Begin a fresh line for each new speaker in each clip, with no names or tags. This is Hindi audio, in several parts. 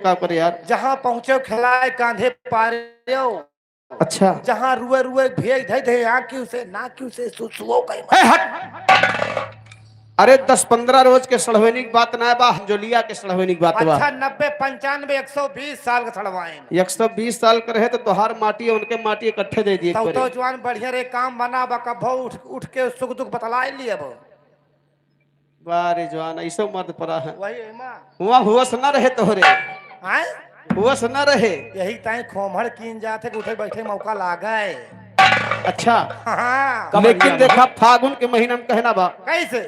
का करे यार।
जहाँ पहुंचे खिलाए कांधे पारे।
अच्छा
जहाँ रुए रुए भेज धे धे आँखी से ना क्यों से सुसुओ कहीं
ए, हट। अरे 10-15 रोज के सड़वेनी की बात ना बा, हंजोलिया के सड़वेनी की बात बा।
अच्छा 90 95 120 साल का छड़वाए
120 साल का रहे तो तोहार माटी उनके माटी इकट्ठे दे दिए
तो जवान बढ़िया रे काम बना बा कभो उठ उठ के सुख दुख बतलाए लिए अब
बारे जवान ऐसे मर्द पड़ा है।
वही मां
हुआ हुआ न रहे तोहरे,
आए
हुआ न रहे।
यही ताई खोमहड़ कीन जाते उठे बैठे मौका लागे।
अच्छा
हाँ
लेकिन देखा फागुन के महीना में कहना बा
कैसे।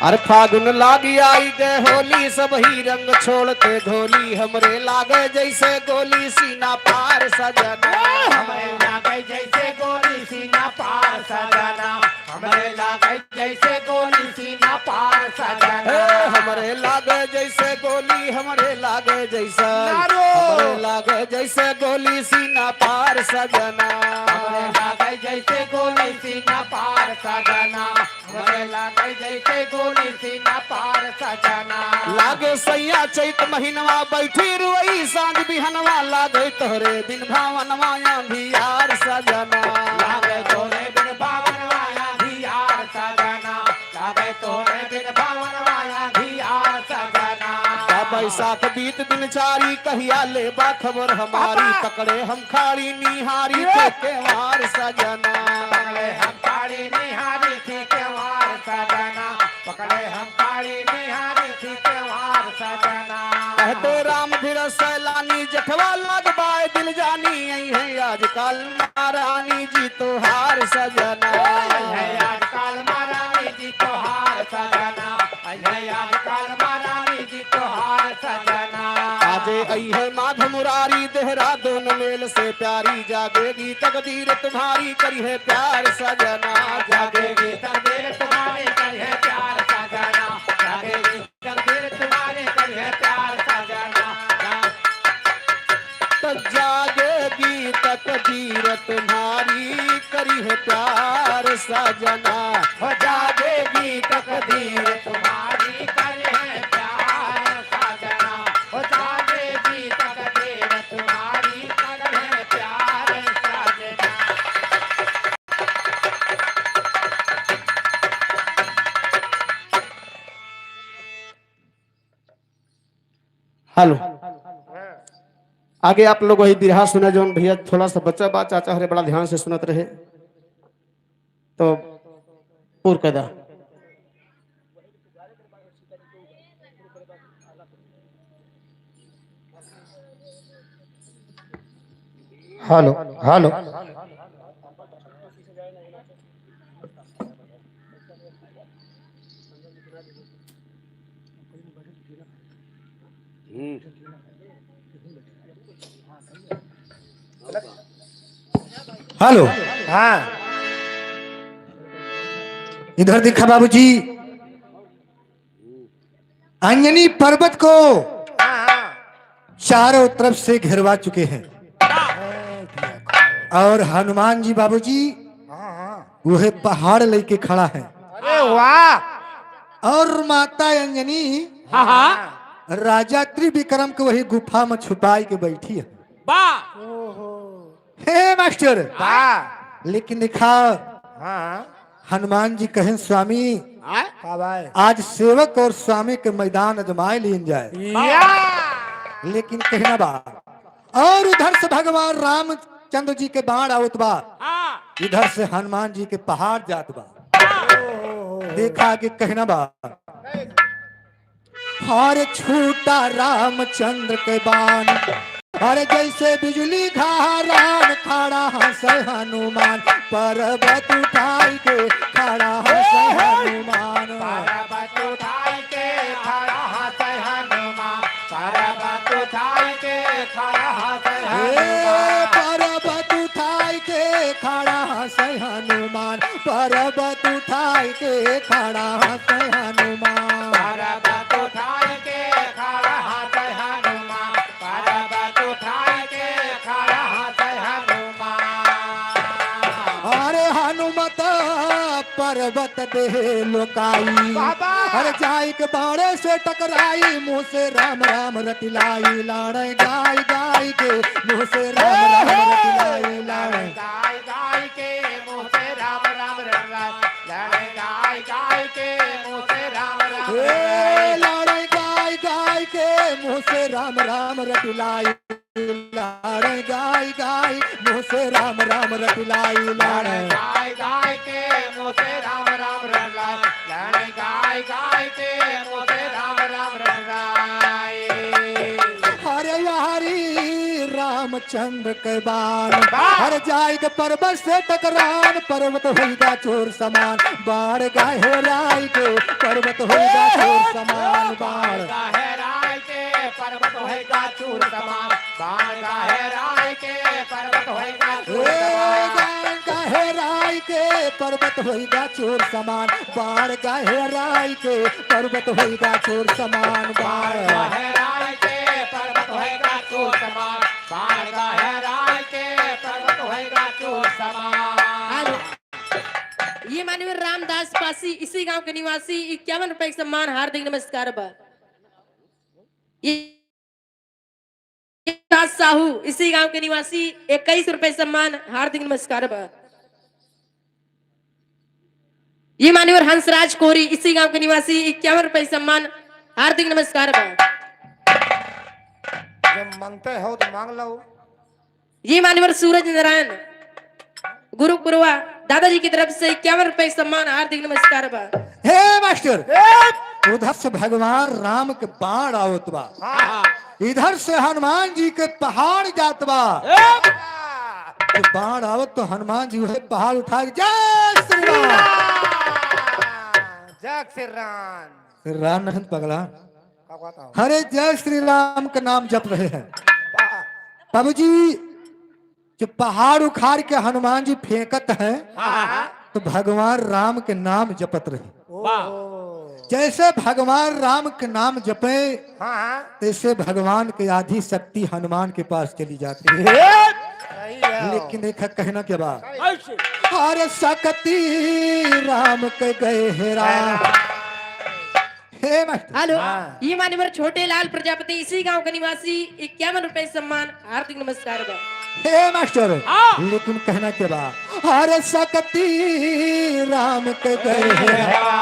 अरे फागुन लागी आई गए होली सब ही रंग छोड़ते धोली हमरे लागे जैसे गोली सीना पार सजना।
हमें लागे जैसे गोली सीना पार सजना। हमें लागे जैसे गोली सीना पार सजना।
हमरे लागे जैसे गोली हमरे लागे जैसा हमरे लागे जैसे गोली सीना पार सजना।
हमें लागे जैसे गोली सीना पार सजना। हमें लागे जैसे गोली सीना पार सजना।
लागे सैया चैत महीनवा बैठी रुई सांझ बिहनवा लागे तोहरे दिन भावनवा आंधियार सजना।
लागे तोरे बिन भावनवा आंधियार सजना। लागे तोरे बिन भावनवा आंधियार सजना।
बैसाख बीत दिन चारी कहिया ले बा खबर हमारी पकड़े हम खाड़ी निहारी के वार सजना।
पकड़े हम खाड़ी निहारी थी के वार सजना। पकड़े हम खाड़ी निहारी थी के वार सजना।
कहते राम धीर सैलानी जठवा लगवाए दिल जानी यही है आजकल महारानी जी तो हार सजना।
आजकल महारानी जी तो हार सजना। आजकल महारानी जी तो हार सजना।
आजे आई है माध मुरारी देहरादून मेल से प्यारी जागेगी तकदीर तुम्हारी करी है प्यार सजना।
जागेगी तकदीर तुम्हारी करी है प्यार सजना। जागेगी तकदीर तुम्हारी करी है प्यार सजना।
तो जागेगी तकदीर तुम्हारी करी है प्यार सजना।
हो जागेगी तकदीर तुम्हारी करी है प्यार सजना। हो जागेगी तकदीर तुम्हारी करी है प्यार सजना।
हेलो आगे आप लोग वही बिरहा सुना जो भैया थोड़ा सा बच्चा बात चाचा हरे बड़ा ध्यान से सुनत रहे तो पूर कदा।
हेलो हेलो
हेलो
हाँ
इधर दिखा बाबूजी। अंजनी पर्वत को चारों तरफ से घेरवा चुके हैं और हनुमान जी बाबूजी वह पहाड़ लेके खड़ा है।
अरे वाह।
और माता अंजनी राजा त्रिविक्रम को वही गुफा में छुपाई के बैठी है। हे मास्टर
वाह।
लेकिन दिखा हनुमान जी कहें स्वामी आज सेवक और स्वामी के मैदान अजमाए लीन जाए। लेकिन कहना बा और उधर से भगवान रामचंद्र जी के बाण आवत बा इधर से हनुमान जी के पहाड़ जात बा। देखा कि कहना बा हर छूटा रामचंद्र के बाण अरे जैसे बिजली घारान खड़ा हंसे हनुमान पर्वत उठाई के खड़ा हंसे हनुमान।
पर्वत उठाई के खड़ा हंसे हनुमान। पर्वत उठाई के खड़ा हंसे हनुमान।
पर्वत उठाई के खड़ा हंसे हनुमान। पर्वत उठाई के खड़ा हंसे हनुमान।
पर्वत उठाई के खड़ा हंसे हनुमान। पर्वत उठाई के खड़ा हंसे हनुमान।
अरे हनुमत पर्वत दे लोकाई अरे जाई के बाड़े से टकराई मुंह से राम राम रटिलाई लाड़े गाय गाय के मुंह से राम राम रटिलाई लाड़े
गाय गाय के मुंह से राम राम लड़े गाय गाय के मुंह से राम राम
लाड़े गाय गाय के मुंह से राम राम रटिलाई लाड़े गाय गाय मुंह से राम राम रटिलाई लाड़े
गाय गाय के मुंह से राम राम लड़े गाय गाय के मुंह से राम राम
हरे यारी रामचंद्र के बाण हर जाय के पर्वत से टकरान पर्वत होगा चोर समान बाढ़ गाहे राय के पर्वत होगा चोर समान बाढ़
राय के पर्वत होगा चूर समान बाण गाहे राय के पर्वत होगा
गाहे राय के पर्वत होगा चोर समान बाढ़ गाहे राय के पर्वत होगा चोर समान बाढ़
राय के पर्वत होगा चूर समान बाण गाहे राय के पर्वत होगा चूर समान।
ये माननीय रामदास पासी इसी गांव के निवासी 51 रुपए के सम्मान हार्दिक नमस्कार बा। ये साहू इसी गांव के निवासी 21 रुपए सम्मान हार्दिक नमस्कार बा। ये माननीय हंसराज कोरी इसी गांव के निवासी 51 रुपए सम्मान हार्दिक नमस्कार बा।
जब मांगते हो तो मांग लो।
ये माननीय सूरज नारायण गुरुपुरवा दादाजी की तरफ से 51 रुपए सम्मान हार्दिक नमस्कार बा।
हे मास्टर उधर से भगवान राम के बाण आवत बा इधर से हनुमान जी के पहाड़ जात बा तो बाण आवत तो हनुमान जी वही पहाड़ उठा के जय श्री राम
जय श्री राम
श्री राम नहीं पगला
क्या कहता हूँ
हरे जय श्री राम का नाम जप रहे हैं बाबूजी जो पहाड़ उखाड़ के हनुमान जी फेंकत हैं तो भगवान राम के नाम जपत रहे जैसे भगवान राम के नाम जपे तैसे भगवान की आधी शक्ति हनुमान के पास चली जाती है लेकिन एक कहना के बाद हर शक्ति राम के गए हेरा हे मास्टर
हेलो ये माननीय छोटे लाल प्रजापति इसी गांव के निवासी 51 रुपए सम्मान हार्दिक नमस्कार बा।
हे मास्टर लेकिन कहना के बाद हर शक्ति राम के गए हेरा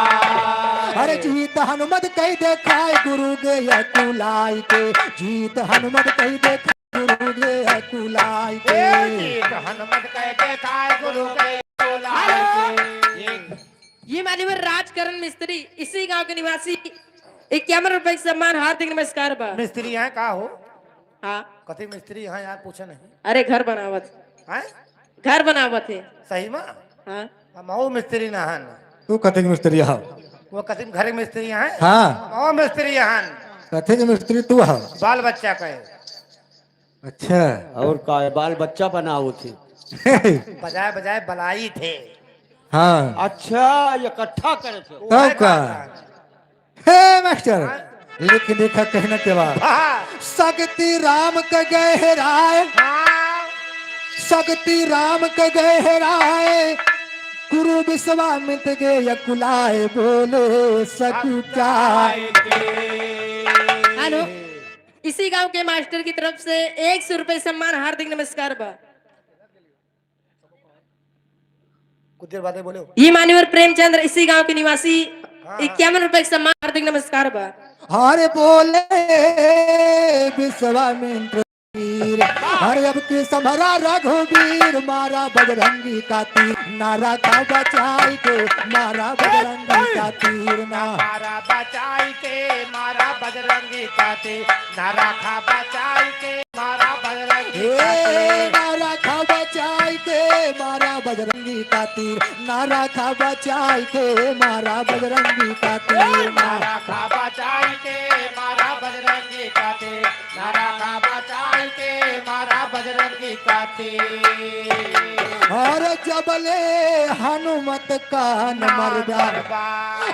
अरे जीत हनुमत कही देखाए गुरु गया कुलाई के जीत हनुमत कही देखाए गुरु गया कुलाई के
हनुमत कह के काय गुरु के कुलाई के।
ये माननीय राजकरण मिस्त्री इसी गांव के निवासी 51 रुपए सम्मान हार्दिक नमस्कार बा।
मिस्त्री यहाँ का हो
हाँ
कथी मिस्त्री यहाँ यार पूछे नहीं
अरे घर बनावत
हैं
घर बनावत है।
सही में
हाँ
मऊ मिस्त्री ना हन
तू कथे के मिस्त्री हा
वो कथी घर के मिस्त्री यहाँ है
हाँ
मऊ मिस्त्री यहाँ
कथे के मिस्त्री तू हा
बाल बच्चा का
अच्छा
और का बाल बच्चा बनाओ थे
बजाय बजाय बलाई थे
हाँ
अच्छा इकट्ठा करे थे
तब का हे मास्टर लेकिन देखा कहना के बाद शक्ति राम के गहराए शक्ति राम के गहराए गुरु विश्वामित्र के कुलाए बोले सकुचाए।
हेलो इसी गांव के मास्टर की तरफ से 100 रुपए सम्मान हार्दिक नमस्कार बा।
कुछ देर बाद बोले
ये मान्यवर प्रेमचंद्र इसी गांव के निवासी 51 रुपए सम्मान हार्दिक नमस्कार बा।
हरे बोले विश्वामित्र वीर हरे अब के समरा रघुवीर मारा बजरंगी का तीर नारा का बचाई के मारा बजरंगी का तीर ना
मारा बचाई के मारा बजरंगी का तीर नारा खा बचाई के मारा बजरंगी का तीर
नारा खा बचाई के मारा बजरंगी का तीर नारा खा बचाई के मारा बजरंगी का तीर
नारा खा बचाई के मारा बजरंगी का तीर नारा खा बचाई के मारा बजरंगी का तीर
और जबले हनुमत का न मरदा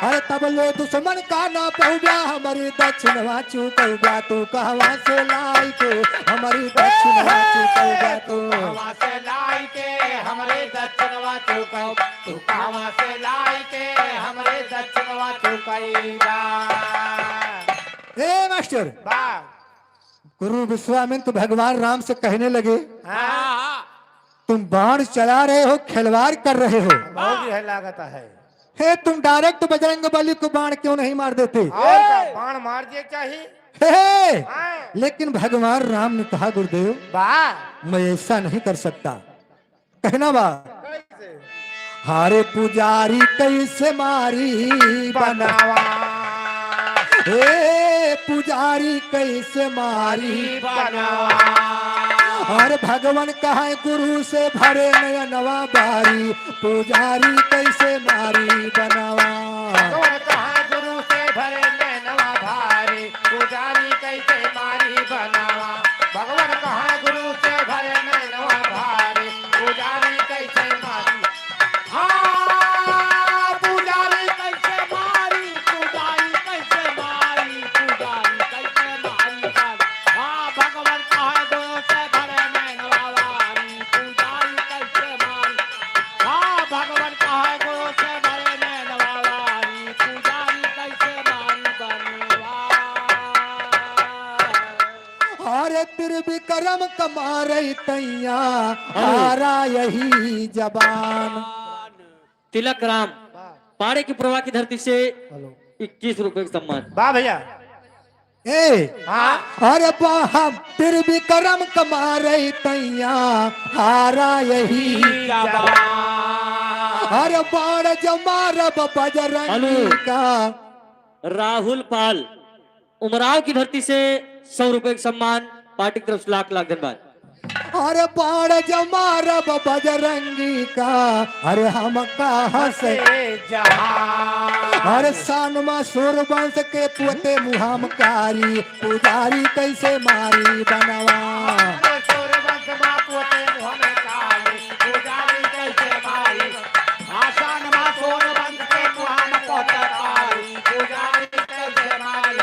अरे तबले दुश्मन का ना पहुँचा हमारी दक्षिणवा चुकौगा तू कहवा से लाई के हमारी दक्षिणवा चुकौगा तू
कहवा से लाई के हमरे दक्षिणवा चुकाओ तू कहवा से लाई के हमरे दक्षिणवा चुकाईगा
ए मास्टर
वाह
गुरु विश्वामित्र भगवान राम से कहने लगे
हाँ
तुम बाण चला रहे हो खिलवाड़ कर रहे हो
बहुत है लागत है
हे तुम डायरेक्ट बजरंग बली को बाण क्यों नहीं मार देते
और का बाण मार दिए चाहिए
हे
हाँ।
लेकिन भगवान राम ने कहा गुरुदेव
वाह
मैं ऐसा नहीं कर सकता कहना बा
कैसे
हारे पुजारी कैसे मारी बना
बनावा
हे पुजारी कैसे मारी
बनावा
और भगवान कहा गुरु से भरे नयनवा बारी पुजारी कैसे मारी बनावा
कौन कहा गुरु से भरे नैनवा भारी पुजारी कैसे मारी बनावा भगवान कहा गुरु से भरे नैनवा भारी पुजारी कैसे मारी हाँ पुजारी कैसे मारी पुजारी कैसे मारी पुजारी कैसे मारी हाँ भगवान कहा गुरु से भरे नैनवा भारी पुजारी कैसे मारी हाँ भगवान कहा गुरु से भरे नैनवा भारी पुजारी कैसे मारी बनवा
अरे त्रिविक्रम कमारे तैया हारा यही जबान
तिलक राम पाड़े की प्रवाह की धरती से 21 रुपए का सम्मान।
वाह भैया
ए
हाँ
अरे बाहा त्रिविक्रम कमारे तैया हारा यही अरे बाण जमारब बजरंगी
हेलो।
का
राहुल पाल उमराव की धरती से 100 रुपए का सम्मान। पार्टी की तरफ से लाख लाख धन्यवाद।
अरे बाण जमारब बजरंगी का अरे हम कहाँ से
जहाँ
अरे सानमा सूरवंश के पोते मुहामकारी पुजारी कैसे मारी बनवा
सूर्यवंश माँ पोते मुहम्मद काली पुजारी कैसे मारी आसान माँ सूर्यवंश के मुहम्मद पोते काली पुजारी कैसे मारी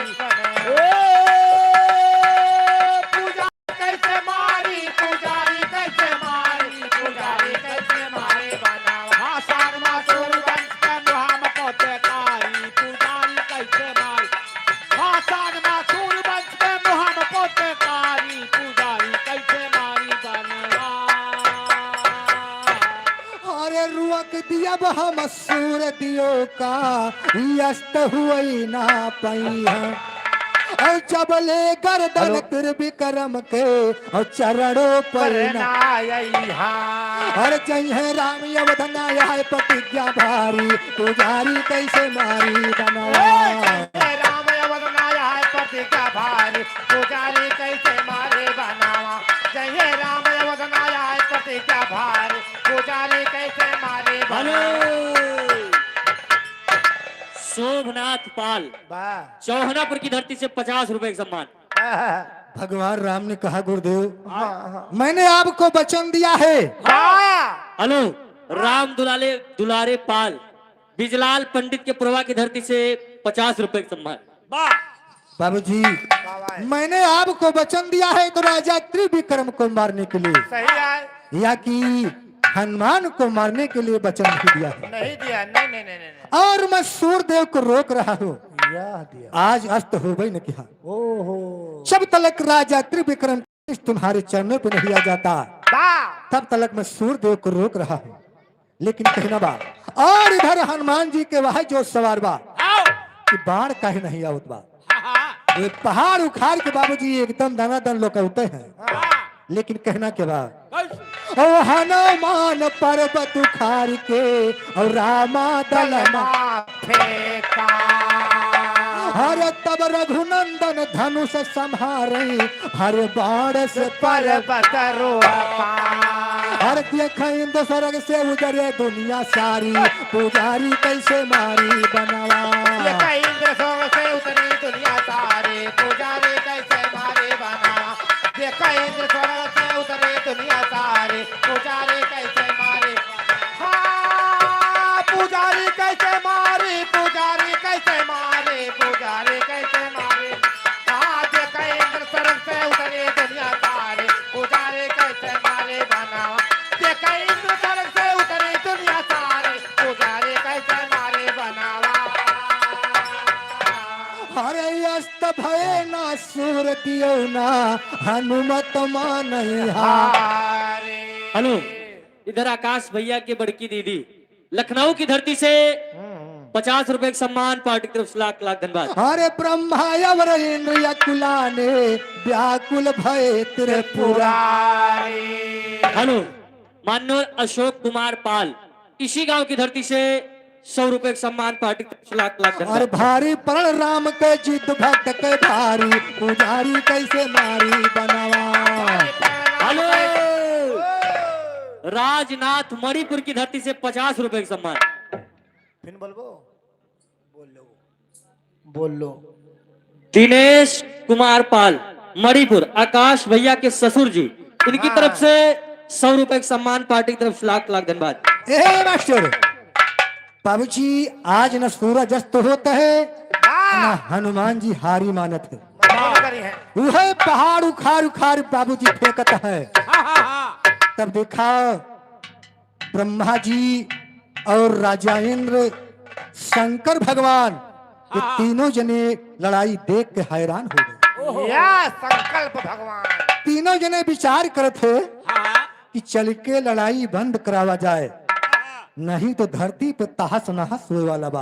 पुजारी कैसे मारी पुजारी कैसे मारी पुजारी कैसे मारे बनावा आसान माँ सूर्यवंश के मुहम्मद पोते काली पुजारी कैसे मारी आसान माँ सूर्यवंश के मुहम्मद पोते काली पुजारी कैसे मारी बनवा
अरे रुअक दिया हम सूर दियो का यस्त हुई ना पई है और जबले गर्दन त्रिविक्रम के और चरणों पर ना और जय राम अवधना है प्रतिज्ञा भारी पुजारी कैसे मारी बनवा
राम अवधनाया है प्रतिज्ञा भारी पुजारी कैसे मारे बनावा जय राम अवधनाया है प्रतिज्ञा भारी पुजारी कैसे मारे
शोभनाथ पाल चौहनापुर की धरती से 50 रुपए का सम्मान।
भगवान राम ने कहा गुरुदेव मैंने आपको वचन दिया है
हेलो राम दुलारे पाल बिजलाल पंडित के प्रवाह की धरती से 50 रुपए का सम्मान।
बाबूजी मैंने आपको वचन दिया है तो राजा त्रिविक्रम को मारने के लिए
सही है
या कि हनुमान को मारने के लिए वचन नहीं दिया है
नहीं दिया नहीं नहीं नहीं नहीं
और मैं सूर्यदेव को रोक रहा हूँ आज अस्त हो गई न किया जब तक राजा त्रिविक्रम तुम्हारे चरणों पे नहीं आ जाता तब तक मैं सूर्यदेव को रोक रहा हूँ लेकिन कहना बा और इधर हनुमान जी के वहां जो सवार बा कि बाढ़ काहे नहीं आवत बा ये पहाड़ उखाड़ के बाबूजी एकदम दनादन लौकते हैं लेकिन कहना के बाद ओ हनुमान पर्वत उखाड़ के और रामा दलमा
फेंका
हर तब रघुनंदन धनुष संहारे हर बाण से
पर्वत रोपा
हर देख इंद्र स्वर्ग से उजरे दुनिया सारी पुजारी कैसे मारी बनवा
इंद्र स्वर्ग से उतरी दुनिया सारे पुजारी कैसे मारे बना देखा इंद्र स्वर्ग से उतरे
ना हनुमत मानैहा।
हेलो, इधर आकाश भैया की बड़की दीदी लखनऊ की धरती से 50 रुपए का सम्मान, पार्टी की तरफ से लाख लाख धन्यवाद।
अरे ब्रह्मा अवर इंद्र अकुलाने व्याकुल भय त्रिपुरा।
हेलो, मान्य अशोक कुमार पाल इसी गांव की धरती से 100 रुपए का सम्मान, पार्टी की तरफ से लाख लाख
और
धन्यवाद।
भारी परण राम के जिद भक्त के भारी पुजारी कैसे मारी बनावा।
हेलो, राजनाथ मणिपुर की धरती से 50 रुपए का सम्मान।
फिर बोलबो, बोल लो।
दिनेश कुमार पाल मणिपुर आकाश भैया के ससुर जी, इनकी तरफ से 100 रुपए का सम्मान, पार्टी की तरफ से लाख लाख धन्यवाद।
ए मास्टर बाबूजी, आज न सूरज अस्त होता है न हनुमान जी हारी मानत है। वह पहाड़ उखाड़ उखाड़ बाबूजी फेंकता है। तब देखा ब्रह्मा जी और राजा इंद्र शंकर भगवान ये तीनों जने लड़ाई देख के हैरान हो गए।
या संकल्प भगवान।
तीनों जने विचार करते कि चल के लड़ाई बंद करावा जाए, नहीं तो धरती पे तहस नहस होने वाला बा।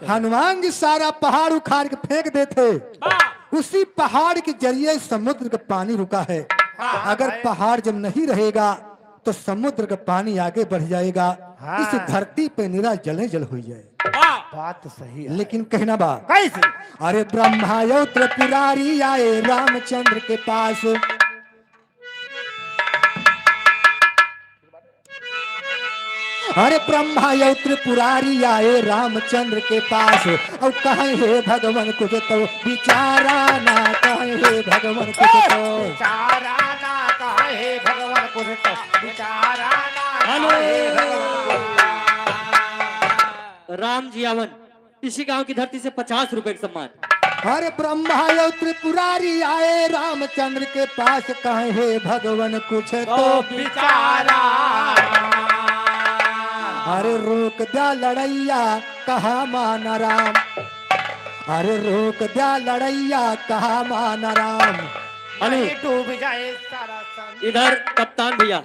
हनुमान जी सारा पहाड़ उखाड़ के फेंक देते, उसी पहाड़ के जरिए समुद्र का पानी रुका है। अगर पहाड़ जब नहीं रहेगा तो समुद्र का पानी आगे बढ़ जाएगा, इस धरती पे निरा जले जल हो जाए।
बात तो सही है,
लेकिन कहना बा
कैसे?
अरे ब्रह्मा यो त्रिपुरारी आए रामचंद्र के पास। अरे ब्रह्मा यो त्रिपुरारी आए रामचंद्र के पास। और कहे हे भगवान कुछ तो विचारा ना, कहे हे भगवान कुछ तो
विचारा ना, कहे भगवान कुछ तो विचारा ना, कहे भगवान।
राम जी आवन इसी गांव की धरती से 50 रुपए का सम्मान।
अरे ब्रह्मा यो त्रिपुरारी आए रामचंद्र के पास। कहे हे भगवान कुछ तो
विचारा।
अरे रोक दिया लड़ैया कहा माना राम। अरे रोक दिया लड़ैया कहा माना राम।
हेलो,
डूब जाए सारा संग।
इधर कप्तान भैया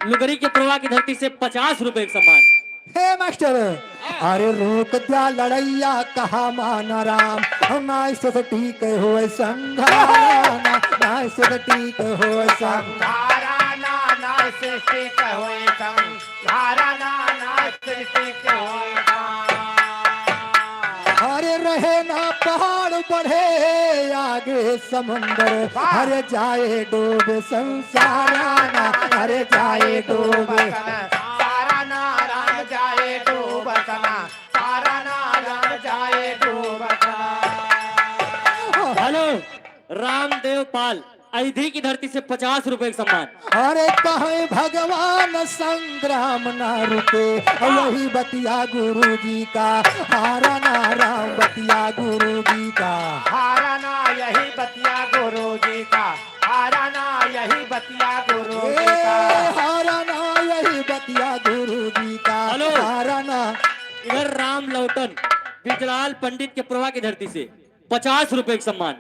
लुगरी के प्रवाह की धरती से 50 रुपए का सम्मान।
हे मास्टर, अरे रोक दिया लड़ैया कहा माना राम। और ना इससे ठीक हो संघाना, ना इससे ठीक हो संघ।
धारा ना ना सृष्टि कहोए संग। धारा ना ना सृष्टि कहोए संग।
अरे रहे ना पहाड़ बढ़े आगे समंदर। अरे जाए डूब संसाराना, अरे जाए डूब।
सारा नारायण जाए डूबतना, सारा नारायण जाए डूबतना।
हेलो, रामदेव पाल अयोध्या की धरती से 50 रुपए का सम्मान।
अरे कहे भगवान संग्राम ना रुके। वही बतिया गुरु जी का, हारा ना राम बतिया गुरु जी का।
हारा ना यही बतिया गुरु जी का, हारा ना यही बतिया गुरु जी का।
हारा ना यही बतिया गुरु जी का।
हेलो।
हारा ना।
इधर राम लौटन बिजलाल पंडित के प्रवाह की धरती से 50 रुपए का सम्मान।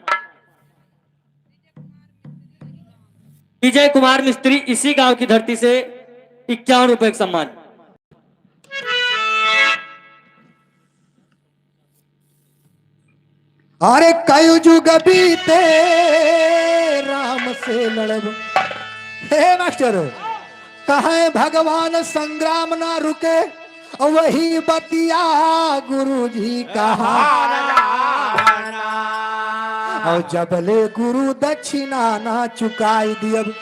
विजय कुमार मिस्त्री इसी गांव की धरती से 51 रुपए का सम्मान।
अरे कई जुग बीते राम से लड़ब। हे मास्टर, कहे भगवान संग्राम ना रुके। वही बतिया गुरु जी कहा। और जबले गुरु दक्षिणा ना चुकाई दियब।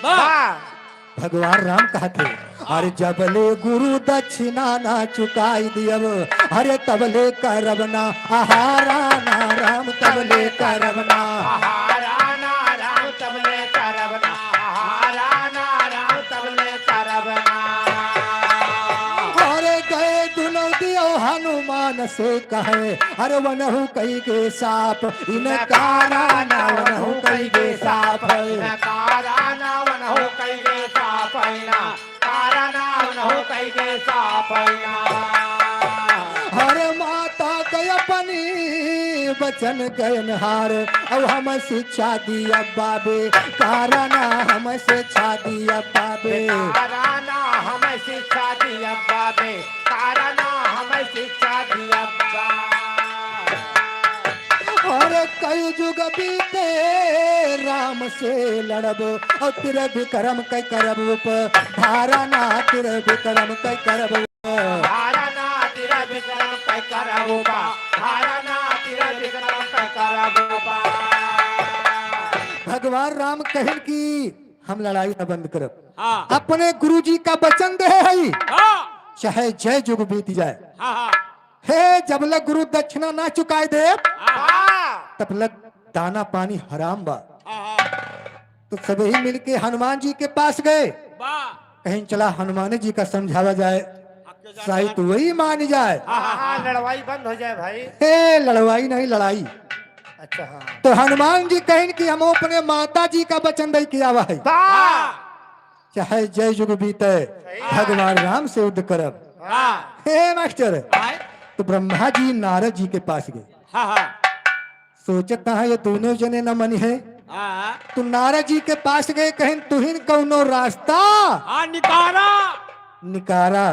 भगवान राम कहते अरे जबले गुरु दक्षिणा ना चुकाई दियब। अरे तबले करब ना आहारा ना राम, तबले करब ना।
हारा ना राम तबले करबना, हारा ना राम तबले करबना।
अरे गए दुनो दियो हनुमान से कहे। अरे वनहु कई के साप इनकारा ना, वनहु कई के साप।
कारा नावन हो कई गे सापैना, कारा नावन हो कई गे सापैना।
अरे माता के अपनी बचन गयनहार अब हम शिक्षा दिया बाबे काराना हम शिक्षा दिया बाबे
काराना हमें शिक्षा दिया बाबे काराना हमें शिक्षा दिया बा
और कई युग बीते राम से लड़ब और तिर विक्रम कई करब धाराना तिर विक्रम कई करब
धाराना तेरा विक्रम कै करबो बा धाराना तेरा विक्रम कै करबो बा
भगवान राम कहन की हम लड़ाई न बंद करब
हाँ
अपने गुरुजी का वचन दे है
हाँ
चाहे जय जुग बीत जाए
हाँ
हे जब लग गुरु दक्षिणा ना चुकाए दे
हाँ
तब लग दाना पानी हराम बा
हाँ
तो सभी मिलके हनुमान जी के पास गए
बा
कहीं चला हनुमान जी का समझावा जाए शायद वही मान जाए
हाँ लड़वाई बंद हो जाए भाई
हे लड़वाई नहीं लड़ाई
अच्छा हाँ
तो हनुमान जी कहें कि हम अपने माता जी का वचन दे किया हुआ है चाहे जय जुग बीते भगवान राम से युद्ध करब
हाँ
हे मास्टर
हाँ
तो ब्रह्मा जी नारद जी के पास गए
हाँ
सोचता है ये दोनों जने न मन है
हाँ
तो नारद जी के पास गए कहें तुहिन कौनो रास्ता
हाँ निकारा
निकारा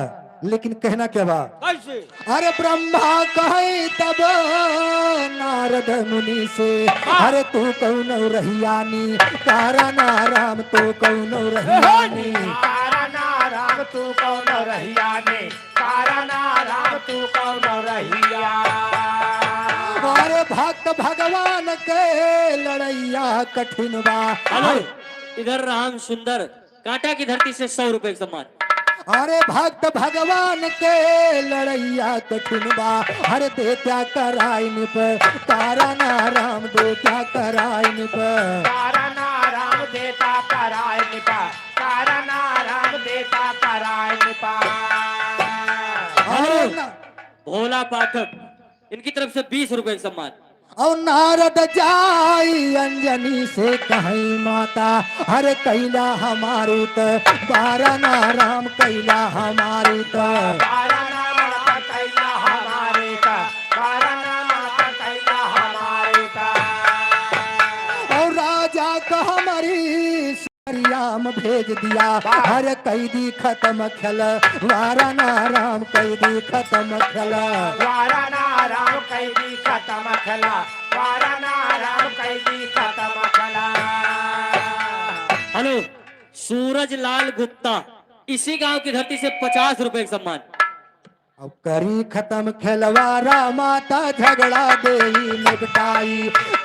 लेकिन कहना क्या बा
कैसे
अरे ब्रह्मा कहे तब नारद मुनि से अरे तू कौन रहियानी काराना राम तो कौन रहियानी
काराना राम तू कौन रहिया ने काराना राम तू कौन रहिया
अरे भक्त भगवान के लड़ैया कठिन बा
हेलो इधर राम सुंदर कांटा की धरती से 100 रुपए का सम्मान
अरे भक्त भगवान के लड़ैया कठिन बा हर दे क्या कराई निप काराना राम दे क्या कराई निप
काराना राम देता कराय निपा काराना राम देता कराय निपा
और न-
भोला पाठक इनकी तरफ से 20 रुपए का सम्मान
और नारद जाई अंजनी से कहीं माता हर कैला हमारू त काराना राम कैला हमारू त
काराना माता कैला हमारे का काराना माता कैला हमारे का
और राजा का हमारी सरियाम भेज दिया हर कैदी खत्म खल वाराना राम कैदी खत्म खल
वाराना राम कैदी खत्म खला वाराना राम कैदी खत्म खला
हेलो सूरज लाल गुप्ता इसी गांव की धरती से 50 रुपए का सम्मान
अब करी खत्म खलवारा माता झगड़ा देई निपटाई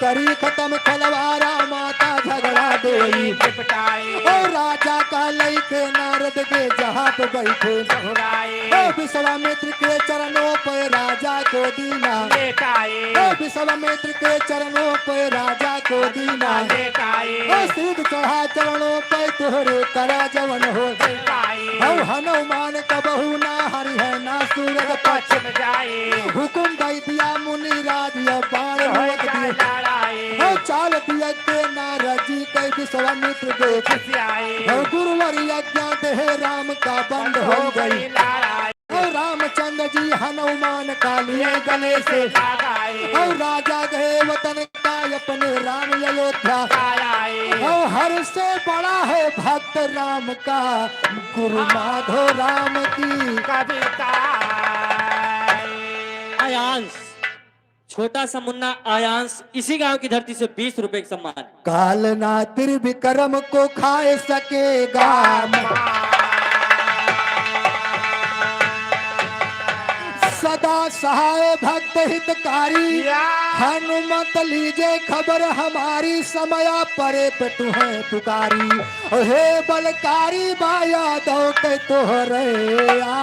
करी खत्म खलवारा माता झगड़ा देई
निपटाए
और राजा का लइके नारद के जहाँ पे बैठे
घुराए
ओ विश्वामित्र के चरणों पर राजा को दीना
लेटाए
ओ विश्वामित्र के चरणों पर राजा को दीना
लेटाए
ओ सीध चढ़ा चरणों पर तोहरे करा जवन हो
लेटाए
और हनुमान कबहू ना हरि है ना सूरज
पश्चिम जाए
हुकुम दई दिया मुनि राज बाण
हो
रोक
जाए
दिए
लड़ाए
ओ चाल दिया के नारद जी के विश्वामित्र देख
खिसियाए
और गुरुवर यज्ञ देह राम का बंद हो गई
लड़ाए
और रामचंद्र जी हनुमान का लिए गले से
लगाए
और राजा गए वतन का अपने राम अयोध्या
आए
और हर से बड़ा है भक्त राम का गुरु माधो राम की
कविता
आयांश छोटा सा मुन्ना आयांश इसी गांव की धरती से 20 रुपए का सम्मान
काल ना त्रिविक्रम को खाए सकेगा सदा सहाय भक्त हितकारी हनुमत लीजे खबर हमारी समय परे पे तुम्हें पुकारी ओ हे बलकारी बाया दो के तोहरे आ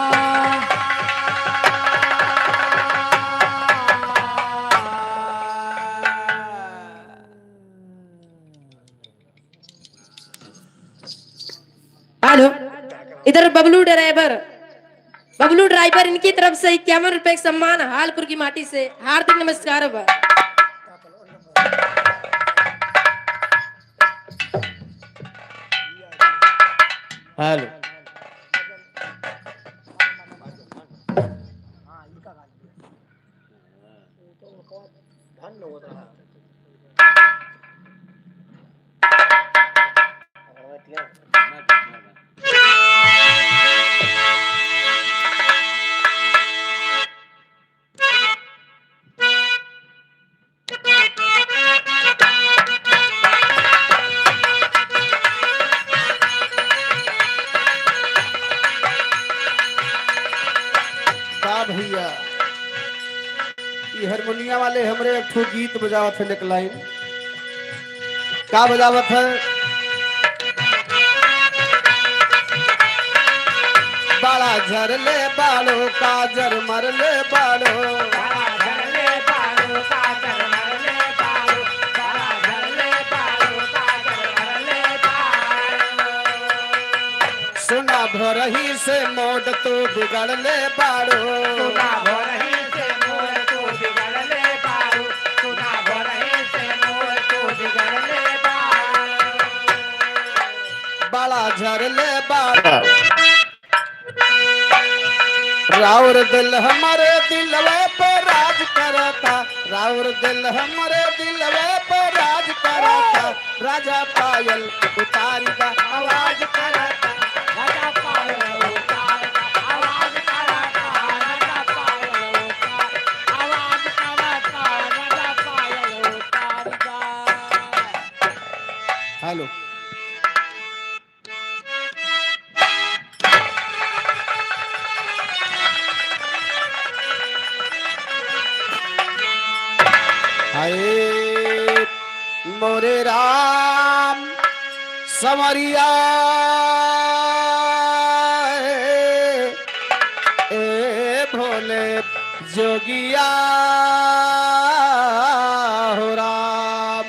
हेलो इधर बबलू ड्राइवर इनकी तरफ से 51 रुपए का सम्मान हालपुर की माटी से हार्दिक नमस्कार बा
हेलो का भैया ये हारमोनिया वाले हमरे एक ठो गीत बजावत है एक लाइन का बजावत है बाला झरले बालो काजर मरले बालो सुना भरही से मोड तो बिगड़ले बाड़ो बाला झरले बाड़ो राउर दिल हमारे दिलवे पे राज करता राउर दिल हमारे दिलवे पे राज करता राजा पायल उतारी का आवाज करता राजा पायल उतारी का आवाज करता राजा पायल उतारी आवाज करता राजा पायल उतारी का। हेलो हाय मोरे राम समरिया ए भोले जोगिया हो राम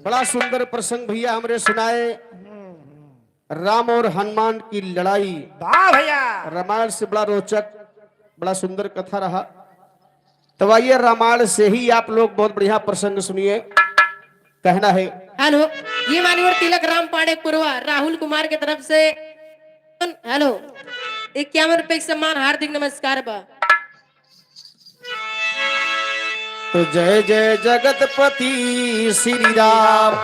बड़ा सुंदर प्रसंग भैया हमरे सुनाए राम और हनुमान की लड़ाई
वाह भैया
रामायण से बड़ा रोचक बड़ा सुंदर कथा रहा। तो आइए रामायण से ही आप लोग बहुत बढ़िया प्रसंग सुनिए। कहना है
हेलो, ये मान्यवर तिलक राम पांडे पुरवा राहुल कुमार की तरफ से हेलो 51 रुपए का सम्मान हार्दिक नमस्कार बा।
तो जय जय जगतपति श्री राम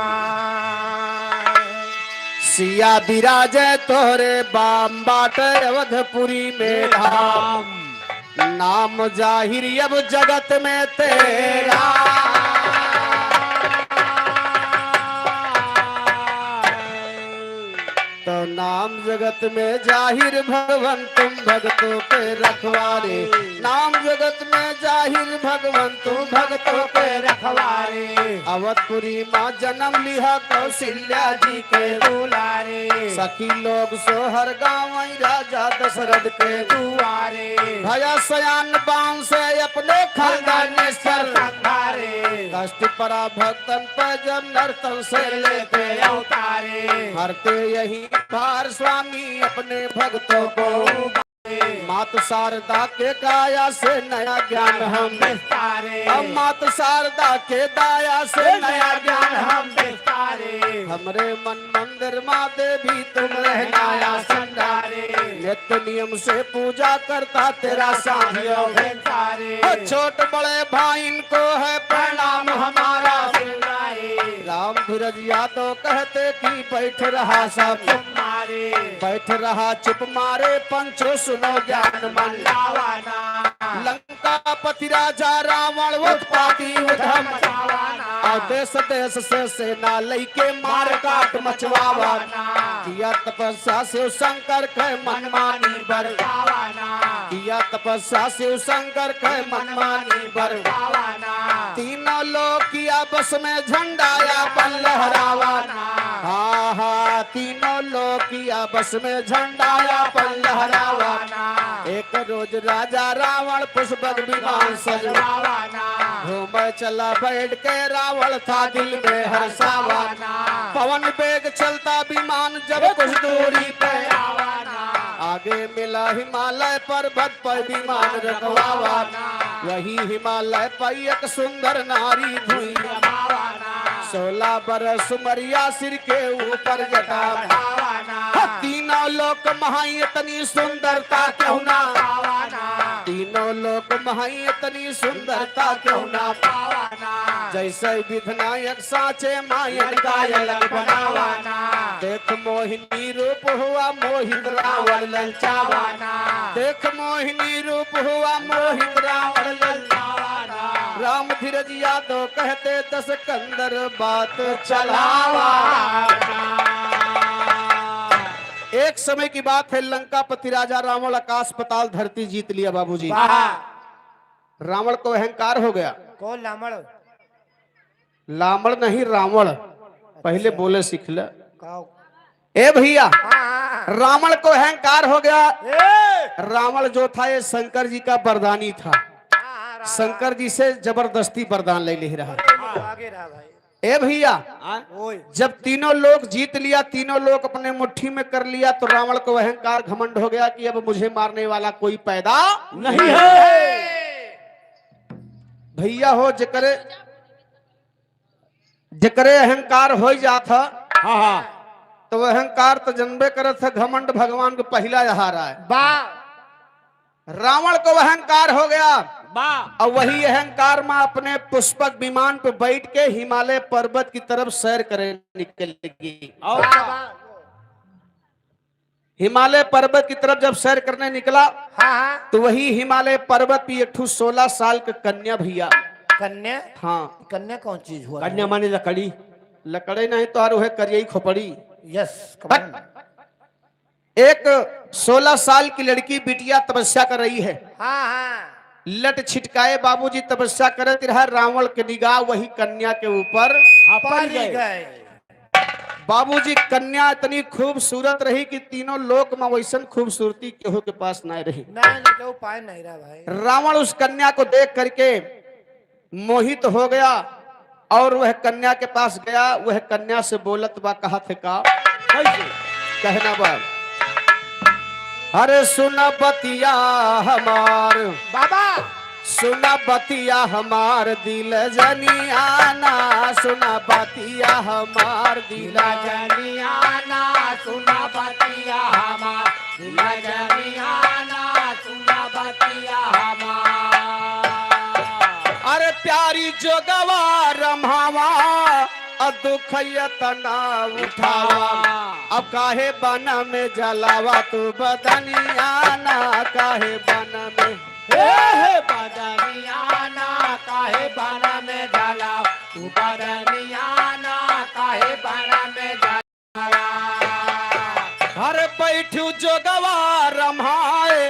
सिया विराजय तोरे बाम बाट अवधपुरी में धाम नाम जाहिर अब जगत में तेरा तो नाम जगत में जाहिर भगवान तुम भक्तों के रखवारे नाम जगत में जाहिर भगवान तुम भक्तों के रखवारे अवधपुरी माँ जन्म लिया कौशल्या जी के दुलारे सखी लोग सोहर गाँव राजा दशरथ के दुआरे भया सयान बाण से अपने खानदानी सर कष्ट परा भक्तन पर जब नर्तन से लेते अवतारे हरते यही पार स्वामी अपने भक्तों को मात शारदा के काया से नया ज्ञान हम विस्तारे अब मात शारदा के दाया से नया ज्ञान हम विस्तारे हमरे मन मंदिर माँ देवी तुम रहनाया संडारे नित्य नियम से पूजा करता तेरा साधियो भेंटारे छोट बड़े भाई को है प्रणाम हमारा राम धीरज यादव कहते कि बैठ रहा सब मारे बैठ रहा चुप मारे पंचो सुनो ज्ञान मन लावाना लंका पति राजा रावण उत्पाती उधम और देश देश से सेना लेके मार काट मचवावाना किया तपस्या से शंकर के मनमानी बरवाना किया तपस्या से शंकर के मनमानी बरवाना तीनों लोग किया बस में झंडाया पन लहरावाना हाँ हाँ तीनों लोग किया बस में झंडाया पन लहरावाना एक रोज राजा रावण पुष्पक विमान सजवावाना घूम चला बैठ के रावण था दिल में हर्षावाना पवन वेग चलता विमान जब कुछ दूरी पे आवाना आगे मिला हिमालय पर्वत पर विमान रखवावाना वही हिमालय पर एक सुंदर नारी धुई 16 बरस उमरिया सिर के ऊपर जटा तीनों लोक महाई इतनी सुंदरता क्यों ना तीनों लोक महाई इतनी सुंदरता क्यों ना
पावाना
जैसे विधनायक साचे मायन कायल बनावाना देख मोहिनी रूप हुआ मोहित रावण ललचावाना देख मोहिनी रूप हुआ मोहित रावण ललचावाना राम धीरज यादव कहते दस कंदर बात चलावाना। एक समय की बात है, लंकापति राजा रावण आकाश पाताल धरती जीत लिया बाबूजी। रावण को अहंकार हो गया।
कौन लामड़
लामड़ नहीं रावण, पहले बोले सीख ले।
काओ
ए भैया,
हाँ
रावण को अहंकार हो गया। रावण जो था ये शंकर जी का वरदानी था। शंकर जी से जबरदस्ती वरदान ले रहा।
आगे रहा भाई।
ए भैया,
ओए
जब तीनों लोग जीत लिया, तीनों लोग अपने मुट्ठी में कर लिया, तो रावण को अहंकार घमंड हो गया कि अब मुझे मारने वाला कोई पैदा नहीं है। भैया हो जकरे जकरे अहंकार हो जाता, तो अहंकार तो जनबे करे था, घमंड भगवान को पहला यहाँ रहा है। रावण को अहंकार हो गया और वही अहंकार में अपने पुष्पक विमान पे बैठ के हिमालय पर्वत की तरफ सैर करे निकल लगी। हिमालय पर्वत की तरफ जब सैर करने निकला, तो वही हिमालय पर्वत पे एक 16 साल का कन्या भैया।
कन्या
हाँ,
कन्या कौन चीज हुआ?
कन्या माने लकड़ी, लकड़ी नहीं तो और वह करियई खोपड़ी।
यस
एक 16 साल की लड़की बिटिया तपस्या कर रही है।
हाँ
लट छिटकाए बाबूजी तपस्या करते रहा। रावण के निगाह वही कन्या के ऊपर
पड़ गए।
बाबूजी कन्या इतनी खूबसूरत रही कि तीनों लोक में वैसन खूबसूरती केहू के पास नहीं रही।
नहीं उपाय नहीं रहा भाई।
रावण उस कन्या को देख करके मोहित हो गया और वह कन्या के पास गया। वह कन्या से बोलत बा, कहा थे का कहना बा, अरे सुना बतिया हमार
बाबा,
सुना बतिया हमार दिल जनियाना, सुना बतिया हमार दिल
जनियाना, सुना बतिया हमार दिल जनियाना, सुना बतिया हमार।
अरे प्यारी जोगवा रमावा दुख तना उठावा, अब काहे बना में जलावा तू बदनियाना, काहे बना में
बदनियाना, काहे बना में जला तू बदनियाना, काहे बना में जला।
घर बैठू जोगवा रमाए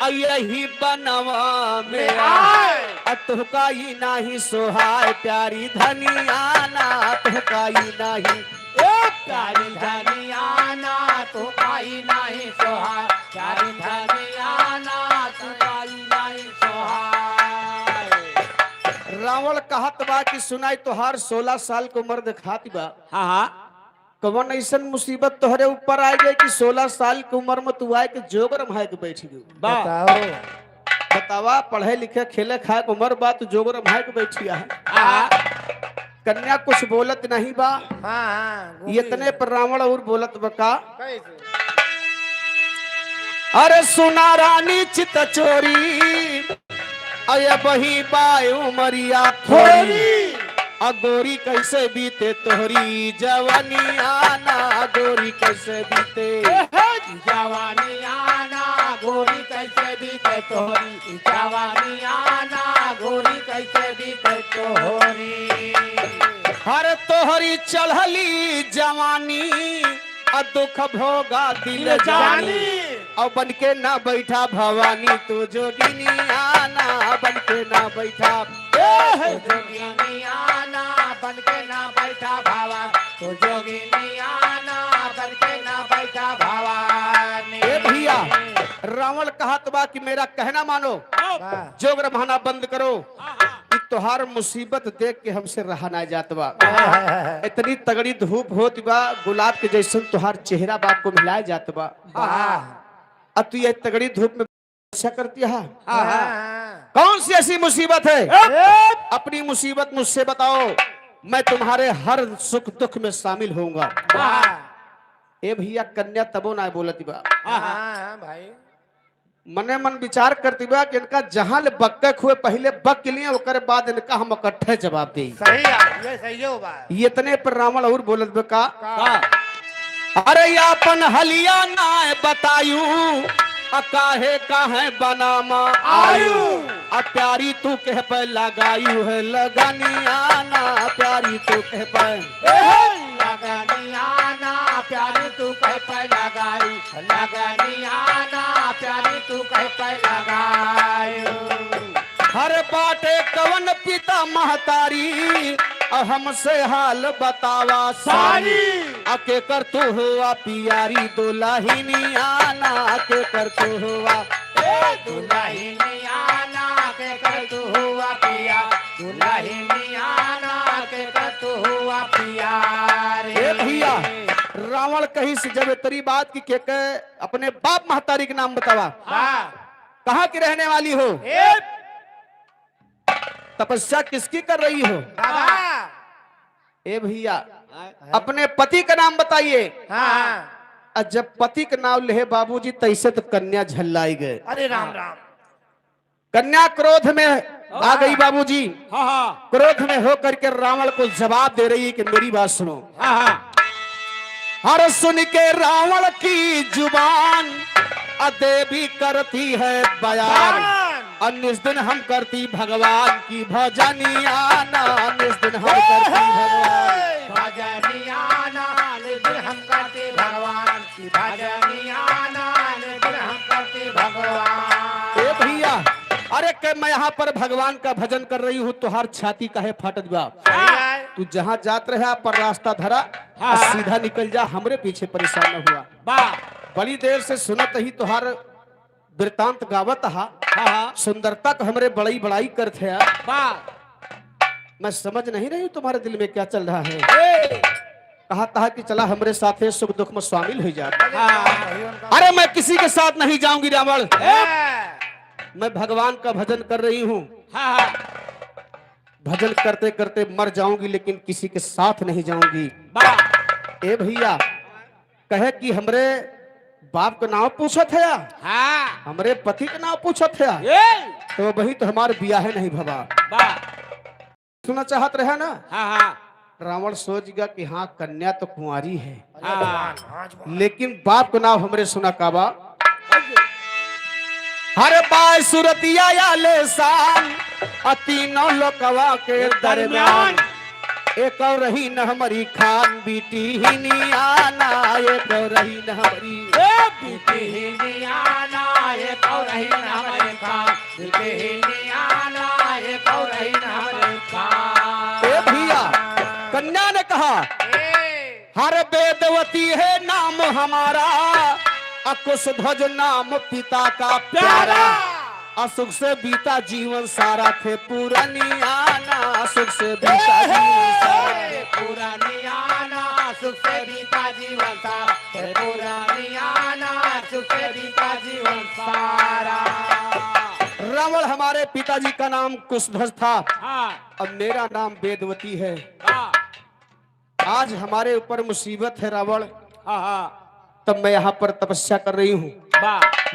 यही बनवा में आए, तुहका ही नाही सोहाय प्यारी धनियाना, तुहका ही नाही
प्यारी धनियाना, तू काई नहीं सोहाय, प्यारी धनियाना, तू काई नहीं सोहाय।
रावण कहत बा कि सुनाई तोहार 16 साल की उम्र दिखाती बा।
हाँ
कवन ऐसन मुसीबत तोहरे ऊपर आ गई कि 16 साल की उम्र में तू आए के जोगर भाई के बैठ गई।
बताओ।
बतावा, पढ़े लिखे खेले खाए के उम्र बा, तू जोगर भाई के बैठिया है। कन्या कुछ बोलत नहीं बा। इतने पर रावण और बोलत बका, अरे सुना रानी चित चोरी अय बही बाय उमरिया थोड़ी, गोरी कैसे बीते तोहरी जवानियाना, गोरी कैसे बीते
जवानियाना, गोरी कैसे बीते तोहरी जवानियाना, गोरी कैसे बीते तोहरी।
हर तोहरी चढ़ली जवानी दुख भोगा दिल जानी, और बन के ना बैठा भवानी तू जोगिनियाना, बन के ना बैठा
जोगिनियाना, बन के ना बैठा भवान, तो जोगिनियाना, बन के ना बैठा भवानी।
ए भैया, रावण कहत बा कि मेरा कहना मानो, जोग रमाना बंद करो, कि तोहार मुसीबत देख के हमसे रहा ना जात बा। इतनी तगड़ी धूप होती बा, गुलाब के जैसन तोहार चेहरा बाप को मिलाया जात बा। अब तू ये तगड़ी धूप में अच्छा करती है। कौन सी ऐसी मुसीबत है? अपनी मुसीबत मुझसे बताओ, मैं तुम्हारे हर सुख दुख में शामिल होऊंगा। ए भैया, कन्या तबो ना बोलती बा।
भाई
मने मन विचार करती बा कि इनका जहां ले बक्के हुए पहले बक के लिए ओकर बाद इनका हम इकट्ठे जवाब दे।
सही है, ये सही हो बा।
ये इतने पर रावण और बोलत बा का अरे यापन हलिया ना बतायू काहे काहे बनामा आयु प्यारी तू कह पे लगायू है लगानिया ना प्यारी तू कह पे
लगनिया ना प्यारी तू कह पे लगाई, लगनिया ना प्यारी तू कह पे लगाई।
हर बाटे कवन पिता महतारी हमसे हाल बतावा सारी अके कर तू हुआ पियारी दुल्हनिया ना के कर तू हुआ
दुल्हनिया ना के कर तू हुआ पिया, दुल्हनिया ना के कर तू हुआ पिया रे।
ए भैया रावण कहीं से जब तेरी बात की के अपने बाप महतारी के नाम बतावा कहाँ की रहने वाली हो, तपस्या किसकी कर रही हो। ए भैया अपने पति का नाम बताइए। और जब पति का नाम ले बाबूजी तैसे तो कन्या झल्लाई गए।
अरे राम राम।
कन्या क्रोध में आ गई बाबूजी। क्रोध में होकर के रावण को जवाब दे रही है कि मेरी बात सुनो। हर सुन के रावण की जुबान देवी करती है बयान निस दिन हम करती भगवान की भजनिया ना निस दिन हम करती भगवान
भजनिया ना निस दिन हम करते भगवान की भजनिया ना निस दिन हम करते भगवान।
ए भैया अरे के मैं यहाँ पर भगवान का भजन कर रही हूँ तुहार छाती काहे फाटत बा। तू जहाँ जात रहा पर रास्ता धरा सीधा निकल जा हमरे पीछे परेशान न हुआ। बड़ी देर से सुनत ही तुहार वृतांत गावत सुंदरता का हमरे बड़ाई बड़ाई करते मैं समझ नहीं रही तुम्हारे दिल में क्या चल रहा है। कहा था कि चला हमरे साथ सुख दुख में शामिल हो जा। अरे मैं किसी के साथ नहीं जाऊंगी रावण, मैं भगवान का भजन कर रही हूँ। भजन करते करते मर जाऊंगी लेकिन किसी के साथ नहीं जाऊंगी। ए भैया कहे कि हमरे बाप का नाम पूछत है हमरे पति का नाम पूछत है तो वही तो हमारे बियाह नहीं भवा सुना चाहत रहे ना। रावण सोच गया कि हाँ कन्या तो कुंवारी है लेकिन बाप का नाम हमरे सुना काबा। हर बाय सुरतिया या लेसान तीनों लोकवा के दरमियान एक और रही न हमारी खान बीटी ही नियाना एक और रही न हमारी
बीटी ही नियाना एक और रही न हमारी खान बीटी ही नियाना एक और रही न हमारी खान।
ए भैया कन्या ने कहा हर वेदवती है नाम हमारा अकुश ध्वज नाम पिता का प्यारा असुख से बीता जीवन सारा थे पुरानियाना सुख से बीता जीवन सारा
पुरानियाना सुख से बीता जीवन सारा पुरानियाना सुख से बीता जीवन सारा।
रावण हमारे पिताजी का नाम कुशध्वज था अब मेरा नाम वेदवती है। आज हमारे ऊपर मुसीबत है रावण तब मैं यहाँ पर तपस्या कर रही हूँ।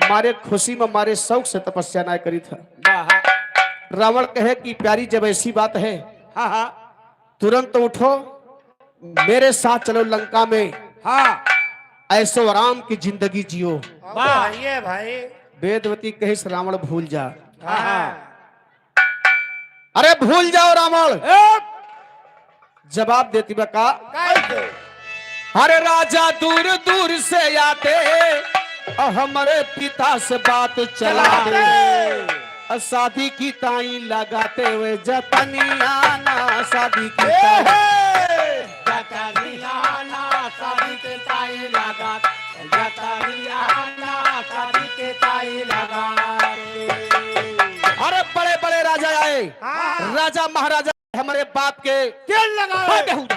मारे खुशी में मारे शौक से तपस्या ना करी था। रावण कहे कि प्यारी जब ऐसी बात है तुरंत उठो मेरे साथ चलो लंका में ऐसो आराम की जिंदगी जियो।
भाई
वेदवती कहे से रावण भूल जा। अरे भूल जाओ रावण। जवाब देती बका हरे राजा दूर दूर से आते और हमारे पिता से बात चलाते और शादी की ताई लगाते हुए जतनियाना शादी की
जतनियाना शादी के ताई लगाते जतनियाना शादी के ताई लगाते।
अरे बड़े बड़े राजा आए राजा महाराजा हमारे बाप के
तेल लगाओ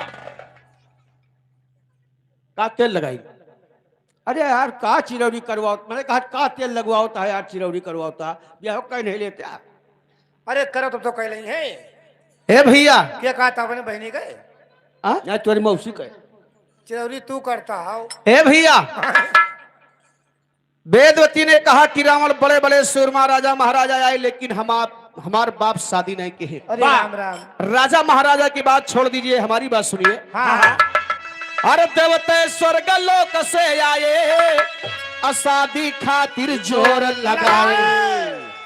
का तेल लगाई।
अरे यार का चिरौरी करवाओ मैंने कहा का तेल लगवाओता है यार चिरौरी करवाओता ब्याह कहीं नहीं लेते यार।
अरे करो तुम तो कह नहीं है
हे भैया
क्या कहा था अपने बहनी गए
यार तुम्हारी मौसी कहे
चिरौरी तू करता हो।
हे भैया वेदवती ने कहा कि रावण बड़े बड़े सूरमा राजा महाराजा आए, लेकिन हमारे बाप शादी नहीं किए।
अरे राम राम।
राजा महाराजा की बात छोड़ दीजिए, हमारी बात सुनिए।
हाँ हाँ।
अरे देवते स्वर्ग लोक से आए, अशादी खातिर जोर लगाए।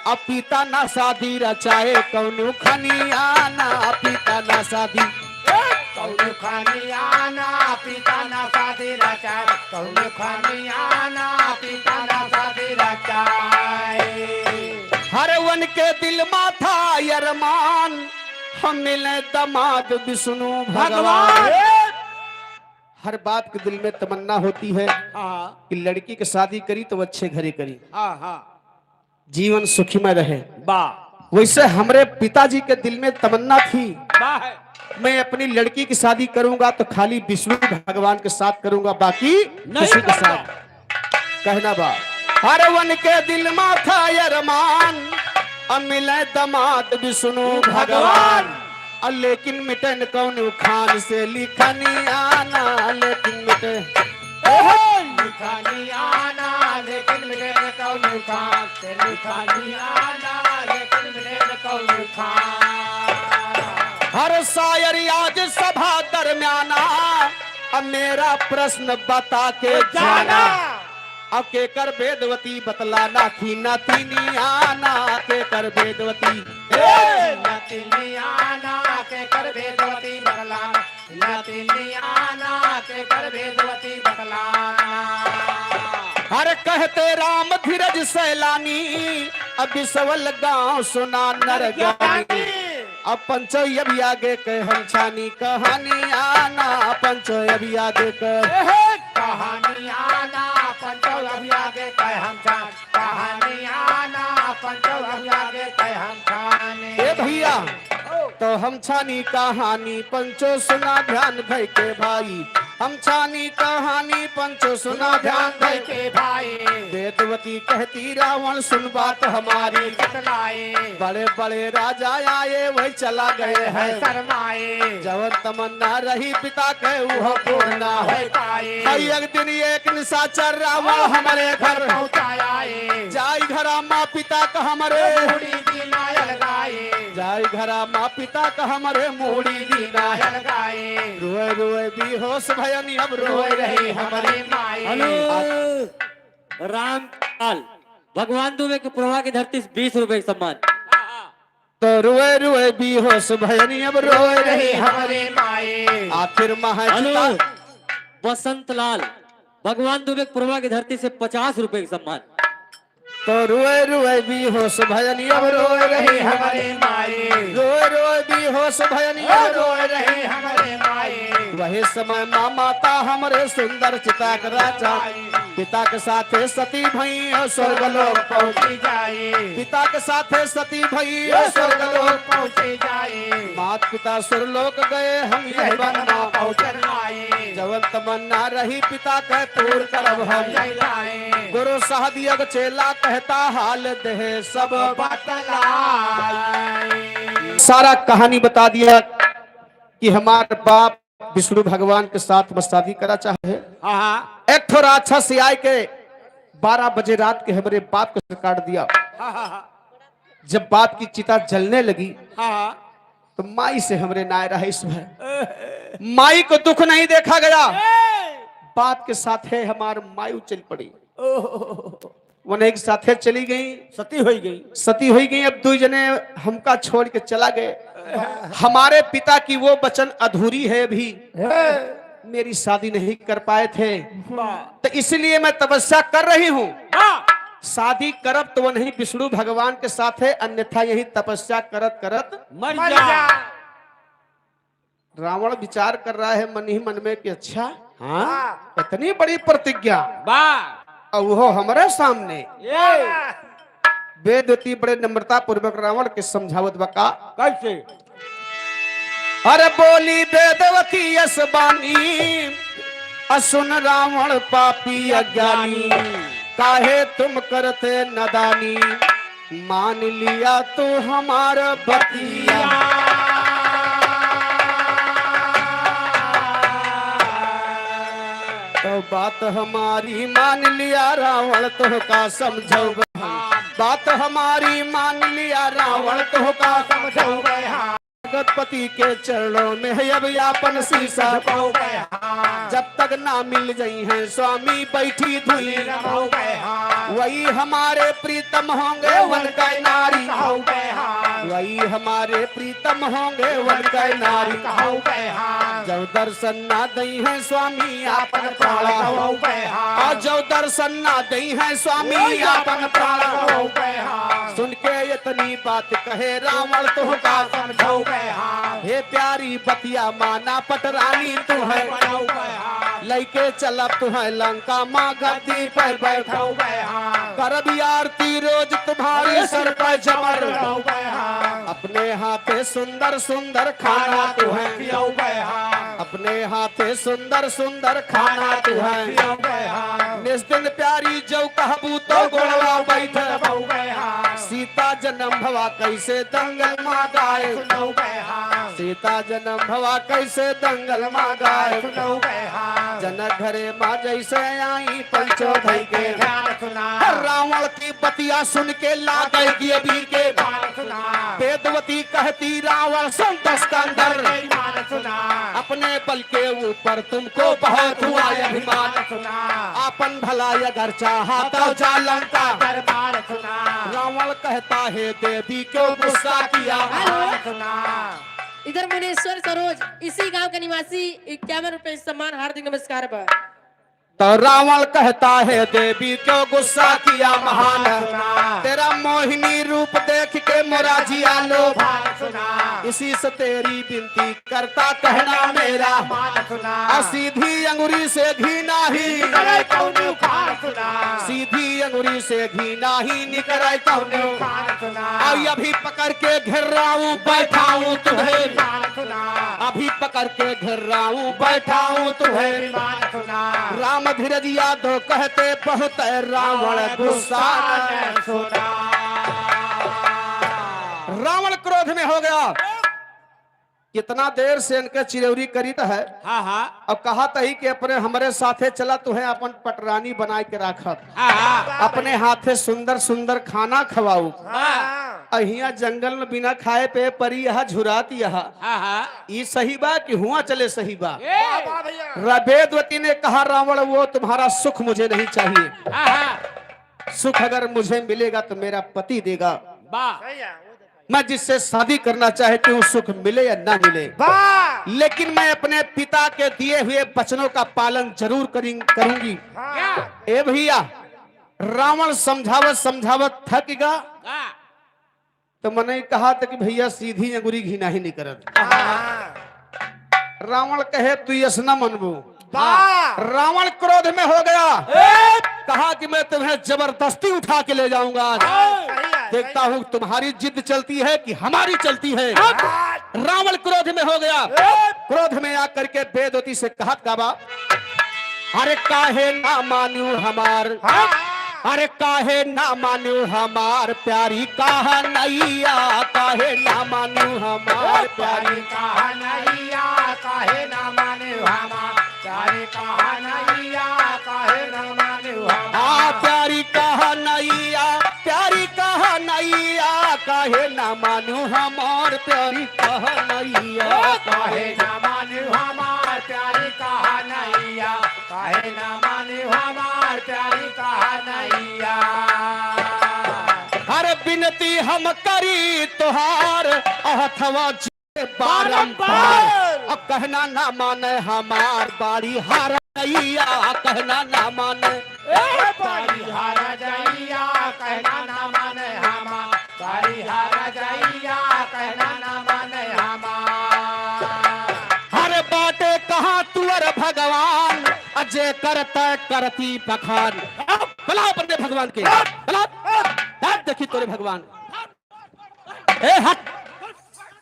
अब पिता ना शादी रचाए, कौनो खनियाना पिता ना शादी।
कौन खानियाना पिता ना शादी रचाए, कौन खानियाना पिता ना शादी रचाए।
हर वन के दिल माथा अरमान, हम मिले दमाद विष्णु भगवान। हर बाप के दिल में तमन्ना होती है
हाँ
कि लड़की की शादी करी तो अच्छे घरे करी,
हाँ हाँ।
जीवन सुखीमय रहे।
वाह
वैसे हमरे पिताजी के दिल में तमन्ना थी,
वाह।
मैं अपनी लड़की की शादी करूंगा तो खाली विष्णु भगवान के साथ करूंगा, बाकी किसी के साथ कहना बा। हर वन के दिल माथा अरमान, अब मिले दमाद विष्णु भगवान। लेकिन मिटे न कौन खान से लिखनियाना, लेकिन मिटे
लिखानियाना, लेकिन मिले न कौन खान से लिखानियाना, लेकिन मिले न कौन खान।
हर शायर आज सभा दरमियाना, अब मेरा प्रश्न बता के जाना। अब के कर वेदवती बतलाना थी न तीनियाना, के कर वेदवती
नतिनियाना के कर वेदवती बतलाना, नतिनियाना के कर वेदवती बतलाना।
हर कहते राम धीरज सैलानी, अब बिसवल गांव सुना नर ज्ञानी। अब पंचो अभी आगे के हम छानी कहानी आना, पंचो अभी आगे के
कहानियाना पंचो अभी आगे कह हम खान, कहानियाना पंचो अभी आगे कह हम खान।
ए भैया तो हम छानी कहानी पंचो सुना ध्यान भई के भाई, हम छानी कहानी पंचो सुना ध्यान भई के
के भाई।
वेदवती कहती रावण सुन बात हमारी,
बतलाए
बड़े बड़े राजा आए वही चला गए
है
हैं।
शर्माए,
जवन तमन्ना रही पिता के वह पूर्ण ना
है
है।
पाए।
हई एक दिन एक निशाचर रावण हमारे घर
पहुंचाए,
जाई घरा माँ पिता का हमारे,
मुड़ी की नायल गाए,
जाई घरा माँ पिता का हमारे मूड़ी दीना है।
नायल गाए।
रोए रोए भी होश भयनी अब
रोए
रोए
रही
रही
हमारी माए।
हेलो रामपाल, भगवान दुबे के प्रभा की धरती से 20 रुपए का सम्मान।
तो रोए रोए भी होश भयनी अब रोए
रोए रही
रही
हमारी माए।
आखिर
हेलो
महचिता
वसंत लाल, भगवान दुबे के प्रभा की धरती से 50 रुपए का सम्मान।
तो रोए रोए भी होश भयनी अब रोए रही
हमारी माए।
रोए रोए भी होश भयनी अब
रोए रही हमारे माए।
वही समय माँ माता हमारे सुंदर चिता के राजा, पिता के साथे सती भई और स्वर्गलोक
पहुंची जाए,
पिता के साथे सती भई और स्वर्गलोक
पहुंची जाए।
मात पिता सुरलोक गए हम यह बनना
पहुंचन आए,
जवन तमन्ना रही पिता कह पूर करब हम।
लाए
गुरु सहदियग चेला कहता हाल दे सब
बतलाए।
सारा कहानी बता दिया कि हमारे बाप विष्णु भगवान के साथ में शादी करा चाहे।
हाँ
एक थोड़ा अच्छा से आए के 12 बजे रात के हमारे बाप को काट दिया। जब बाप की चिता जलने लगी तो माई से हमरे नाय रहा इसमें माई को दुख नहीं देखा गया। बाप के साथ है हमारे मायू चल पड़ी, वो एक साथे चली गई,
सती हो गई।
सती हुई गई। अब 2 जने हमका छोड़ के चला गए। हमारे पिता की वो वचन अधूरी है भी, मेरी शादी नहीं कर पाए थे, तो इसलिए मैं तपस्या कर रही हूँ। शादी करब तो वो नहीं विष्णु भगवान के साथ है, अन्यथा यही तपस्या करत करत
मर जा।
रावण विचार कर रहा है मन ही मन में कि अच्छा हाँ इतनी बड़ी प्रतिज्ञा और वो हमारे सामने। वेदवती बड़े नम्रता पूर्वक रावण के समझावत बका
कैसे?
अरे बोली वेदवती यस बानी, असुन रावण पापी अज्ञानी, काहे तुम करते नदानी, मान लिया तो हमारा बतिया। तो बात हमारी मान लिया रावण तो का समझो बात हमारी मान लिया रावण तो का समझो जगतपति के चरणों में है अब यापन शीशा जब तक ना मिल गई है स्वामी बैठी धुई वही हमारे प्रीतम होंगे वन का नारी वही हमारे प्रीतम होंगे वन का नारी जब दर्शन ना दई है स्वामी आपन प्राणा और जब दर्शन ना दई है स्वामी आपन प्राणा सुन के इतनी बात कहे रावण तो का समझो हे प्यारी बतिया माना पटरानी तू है लैके चलब तू है लंका माँ गद्दी पर बैठो करब आरती रोज तुम्हारी सर पर जमर अपने हाथे सुंदर सुंदर खाना तू है अपने हाथे सुंदर सुंदर खाना तू है निस दिन प्यारी जो कहबू तो गोड़वा बैठ सीता जन्म भवा कैसे दंगल माँ गाए सीता जन्म भवा कैसे दंगल माँ गाए जनक घरे माँ जैसे आई पंचो धई के रावण की बतिया सुन के ला गई अभी के वेदवती कहती रावण सुन दस का अंदर अपने बल के ऊपर तुमको बहुत हुआ अभिमान अपन भला अगर चाहा तो जा लंका रावण कहता है देवी क्यों गुस्सा किया
इधर मुनेश्वर सरोज इसी गांव के निवासी 51 रुपए सम्मान हार्दिक नमस्कार बा
तो रावण कहता है देवी क्यों गुस्सा किया महान तेरा मोहिनी रूप देख के मोरा जिया लोभ इसी से तेरी विनती करता कहना मेरा सीधी अंगुरी से घी नाही सीधी अंगुरी से घी नाही निकले कौन अभी पकड़ के घेराऊं बैठाऊं तुम्हें अभी पकड़ के घेराऊं बैठाऊं तुम्हें राम धीरज यादव कहते बहुत रावण गुस्सा रावण क्रोध में हो गया कितना देर से इनके चिरौरी करीत है अब कहा तही कि अपने हमारे साथे चला तुहे अपन पटरानी बना के रखब अपने हाथे सुंदर सुंदर खाना खवाऊ अहिया जंगल में बिना खाए पे परी यह झुरात यह ये सही बा कि हुआ चले सही बा वेदवती ने कहा रावण वो तुम्हारा सुख मुझे नहीं चाहिए सुख अगर मुझे मिलेगा तो मेरा पति देगा मैं जिससे शादी करना चाहती हूँ सुख मिले या ना मिले लेकिन मैं अपने पिता के दिए हुए वचनों का पालन जरूर करूंगी ए भैया रावण समझावत समझावत थक गया तो मैंने कहा था कि भैया सीधी अंगुरी घीना ही नहीं करत रावण कहे तू यस न मनबू रावण क्रोध में हो गया कहा कि मैं तुम्हें जबरदस्ती उठा के ले जाऊंगा देखता हूँ तुम्हारी जिद चलती है कि हमारी चलती है रावण क्रोध में हो गया क्रोध में आकर के वेदवती से कहा काबा अरे काहे ना मानू हमार अरे काहे ना मानू हमार प्यारी कहा नैया काहे ना मानू हमार प्यारी
कहा नैया काहे ना मानू हमार प्यारी कहा नैया काहे ना मानू हमार
प्यारी कहा नैया प्यारी कहा नैया काहे ना मानू हमार प्यारी कहा नैया
काहे ना मानू हमार प्यारी कहा नैया काहे ना मानू हमार प्यारी कहा नैया
हर बिनती हम करी तुहार अथवा बारंबार अब कहना ना माने हमार बाड़ी हार नैया कहना ना माने
बाड़ी हारा जाइया कहना ना माने हमार बाड़ी हारा जाइया कहना ना माने हमार
हर बाटे कहाँ तुअर भगवान अजय करता करती पखान बुलाओ बंदे भगवान के बुलाओ देखी तोरे भगवान ए हट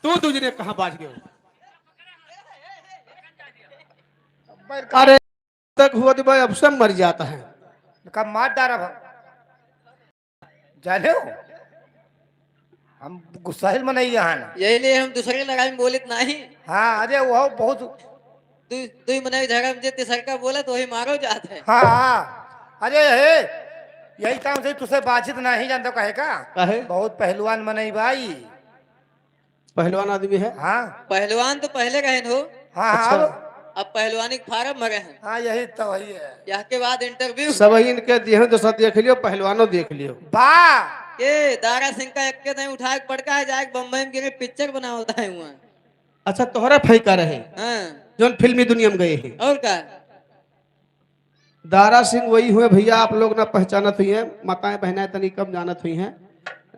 तू दूसरे कहाँ बाज गए अरे तक हुआ तो भाई अब सब मर जाता है
कब मार डारा जाने हो हम गुस्साइल में नहीं यहाँ
यही लिए हम दूसरे लड़ाई में बोलित नहीं।
हाँ अरे वो बहुत
तू मने झगड़ जे तिसर का बोला तो वही मारो जात है।
हाँ हाँ अरे हे यही काम से तुझसे बातचीत नहीं जानता कहे का
काहे?
बहुत पहलवान बनई भाई।
पहलवान आदमी है।
हाँ
पहलवान तो पहले कहे हो,
हाँ हाँ
अच्छा।
अब पहलवानी के फार्म भरे हैं।
हाँ यही तो वही है।
यहाँ के बाद इंटरव्यू
सब इनके दिए तो सब देख लियो, पहलवानों देख लियो।
वाह
के दारा सिंह का एक के नहीं उठा के पड़का है जाके बम्बई में गिरे पिक्चर बना होता है वहाँ।
अच्छा तोहरा फैका रहे
हाँ
जो फिल्मी दुनिया में गए हैं।
और का
दारा सिंह वही हुए भैया, आप लोग ना पहचानत हुई हैं, माताएं बहनाएं तनी कम जानत हुई हैं।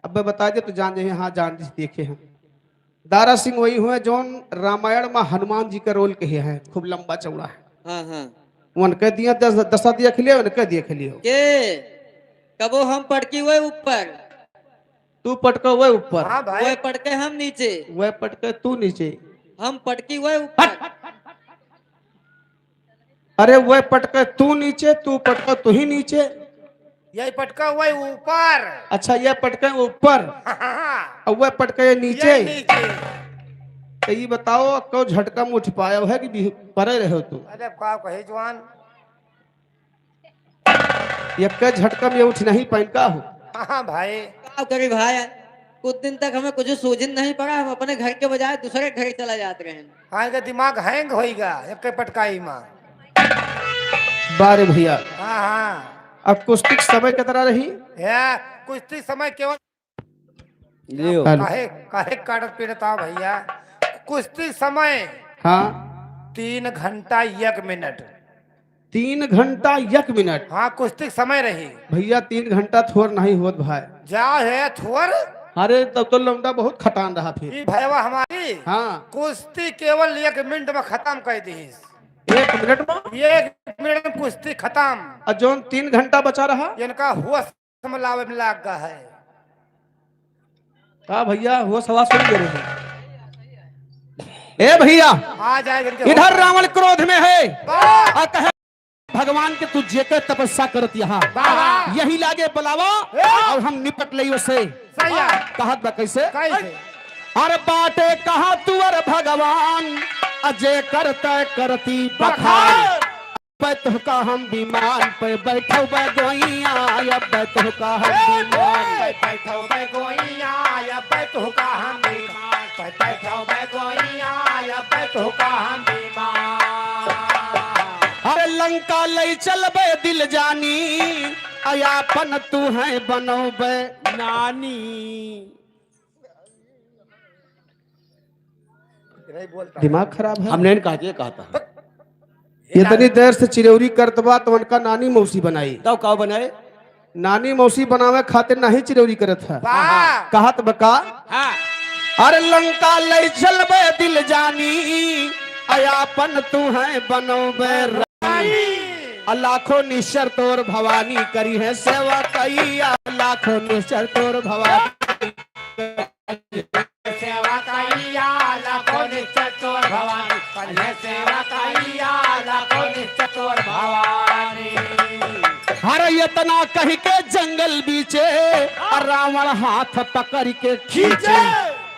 अब मैं बता दे तो जान जाइए। हाँ जान देखे हैं। दारा सिंह वही हुए जो रामायण में हनुमान जी का रोल कहे हैं, खूब लंबा चौड़ा है।
हाँ हाँ
उनके दिया दशा दिया खिलियो, उनके दिए खिलियो।
के कबो हम पटकी हुए ऊपर,
तू पटका हुए ऊपर,
हाँ भाई
वह पटके हम नीचे,
वह पटके तू नीचे।
हम पटकी हुए ऊपर।
अरे वह पटके तू नीचे, तू पटका तू ही नीचे।
यही पटका हुआ है ऊपर।
अच्छा यह पटके ऊपर
हाँ,
और वह पटके नीचे।
ये नीचे।
तो ये बताओ को झटका में उठ पाया है कि परे रहे हो तू?
अरे का कहे जवान।
एक झटका में उठ नहीं पाइन का हो?
हाँ भाई
क्या करी भाई, कुछ दिन तक हमें कुछ सूझन नहीं पड़ा, हम अपने घर के बजाय दूसरे घर चला जाते रहे।
हाँ का दिमाग हैंग होएगा एक पटकाई माँ।
बारे भैया
हाँ हाँ
अब कुश्ती समय की तरह रही।
है कुश्ती समय केवल
हेलो।
काहे काहे काटत पीड़ता भैया। कुश्ती समय
हाँ
3 घंटा 1 मिनट।
3 घंटा 1 मिनट।
हाँ कुश्ती समय रही
भैया 3 घंटा थोड़ नहीं होत भाई।
जा है थोर।
अरे तब तो लौंडा बहुत खटान रहा फिर।
ई भैया हमारी
हाँ
कुश्ती केवल 1 मिनट में खत्म कर दी।
1 मिनट में
1 मिनट में कुश्ती खत्म।
और जोन 3 घंटा बचा रहा।
इनका हुआ समलावे में लाग गया है।
का भैया वो सवाल सुन दे रहे हैं। ए भैया
आ जाएगा इनके
इधर रावण क्रोध में है
वाह!
और कहे भगवान के तू जेकर तपस्या करत यहाँ
वाह!
यही लागे बुलावा और हम निपट लई उसे।
सही है।
कहत बा कैसे?
कैसे?
अरे बाटे कहा तू अर भगवान अजय करते करती बखान। बैठो का हम विमान पे बैठो बगोइया, अब बैठो का हम विमान।
बैठो बेगोइया या बैठो का हम बीमार। बैठो बेगोइया या बैठो का हम बीमार।
अरे लंका लई चलबे दिल जानी, अयापन तू है बनोबे
नानी।
नहीं बोलता।
दिमाग खराब है।
हमने कहा दिया कहा था
इतनी देर से चिरौरी करत बा तो उनका नानी मौसी बनाई।
तब का बनाए।
नानी मौसी बनावे खातिर नहीं चिरौरी करत है।
वाह!
कहत बका
हाँ
अरे लंका ले चलबे दिल जानी, अयापन तू है बनोबे रानी। लाखों निश्चर तोर भवानी करी है सेवा कैया, लाखों निश्चर तोर भवानी
सेवा कैया लाखों निश्चर भवानी। कन्या सेवा कैया लाखों निश्चर भवानी।
हर इतना कह के जंगल बीचे रावण हाथ पकड़ के खींचे।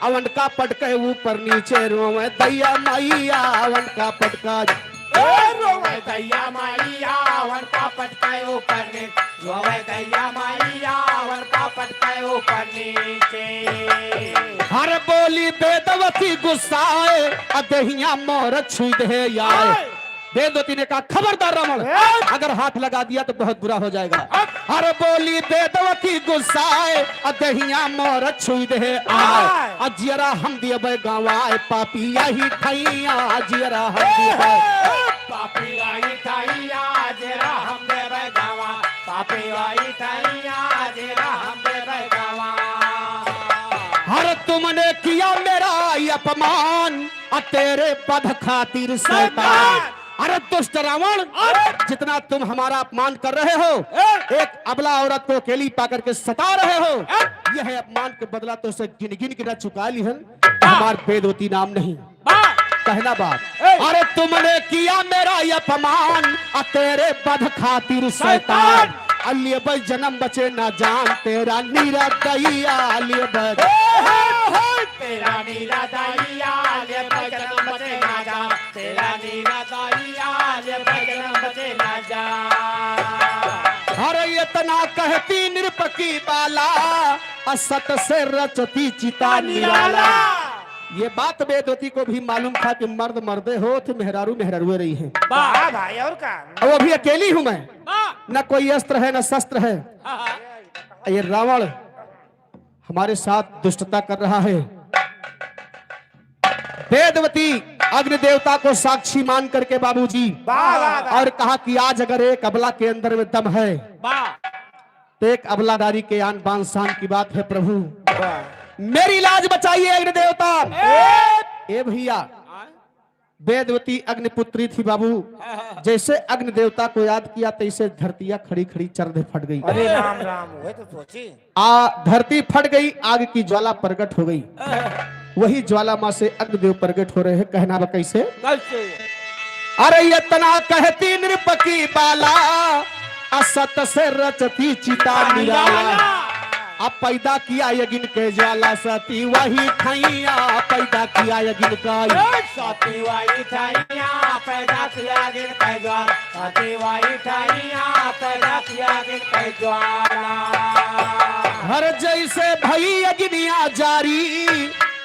अवन का पटके ऊपर नीचे रोवे दैया मैया, अवन का पटका
रोवे दैया मैया वन का पटकाए ऊपर नीचे। रोवे दैया मैया वन का पटकाए ऊपर नीचे।
हर बोली बेदवती गुस्साए अदहिया मोर छुई दे यार। वेदवती ने कहा खबरदार रावण, अगर हाथ लगा दिया तो बहुत बुरा हो जाएगा। अरे बोली वेदवती गुस्साए अदहिया मोर छुई दे आए। अजियरा हम दिए गावाए पापी यही खैया, अजियरा हम दिए
पापी आई थैया जेरा हम देवे गावा। पापी आई थैया जेरा हम देवे गावा।
हर तुमने किया मेरा अपमान और तेरे पद खातिर शैतान। अरे दुष्ट रावण, जितना तुम हमारा अपमान कर रहे हो, एक अबला औरत को अकेली पाकर के सता रहे हो, यह अपमान के बदला तो उसे गिन गिन के न चुका ली है। हमार वेदवती नाम नहीं कहना बात। अरे तुमने किया मेरा अपमान और तेरे पद खातिर शैतान। अलिय भाई जन्म बचे ना जान तेरा नीरा दैया। अलिय
तेरा नीरा दैया ले जन्म बचे ना जान। तेरा नीरा दाइया ले बजरंग बचे ना जा
अरे इतना कहती निरपकी बाला असत से रचती चिता निराला। ये बात वेदवती को भी मालूम था कि मर्द मर्दे हो थे, मेहरारू मेहरारू रही है।
वाह भाई और का
और अभी अकेली हूं मैं, न कोई अस्त्र है न शस्त्र है। ये रावण हमारे साथ दुष्टता कर रहा है। वेदवती अग्नि देवता को साक्षी मान करके बाबूजी और कहा कि आज अगर एक अबला के अंदर में दम है तो एक अबलादारी के आन बान शान की बात है। प्रभु मेरी लाज बचाइए अग्नि देवता। ए भैया, वेदवती अग्निपुत्री थी बाबू। जैसे अग्नि देवता को याद किया तैसे धरतियां खड़ी खड़ी चरदे फट गई।
अरे राम राम हुए तो सोची
धरती फट गई, आग की ज्वाला प्रकट हो गई। वही ज्वाला मां से अग्निदेव प्रकट हो रहे हैं। कहना कैसे? अरे इतना कहती निरपकी बाला असत से रचती चिता निराला। अब पैदा किया यज्ञ के ज्वाला सती वही ठैया पैदा किया यज्ञ का
सती वही ठैया पैदा किया यज्ञ का ज्वाला सती वही ठैया पैदा किया यज्ञ का ज्वाला।
हर जैसे भई यज्ञिया जारी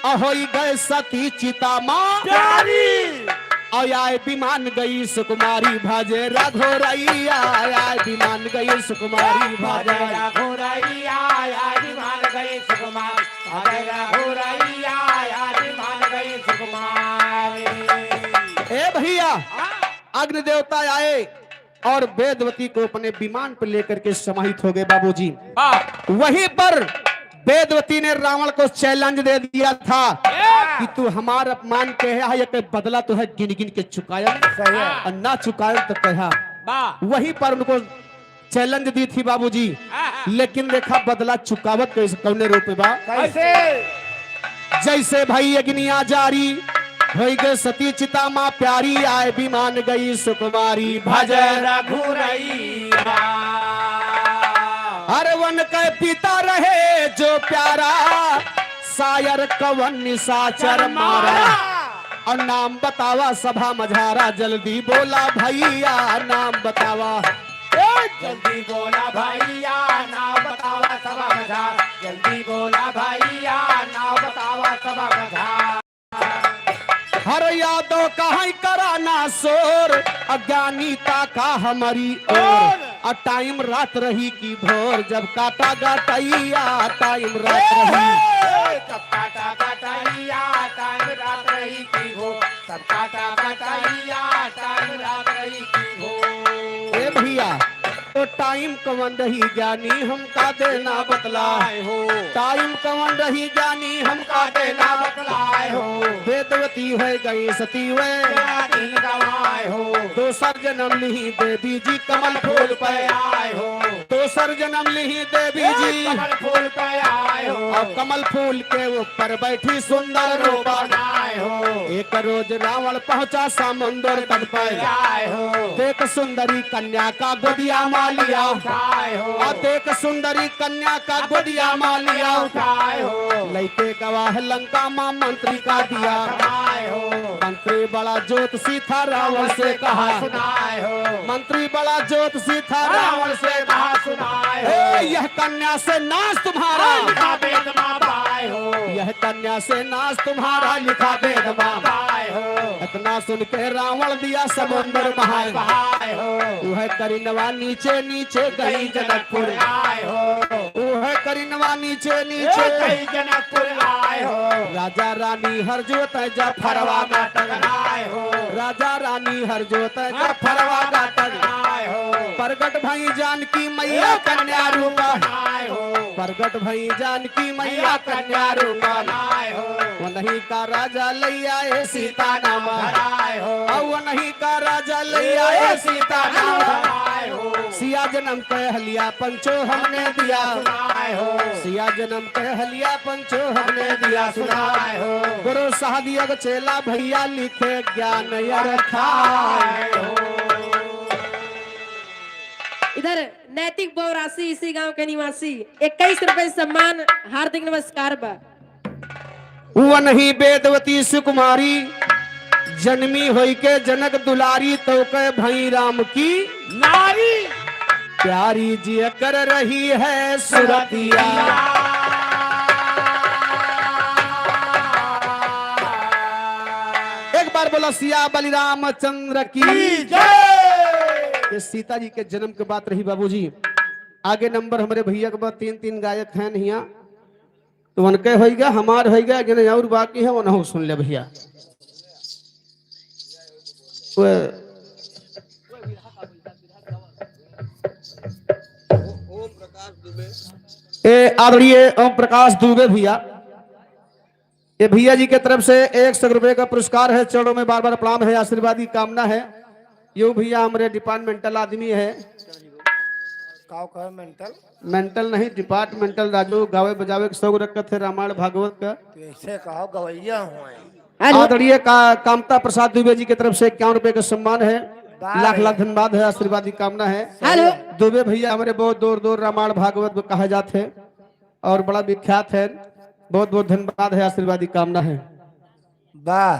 अहोई गए सती चिता मां प्यारी। आय विमान गई सुकुमारी भाजे रघुरैया। आय विमान गई सुकुमारी भाजे
रघुरैया। आय विमान गई सुकुमारी भाजे रघुरैया। आय विमान गई सुकुमारी।
ए भैया, अग्नि देवता आए और वेदवती को अपने विमान पर लेकर के समाहित हो गए बाबूजी। वहीं पर वेदवती ने रावण को चैलेंज दे दिया था कि तू हमारा अपमान के है ये बदला तो है गिन गिन के चुकाया और ना चुकाया तो कहा। वहीं पर उनको चैलेंज दी थी बाबूजी। लेकिन देखा बदला चुकावत कैसे कौने रूप में बा
कैसे?
जैसे भाई अग्निया जारी हो गए सती चिता मां प्यारी। आए विमान गई सुकुमारी भजय
रघुरैया।
हर वन के पिता रहे जो प्यारा शायर कवन निशाचर मारा। और नाम बतावा सभा मझारा जल्दी बोला भैया नाम बतावा।
जल्दी बोला भैया नाम बतावा सभा मझारा। जल्दी बोला भैया नाम बतावा सभा मझारा।
हर यादों कहाँ कराना शोर अज्ञानीता का हमारी ओर। और टाइम रात रही की भोर जब काटा गटैया टाइम रात रही।
सब काटा गटैया टाइम रात रही की भोर। सब काटा गटैया टाइम रात रही की भोर।
ए भैया, तो टाइम कवन रही ज्ञानी हमका देना बतलाए हो। टाइम कवन रही ज्ञानी हमका देना
बतलाए हो।
वेदवती हो गई सती वे
दिन गवाए हो।
दोसर जन्म लिही देवी जी कमल फूल पे
आए हो।
दोसर जन्म लिही देवी जी
कमल फूल पे आए हो।
और कमल फूल के ऊपर बैठी सुंदर रूप
बनाए हो।
एक रोज रावण पहुंचा समुद्र तट पर
आए हो।
देख सुंदरी कन्या का गोदिया मालिया
उठाए हो।
और देख सुंदरी कन्या का गोदिया मालिया
उठाए हो।
लैके गवाह लंका मां मंत्री का दिया।
सुनाए हो।
मंत्री बड़ा ज्योतिषी था रावण से कहा।
सुनाए हो।
मंत्री बड़ा ज्योतिषी था रावण से
कहा सुनाए हो।
ए, यह कन्या से नाश तुम्हारा
लिखा वेद मां पाए हो।
यह कन्या से नाश तुम्हारा लिखा वेद मां
पाए हो।
इतना सुन के रावण दिया समुद्र बहाए
बहाए हो।
वह करिनवा नीचे नीचे गई जनकपुर
आए हो।
वह करिनवा नीचे नीचे
कई जनकपुर आए हो।
राजा रानी हर जोत जफरवा गाटक
आए हो।
राजा रानी हर जोत जफरवा गाटक
आए हो।
प्रगट भई जानकी मैया कन्या रूप
आए हो।
प्रगट भई जानकी मैया कन्या रूप
आए हो।
वो नहीं का राजा लैया ए सीता नाम
आए हो।
और वो नहीं का राजा लैया ए सीता नाम
आए हो।
सिया जन्म के हलिया पंचो हमने दिया।
आए हो।
सिया जन्म के हलिया पंचो हमने दिया
सुनाए हो।
गुरु साहदिया चेला भैया लिखे ज्ञान रखा।
इधर नैतिक बहुराशि इसी गांव के निवासी 21 रुपए सम्मान हार्दिक नमस्कार बा।
वो नहीं वेदवती सुकुमारी जन्मी होई के जनक दुलारी तो के भई राम की
नारी
प्यारी जी कर रही है सुरतिया। एक बार बोला सिया बलिराम चंद्र की
जय।
ये सीता जी के जन्म के बात रही बाबूजी। आगे नंबर हमारे भैया के बाद 3 गायक हैं नहीं, तो उनके हो गया, हमार हो गया, जिन्हें और बाकी है वो न सुन ले भैया। आदरणीय ओम प्रकाश दुबे भैया, ये भैया जी के तरफ से 100 रुपए का पुरस्कार है। चरणों में बार बार प्रणाम है, आशीर्वाद की कामना है। यो भैया हमारे डिपार्टमेंटल आदमी है, मेंटल नहीं डिपार्टमेंटल, राजू गावे बजावे के 100 रखत है रामायण भागवत का,
ऐसे कहो गवैया हुए।
आदरणीय कामता प्रसाद दुबे जी की तरफ से 51 रुपए का सम्मान है। लाख लाख धन्यवाद है, आशीर्वाद की कामना है।
हेलो
दुबे भैया हमारे बहुत दूर दूर रामायण भागवत में कहा जाते हैं और बड़ा विख्यात है। बहुत बहुत धन्यवाद है, आशीर्वाद की कामना है।
वाह।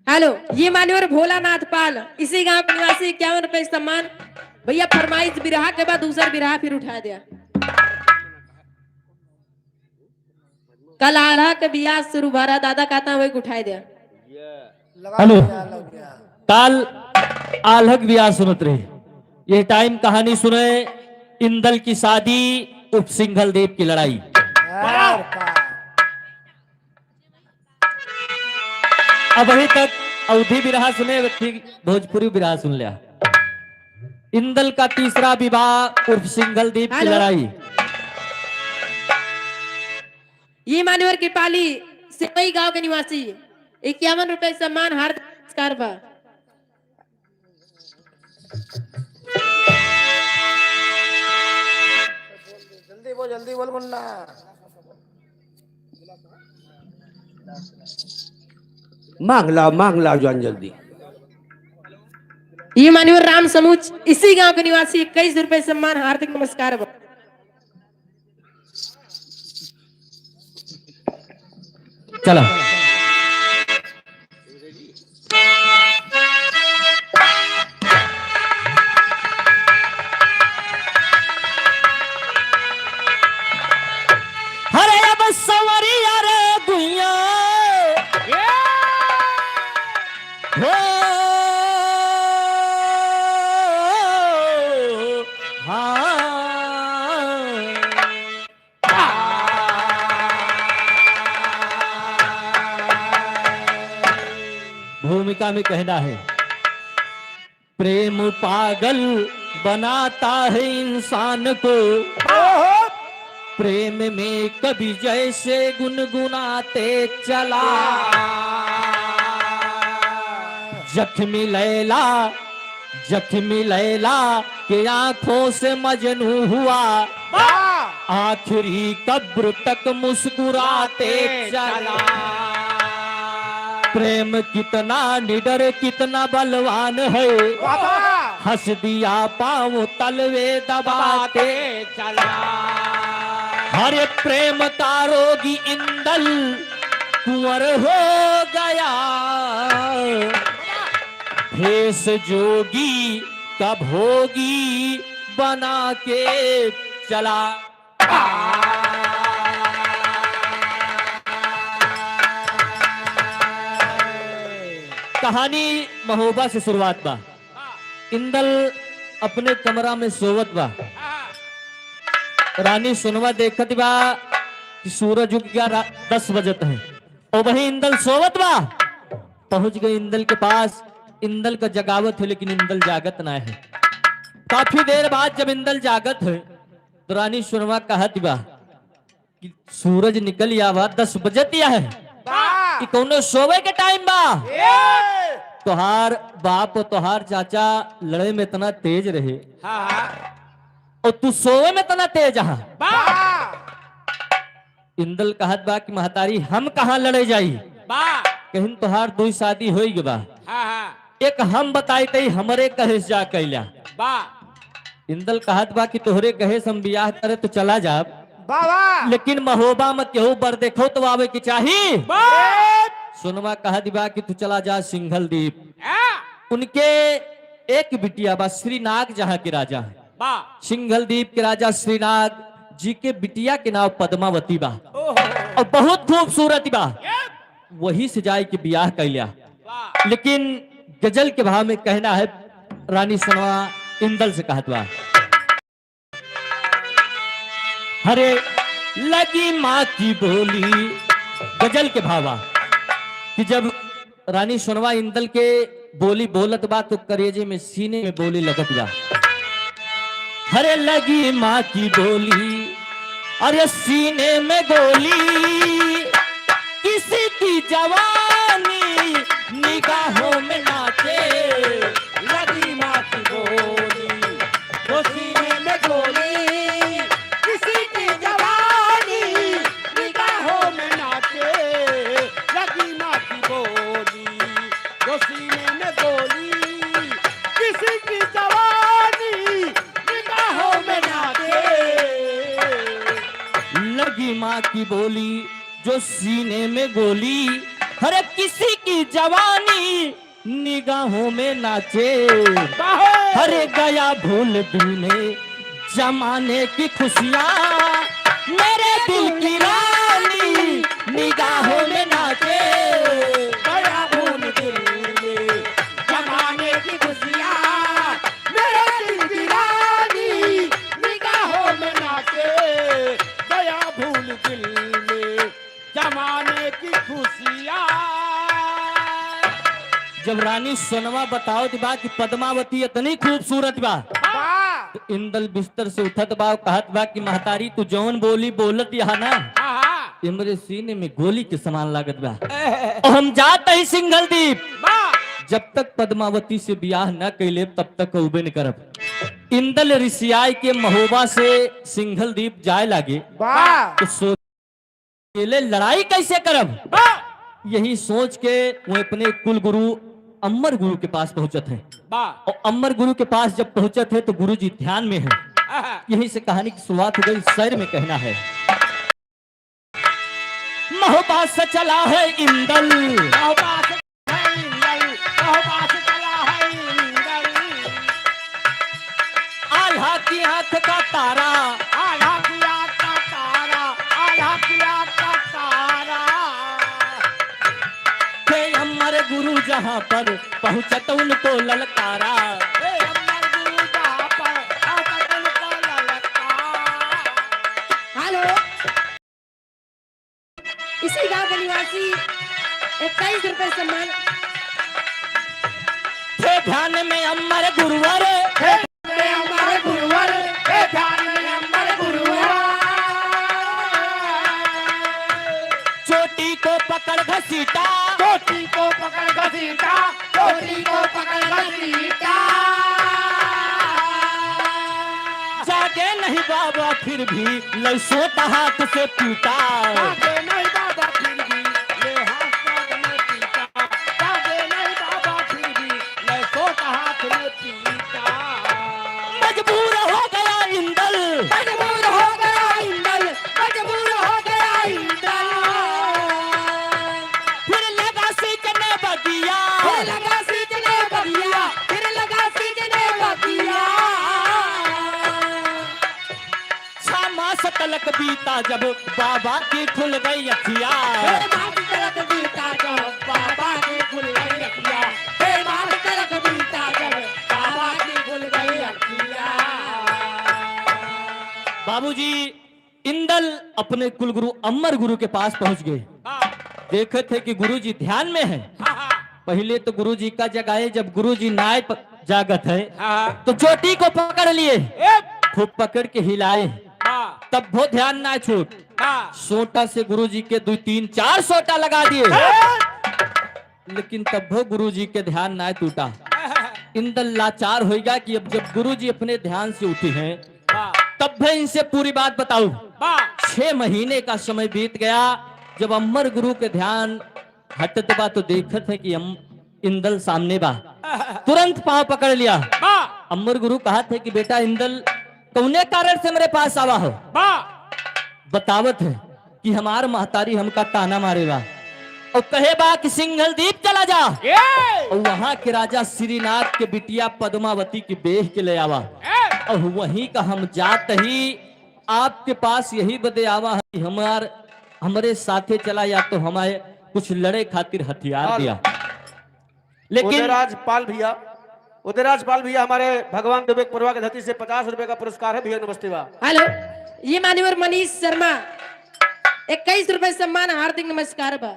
हेलो, ये मान्यवर भोलानाथ पाल, इसी गांव के निवासी 51 रुपए सम्मान। भैया फरमाइश बिरहा के बाद दूसरा बिरहा फिर उठा दिया। कल आल्हा के बियाह शुरू भरा, दादा कहता वही उठाई दिया।
हेलो, काल आल्हक ब्याह सुनत रहे, ये टाइम कहानी सुने इंदल की शादी, उप सिंघल देव की लड़ाई। अब अभी तक अवधि बिरहा सुने, व्यक्ति भोजपुरी बिरहा सुन लिया। इंदल का तीसरा विवाह उर्फ सिंघल देव की लड़ाई।
ये मान्यवर कृपाली सिमई गांव के निवासी 51 रुपए सम्मान, हार्दिक नमस्कार बा।
जल्दी बोल मुन्ना।
मांग ला जान जल्दी।
ये मान्यवर राम समूच, इसी गांव के निवासी 21 रुपए सम्मान, हार्दिक नमस्कार बा।
चला हरे अब सवरिया रे गुइया हो भूमिका में कहना है, प्रेम पागल बनाता है इंसान को, प्रेम में कभी जैसे गुनगुनाते चला, जख्मी लैला के आंखों से मजनू हुआ, आखिरी कब्र तक मुस्कुराते चला। प्रेम कितना निडर कितना बलवान है, हंस दिया पाँव तलवे दबाते चला। हरे प्रेम का रोगी इंदल कुंवर हो गया, भेष जोगी का भोगी बना के चला। कहानी महोबा से शुरुआत बा। इंदल अपने कमरा में सोवत बा, रानी सुनवा देखत बा कि सूरज उग गया, 10 बजत है, और वही इंदल सोवत बा। पहुंच गए इंदल के पास, इंदल का जगावत है लेकिन इंदल जागत ना है। काफी देर बाद जब इंदल जागत है तो रानी सुनवा कहत बा कि सूरज निकल या बा, 10 बजत या है, कि कौनो सोवे के टाइम बा। तोहार बाप और तोहार चाचा लड़े में इतना तेज रहे, और तू सोवे में इतना तेज हा। इंदल कहत बा कि महतारी हम कहाँ लड़े जाई, कहीं तोहार 2 शादी होई गे बा, एक हम बताई तई हमरे कहे जा कैला। इंदल कहत बा कि तोहरे कहे हम बियाह करे तो चला जा,
बाबा
लेकिन महोबा मत केहू बर देखो तो आवे की चाहिए।
बाप
सुनवा कहा दिबा कि तू चला जा सिंघल द्वीप। उनके एक बिटिया बा श्रीनाग जहाँ के राजा है।
बा
सिंघल द्वीप के राजा श्रीनाग जी के बिटिया के नाम पद्मावती बा और बहुत खूबसूरत बा। वही से जाए के ब्याह कैलिया। लेकिन गजल के भाव में कहना है रानी सनवा इंदल से कहत बा, हरे लगी माँ की बोली। गजल के भावा कि जब रानी सोनवा इंदल के बोली बोलत बा तो करेजे में सीने में बोली लगत बा। हरे लगी माँ की बोली, अरे सीने में गोली, किसी की जवानी निगाहों में नाचे।
लगी माँ की बोली वो सीने में गोली, किसी की जवानी निगाहों में नाचे। लगी माँ की बोली वो सीने में गोली, किसी की जवानी निगाहों में नाचे।
लगी माँ की बोली जो सीने में गोली, हरे किसी की जवानी निगाहों में नाचे। हरे गया भूल दिल में जमाने की खुशियाँ, मेरे दिल की रानी निगाहों में नाचे।
गया भूल दिल में जमाने की खुशियाँ, मेरे दिल की रानी निगाहों में नाचे। गया भूल दिल में जमाने की खुशियाँ।
जब रानी सोनवा बताओ बा कि पद्मावती इतनी खूबसूरत बा, तो इंदल बिस्तर से उठत बा, कहत बा कि महतारी तू जौन बोली बोलत यहाँ ना, इमरे सीने में गोली के समान लागत बा। और हम जाते ही सिंघल द्वीप, जब तक पद्मावती से ब्याह न कैले तब तक उबे न करब। इंदल ऋषियाई के महोबा से सिंघल द्वीप जाए लागे तो सोचे लड़ाई कैसे करब। यही सोच के वो अपने कुल गुरु अमर गुरु के पास पहुंचत है। और अमर गुरु के पास जब पहुंचत है तो गुरु जी ध्यान में है। यही से कहानी की शुरुआत हो गई। शहर में कहना है, महोबा से चला है इंदल, आल्हा की आंख का तारा,
आल्हा की आंख का तारा, आल्हा की आंख का तारा।
थे अमर गुरु जहां पर पहुंचत उनको ललकारा।
हे अमर गुरु जहाँ पर पहुंचत उनको ललकारा।
हेलो, इसी गांव के निवासी 21 रुपए सम्मान।
थे ध्यान में अमर गुरुवर,
अमर गुरुवर, हे ध्यान में अमर गुरुवर।
चोटी को पकड़ घसीटा,
चोटी को पकड़ घसीटा, चोटी को पकड़ घसीटा।
जागे नहीं बाबा फिर भी लसोटा हाथ से पीटा।
जागे नहीं बाबा फिर भी ले हाथ साथ में पीटा। जागे नहीं बाबा फिर भी ले सोटा हाथ में पीटा।
मजबूर हो गया इंदल,
मजबूर हो गया इंदल, मजबूर हो गया इंदल।
फिर लगा सींचने बगिया,
फिर लगा सींचने बगिया, फिर लगा सींचने बगिया।
छह मास तलक बीता जब बाबा की खुल गई अखिया।
हे माँ की तलक बीता जब बाबा की खुल गई अखियाँ। हे माँ की तलक बीता जब बाबा की खुल गई अखियाँ।
बाबूजी इंदल अपने कुलगुरु अमर गुरु के पास पहुंच गए। देखे थे कि गुरुजी ध्यान में है। पहले तो गुरुजी का जगाए, जब गुरुजी नाय जागत है तो चोटी को पकड़ लिए, खूब पकड़ के हिलाए, तब वो ध्यान ना छूट। सोटा से गुरुजी के 2 3 4 सोटा लगा दिए, लेकिन तब वो गुरुजी के ध्यान ना टूटा। इंदल लाचार होगा कि अब जब गुरुजी अपने ध्यान से उठे हैं तब भी इनसे पूरी बात बताऊं। 6 महीने का समय बीत गया। जब अमर गुरु के ध्यान हटत बा तो देखत है कि इंदल सामने बा। तुरंत पांव पकड़ लिया। अमर गुरु कहा थे कि बेटा इंदल कौने कारण से मेरे पास आवा हो। बतावत है कि हमार महतारी हमका ताना मारेगा और कहे बा कि सिंघल द्वीप चला जा और वहां के राजा श्रीनाथ के बिटिया पद्मावती की बेह के ले आवा और वहीं का हम जात ही आपके पास यही बदे आवा है कि हमारे साथे चला या तो हमारे कुछ लड़े खातिर हथियार दिया। लेकिन
उदयराज पाल भैया हमारे भगवान दुबेक पुरवा की धरती से 50 रुपए का पुरस्कार है भैया, नमस्ते बा।
हेलो, ये मान्यवर मनीष शर्मा 21 रुपए सम्मान, हार्दिक नमस्कार बा।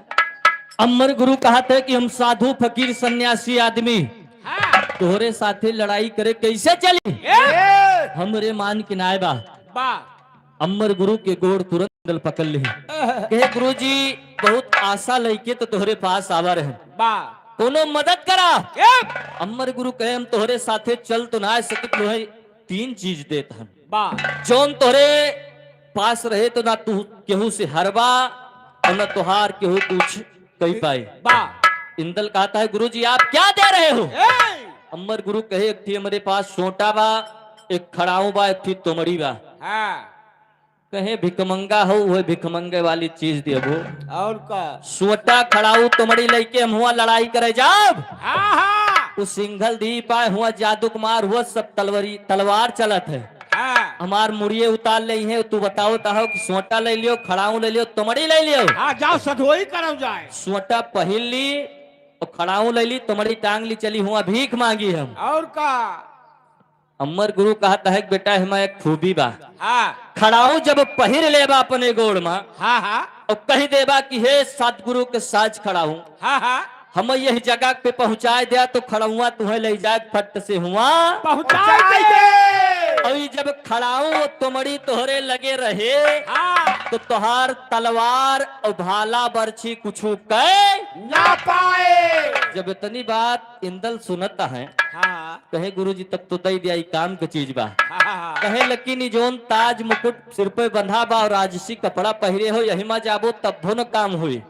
अमर गुरु कहते कि हम साधु फकीर सन्यासी आदमी तोहरे साथे लड़ाई करे कैसे चली, हमरे मान के नाय बा। अमर गुरु के गोड़ तुरंत दल पकड़ ली, कहे गुरु जी बहुत आशा लेके तो तोहरे पास आवा रहे, कोनो मदद करा। अमर गुरु कहे हम तोहरे साथे चल तो ना सकत लोहे, 3 चीज देत हम जोन तोहरे पास रहे तो ना तू केहू से हरबा और ना तुहार केहू कुछ कही पाए। इंदल कहता है गुरु जी आप क्या दे रहे हो। अमर गुरु कहे एक थी हमारे पास सोटा बा, एक खड़ाऊ बा, एक थी तोमड़ी बा। कहे भिकमंगा हो वह भिकमंगे वाली चीज देबो
और का
सोटा खड़ाऊ तोमड़ी लेके हम हुआ लड़ाई करे जाब। उस सिंघल द्वीप आए हुआ जादू कुमार हुआ सब तलवार चलत है, हमार मुड़िए उतार ले है। तू बताओ ताहो कि सोटा ले लियो, खड़ाऊ ले लियो, तोमड़ी ले लियो।
जाओ सधोई करम जाए।
सोटा पहन ली और खड़ाऊ ले ली, तोमड़ी टांग ली, चली हुआ भीख मांगी हम।
और का
अमर गुरु कहता है बेटा हमें एक खूबी बा, खड़ाऊ जब पहिर लेबा अपने गोड़ में और कही देबा कि हे सतगुरु के साज खड़ाऊ हम यही जगह पे पहुंचाए दिया तो खड़ाऊआ तुम्हें ले जाए फट से हुआ और जब खड़ाऊ तुमड़ी तोहरे लगे रहे तो तुहार तलवार और भाला बर्छी कुछ कह
ना पाए।
जब इतनी बात इंदल सुनता है कहे गुरु जी तब तो दई दिया काम की चीज बा। कहे लेकिन जोन ताज मुकुट सिर पे बंधा बा और राजसी कपड़ा पहरे हो यही में जाबो तब न काम हुई,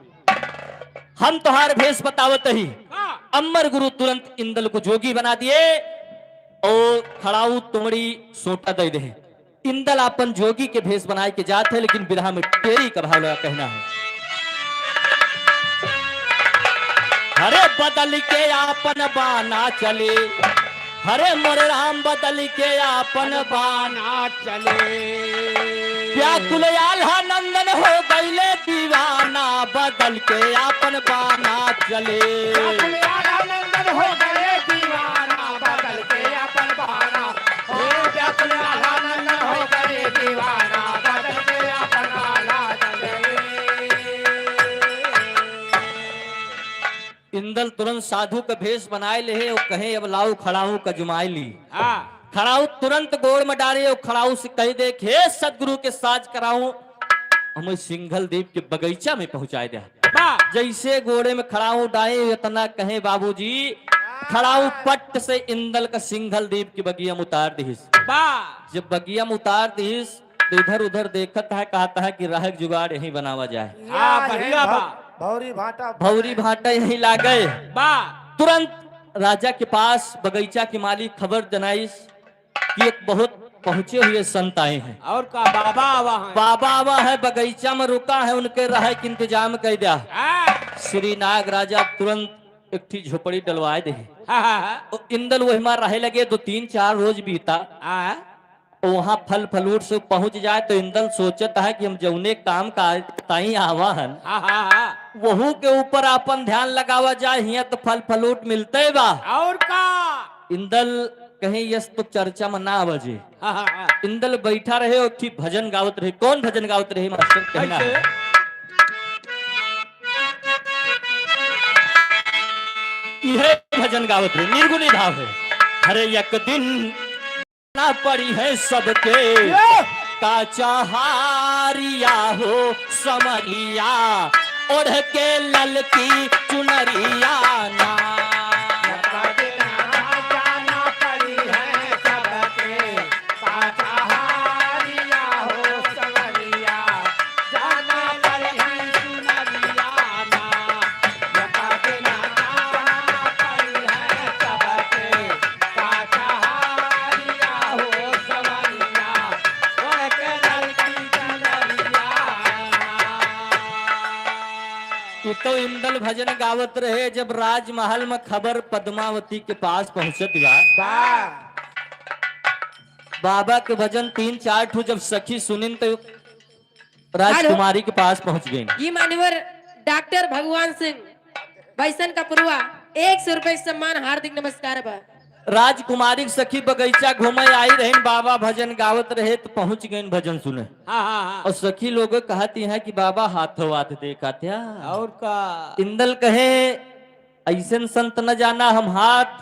हम तुहार भेष बतावत ही। अमर गुरु तुरंत इंदल को जोगी बना दिए और खड़ाऊ तुमड़ी सोटा दे दे। इंदल अपन जोगी के भेष बनाए के जाते, लेकिन बिरहा में टेरी का भाव लगा कहना है। हरे बदल के आपन बाना चले, हरे मोरे राम बदल के आपन बाना चले, व्याकुल आल्हा नंदन हो गईले दीवाना बदल के आपन बाना चले।
नंदन हो गए दीवाना बदल के अपन बाना, नंदन हो गए दीवाना बदल के अपन बाना चले।
इंदल तुरंत साधु का भेष बनाए ले और कहे अब लाऊ खड़ाऊ का जुमाई ली। खड़ाऊ तुरंत गोड़ में डाले और खड़ाऊ से कह दे हे सदगुरु के साज कराऊं हमें सिंघल द्वीप के बगीचा में पहुंचाए दे। जैसे घोड़े में खड़ाऊ डाए इतना कहे बाबूजी, खड़ाऊ पट से इंदल का सिंघल द्वीप की बगिया में उतार दीस। जब बगिया में उतार दीस तो इधर उधर देखता है, कहता है कि राहक जुगाड़ यही बनावा जाए। भौरी भाटा यही ला गए। तुरंत राजा के पास बगीचा के मालिक खबर जनाइस कि एक बहुत पहुंचे हुए संत आए हैं
और का बाबा
आवा है बगीचा में रुका है, उनके रहे के इंतजाम कर दिया। श्री नाग राजा तुरंत एक थी झोपड़ी डलवाए दे। इंदल वही मार रहे लगे, 2-3-4 रोज बीता। वहां फल फलूट से पहुंच जाए तो इंदल सोचता है कि हम जौने काम का ताई आवा हन वहू के ऊपर अपन ध्यान लगावा जाए, हिया तो फल फलूट मिलते बा।
और का
इंदल कहीं यस तो चर्चा में ना बजे। इंदल बैठा रहे और ठीक भजन गावत रहे। कौन भजन गावत रहे मास्टर कहना है? यह भजन गावत रहे, निर्गुणी भाव है। हरे एक दिन ना पड़ी है सबके का चाहारिया हो समरिया ओढ़ के ललकी चुनरिया ना। तू तो इंदल भजन गावत रहे जब राजमहल में खबर पद्मावती के पास पहुंचत बा बाबा के भजन 3-4 ठू जब सखी सुनिन तो राजकुमारी के पास पहुंच गई।
ये मान्यवर डॉक्टर भगवान सिंह बैसन का पुरवा 100 रुपए सम्मान हार्दिक नमस्कार बा।
राजकुमारी के सखी बगीचा घूमे आई रही बाबा भजन गावत रहे तो पहुंच गए भजन सुने।
हाँ
और सखी लोग कहती हैं कि बाबा हाथों हाथ देखा क्या
और का
इंदल कहे ऐसे संत न जाना हम हाथ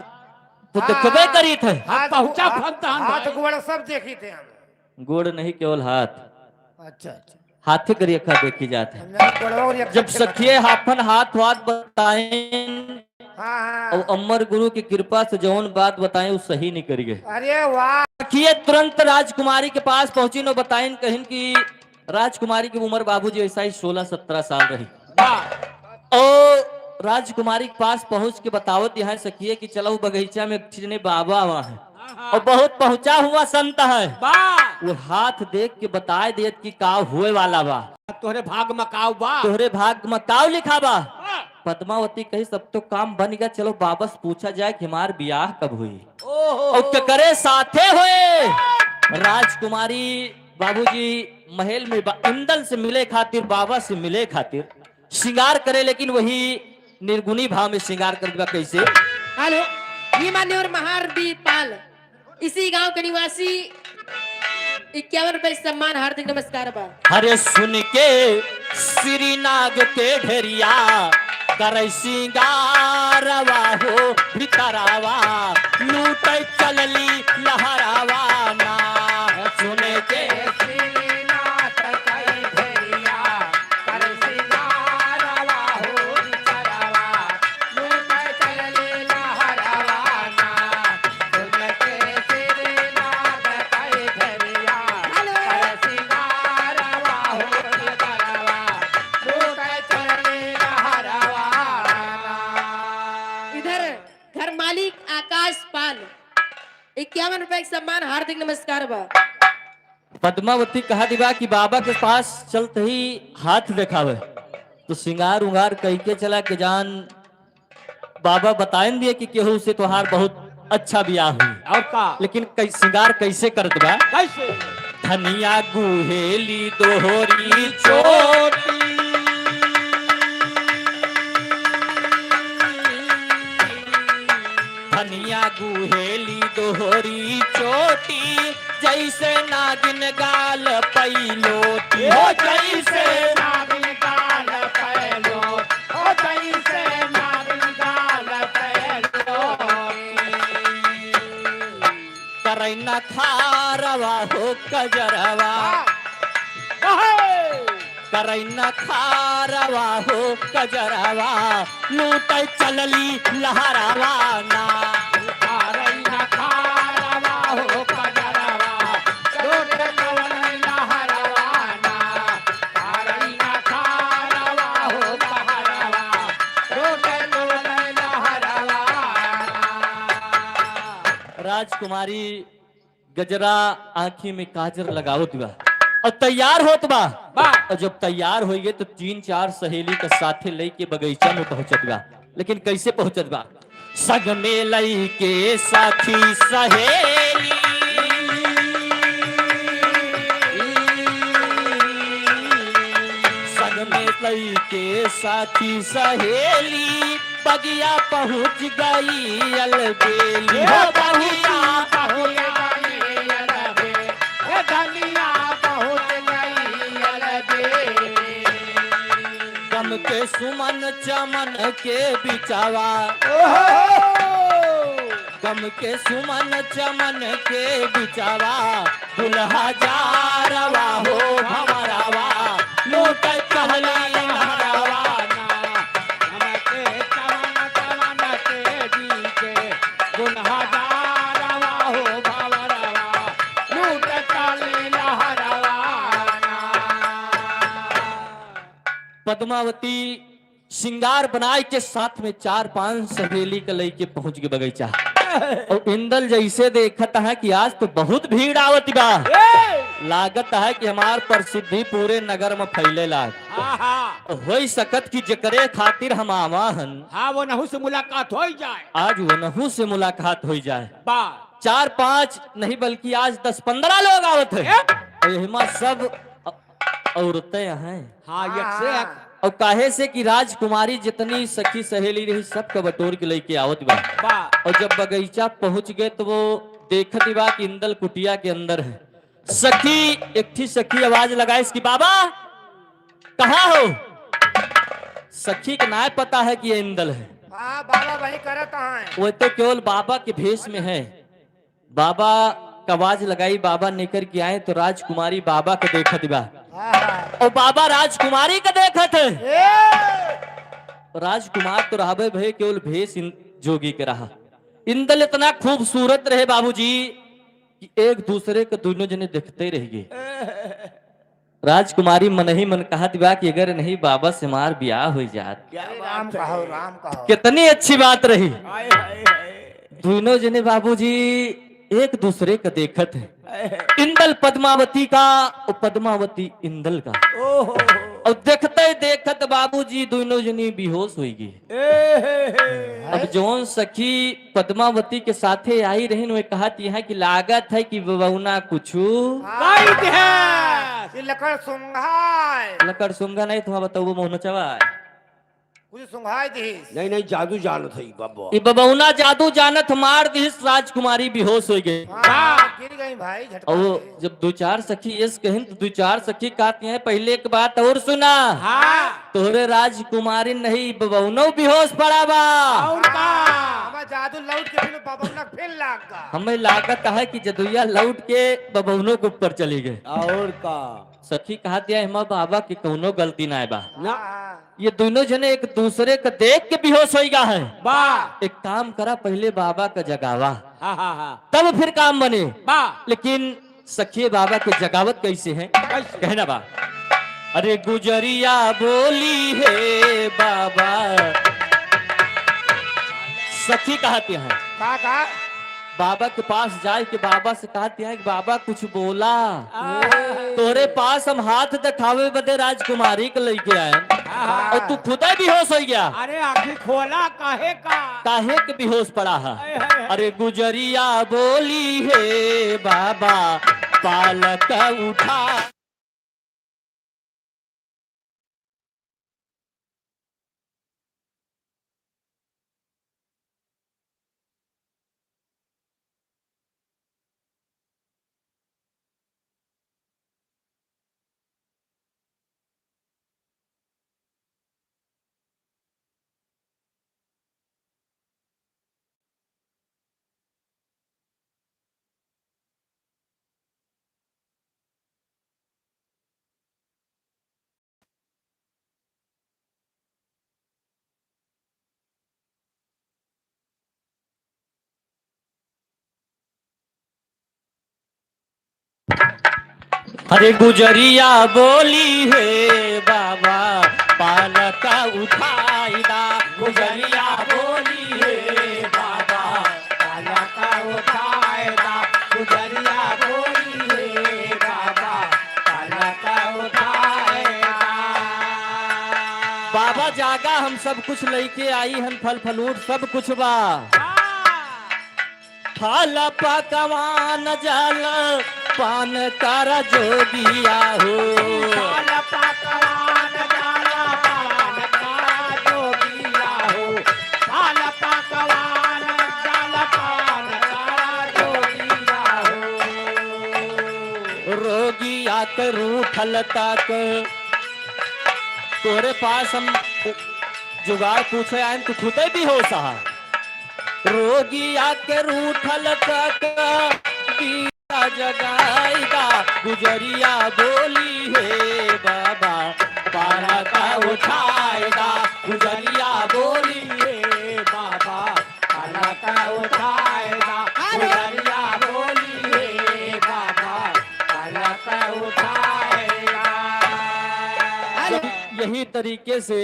तो देखबे करी थे।
हाथ पहुंचा भक्त
हाथ गोड़ सब देखी थे हम।
गोड़ नहीं केवल हाथ
अच्छा अच्छा
हाथे की रेखा देखी जाते हैं।
हमने गोड़वा और एक
जब
अच्छे
सखिए हाथन हाथ बताएं
हाँ
और
हाँ
अमर गुरु की कृपा से जौन बात बताएं वो सही नहीं करी गए।
अरे वाह
सखिए तुरंत राजकुमारी के पास पहुंची न बताएं कहीं कि राजकुमारी की उम्र बाबूजी ऐसा ही 16-17 साल रही। और राजकुमारी के पास पहुंच के बतावत यहाँ सखिए कि चलो बगीचा में कितने बाबा वहां है और बहुत पहुंचा हुआ संत है। वो हाथ देख के बताए देत कि का हुए वाला बा
तोहरे भाग मकाऊ बा
तोहरे भाग में काव लिखा बा। पद्मावती कही सब तो काम बन गया चलो बाबा से पूछा जाए कि हमार ब्याह कब हुई और करे साथे हुए। राजकुमारी बाबूजी महल में इंदल से मिले खातिर बाबा से मिले खातिर श्रृंगार करे लेकिन वही निर्गुणी भाव में श्रृंगार कर दिया। कैसे
हेलो ये मान्यवर महारवीर पाल इसी गांव के निवासी 51 रुपए सम्मान हार्दिक नमस्कार बा।
हरे सुन के श्रीनाग के ढेरिया करे सिंगारवा हो भितरावा लूट चलली लहरावा ना सुन के
श्रीनाथ कई भेरिया कर सिंगारवा हो बिचरवा लूट चलले लहरवा ना सुन के श्रीनाथ कई भेरिया कर सिंगारवा हो बिचरवा लूट चलले लहरवा ना।
इधर घर मालिक आकाश पाल 51 रुपए सम्मान हार्दिक नमस्कार बा।
पद्मावती कहा दिवा कि बाबा के पास चलते ही हाथ दिखावे तो श्रृंगार उंगार कह के चला के जान बाबा बताएं दिए कि केहू से तुहार बहुत अच्छा ब्याह हुई
और का
लेकिन श्रृंगार कैसे करत बा।
कैसे
धनिया गुहेली दोहरी चोटी धनिया गुहेली दोहरी चोटी जैसे नागिन गाल पैलोटी हो जैसे
नागिन गाल पैलो ओ जैसे नागिन गाल पैलो
करैना खारवा हो कजरवा करैना खारवा हो कजरवा लूट चलली लहरावा ना
आरैया खारवा हो कजरवा लूट चलली लहरवा ना आरैया खारवा हो कजरवा लूट चलली लहरवा ना।
राजकुमारी गजरा आंखी में काजर लगावत बा और तैयार होत बा और जब तैयार हो गए तो 3-4 सहेली के साथे लेके बगीचा में पहुंचत बा। लेकिन कैसे पहुंचत बा सग में लई के साथी सहेली सग में लई के साथी सहेली बगिया पहुंच गई अलबेली हो बगिया
पहुंच गई अलबे ए धनिया पहुंच गई अलबे
गम के सुमन चमन के बिचावा गम के सुमन चमन के बिचावा दुल्हा जारवा हो भमरावा लूट कहली लहरावा ना
हमके चमन चमन के दीके गुनहगारवा हो भवरवा लूट चली लहरवा ना।
पद्मावती श्रृंगार बनाए के साथ में 4-5 सहेली के लेके पहुंच गए बगीचा। और इंदल जैसे देखता है कि आज तो बहुत भीड़ आवत बा, लागत है कि हमार प्रसिद्धि पूरे नगर में फैले लाग हो सकत कि जकरे खातिर हम आवा हन
हाँ वो नहु से मुलाकात हो जाए।
आज वनहु से मुलाकात हो जाए।
बा
4-5 नहीं बल्कि आज 10-15 लोग आवत है और यहिमा सब औरतें हैं।
हाँ एक से एक।
और काहे से कि राजकुमारी जितनी सखी सहेली रही सब का बटोर के लेके आवत बा।
बा
और जब बगीचा पहुंच गए तो वो देखत बा कि इंदल कुटिया के अंदर है। सखी एक थी सखी आवाज लगाए इसकी बाबा कहाँ हो। सखी का ना पता है कि ये इंदल है।
बाबा वही करत हैं।
वो तो केवल बाबा के भेष में है। बाबा का आवाज लगाई, बाबा निकल के आए तो राजकुमारी बाबा के देखत बा और बाबा राजकुमारी का देखत है। राजकुमार तो रहा भाई केवल भेष जोगी के रहा। इंदल इतना खूबसूरत रहे बाबूजी कि एक दूसरे को दोनों जने देखते रह गए। राजकुमारी मन ही मन कहत बा कि अगर नहीं बाबा से मार ब्याह हो जात
राम कहो राम कहो।
कितनी अच्छी बात रही। दोनों जने बाबूजी एक दूसरे का देखत है। इंदल पद्मावती का और पद्मावती इंदल का। और देखते देखत बाबूजी दोनों जनी बेहोश हो गई। अब जौन सखी पद्मावती के साथे आई रही वे कहती है कि लागत है कि बबौना कुछू
ये लकड़ सुंघाय
लकड़ सुंगा नहीं तुम्हारा बताओ मोहन चवा
कुछ सुंघाय दी।
नहीं नहीं जादू जानत है बाबा।
ये बबौना जादू जानत मार दी। राजकुमारी बेहोश हो गई।
गिर गई भाई झटका
और वो
से।
जब 2-4 सखी इस कहें तो 2-4 सखी कहती हैं पहले एक बात और सुना। तोरे राजकुमारी नहीं बबौनो बेहोश पड़ा बा।
और का
अब जादू लौट के फिर बाबा फिर लाग गा।
हमें लागत है कि जदुया लौट के बबौनों के ऊपर चली गए।
और का
सखी कहा दिया हिमा बाबा की कौनो गलती ना बा।
ना
ये दोनों जने एक दूसरे को देख के बेहोश हो गया है।
बा
एक काम करा पहले बाबा का जगावा
हाँ हाँ हाँ
तब फिर काम बने।
बा
लेकिन सखी बाबा की जगावत कैसे है
कैसे?
कहना बा अरे गुजरिया बोली है बाबा। सखी कहती है
का
बाबा के पास जाए के बाबा से कहती है कि बाबा कुछ बोला। तोरे पास हम हाथ दिखावे बदे राजकुमारी के लेके आए और तू खुद ही बेहोश हो गया।
अरे आखिर खोला काहे का।
काहे के बेहोश पड़ा है। अरे गुजरिया बोली है बाबा पालक उठा। अरे गुजरिया बोली है बाबा पालक उठाईदा। गुजरिया बोली है बाबा
पालक उठाएगा। गुजरिया बोली है बाबा पालक उठाएगा।
बाबा जागा हम सब कुछ लेके आई हम फल फलूट सब कुछ बा। फल पकवान जल पान कर जोगिया हो।
पाल पकवान जाला पान का जोगिया हो। पाल पकवान जाला पान का जोगिया हो।
रोगिया के रूठल तक तोरे पास हम जुगाड़ पूछे आए तू खुदे भी हो सहा। रोगिया के रूठल तक दिया जगाईदा। गुजरिया बोली है बाबा पालका उठाएगा। गुजरिया बोली है बाबा
पालक उठाएगा। गुजरिया बोली है बाबा पालक उठाएगा।
यही तरीके से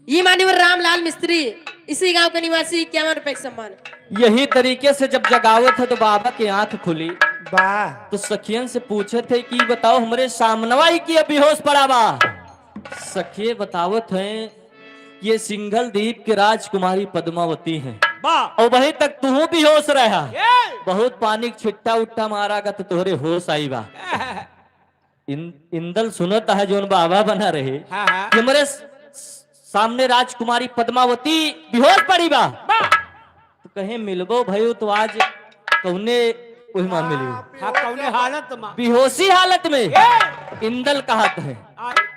ये मान्यवर रामलाल मिस्त्री इसी गांव के निवासी 51 रुपए का सम्मान।
यही तरीके से जब जगावत है तो बाबा की आंख खुली
वाह
तो सखियन से पूछे थे कि बताओ हमरे सामनवा ही की बेहोश पड़ा बा। सखिए बतावत हैं ये सिंघल द्वीप के राजकुमारी पद्मावती हैं और वही तक तू भी होश रहा। बहुत पानी का छिट्टा उट्टा मारा का तो तोहरे होश आई बा। इंदल सुनता है जो बाबा बना रहे कि हमारे सामने राजकुमारी पद्मावती बेहोश पड़ी बा। तो कहे मिलबो भयो तो आज कौने वही मान मिली
हाँ कौने हालत में
बेहोशी हालत में इंदल कहत है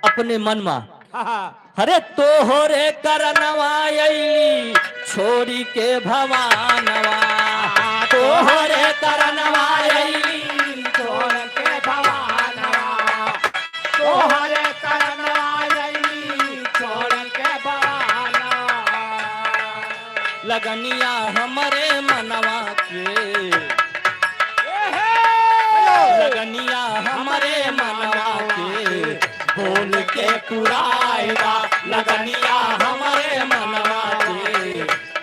अपने मन में अरे तोहरे करनवा अइली छोड़ी के भवानवा तोहरे करनवा अइली
छोड़ के भवानवा तोहरे करनवा अइली छोड़ के भवानवा
लगनिया हमरे मनवा के लगनिया हमरे मनवा के बोल के पुराएगा लगनिया हमरे मनवा के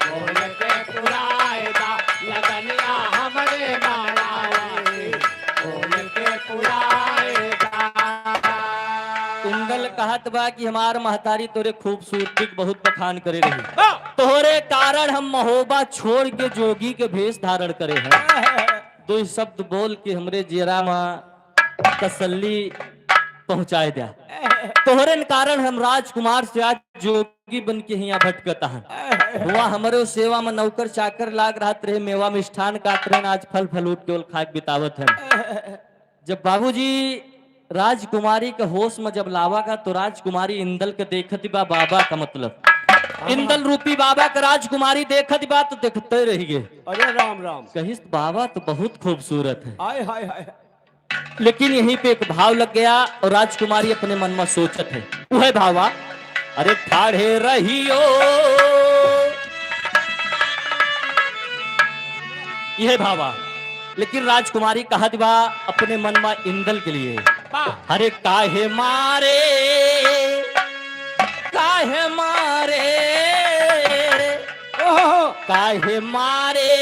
बोल के पुराएगा लगनिया हमरे मारा बोल के पुराएगा।
कुंडल कहत बा कि हमार महतारी तोरे खूबसूरती के बहुत बखान करे रही तोहरे कारण हम महोबा छोड़ के जोगी के भेष धारण करे हैं। दो शब्द बोल के हमरे जेरा में तसल्ली पहुंचाए दिया। तोहरे कारण हम राजकुमार से आज जोगी बन के यहाँ भटकता है। हुआ हमारे सेवा में नौकर चाकर लाग रहा रहे मेवा मिष्ठान काट रहे आज फल फलूट केवल खाक बितावत है। जब बाबूजी राजकुमारी के होश में जब लावा का तो राजकुमारी इंदल के देखती बा बाबा का मतलब इंदल रूपी बाबा का राजकुमारी देखती बा तो देखते रह गए।
अरे राम राम
कहिस बाबा तो बहुत खूबसूरत है
हाय हाय हाय
लेकिन यहीं पे एक भाव लग गया और राजकुमारी अपने मन में सोचत है वह भावा अरे ठाढ़े रहियो यह भावा लेकिन राजकुमारी कहत बा अपने मन में इंदल के लिए अरे काहे मारे काहे मारे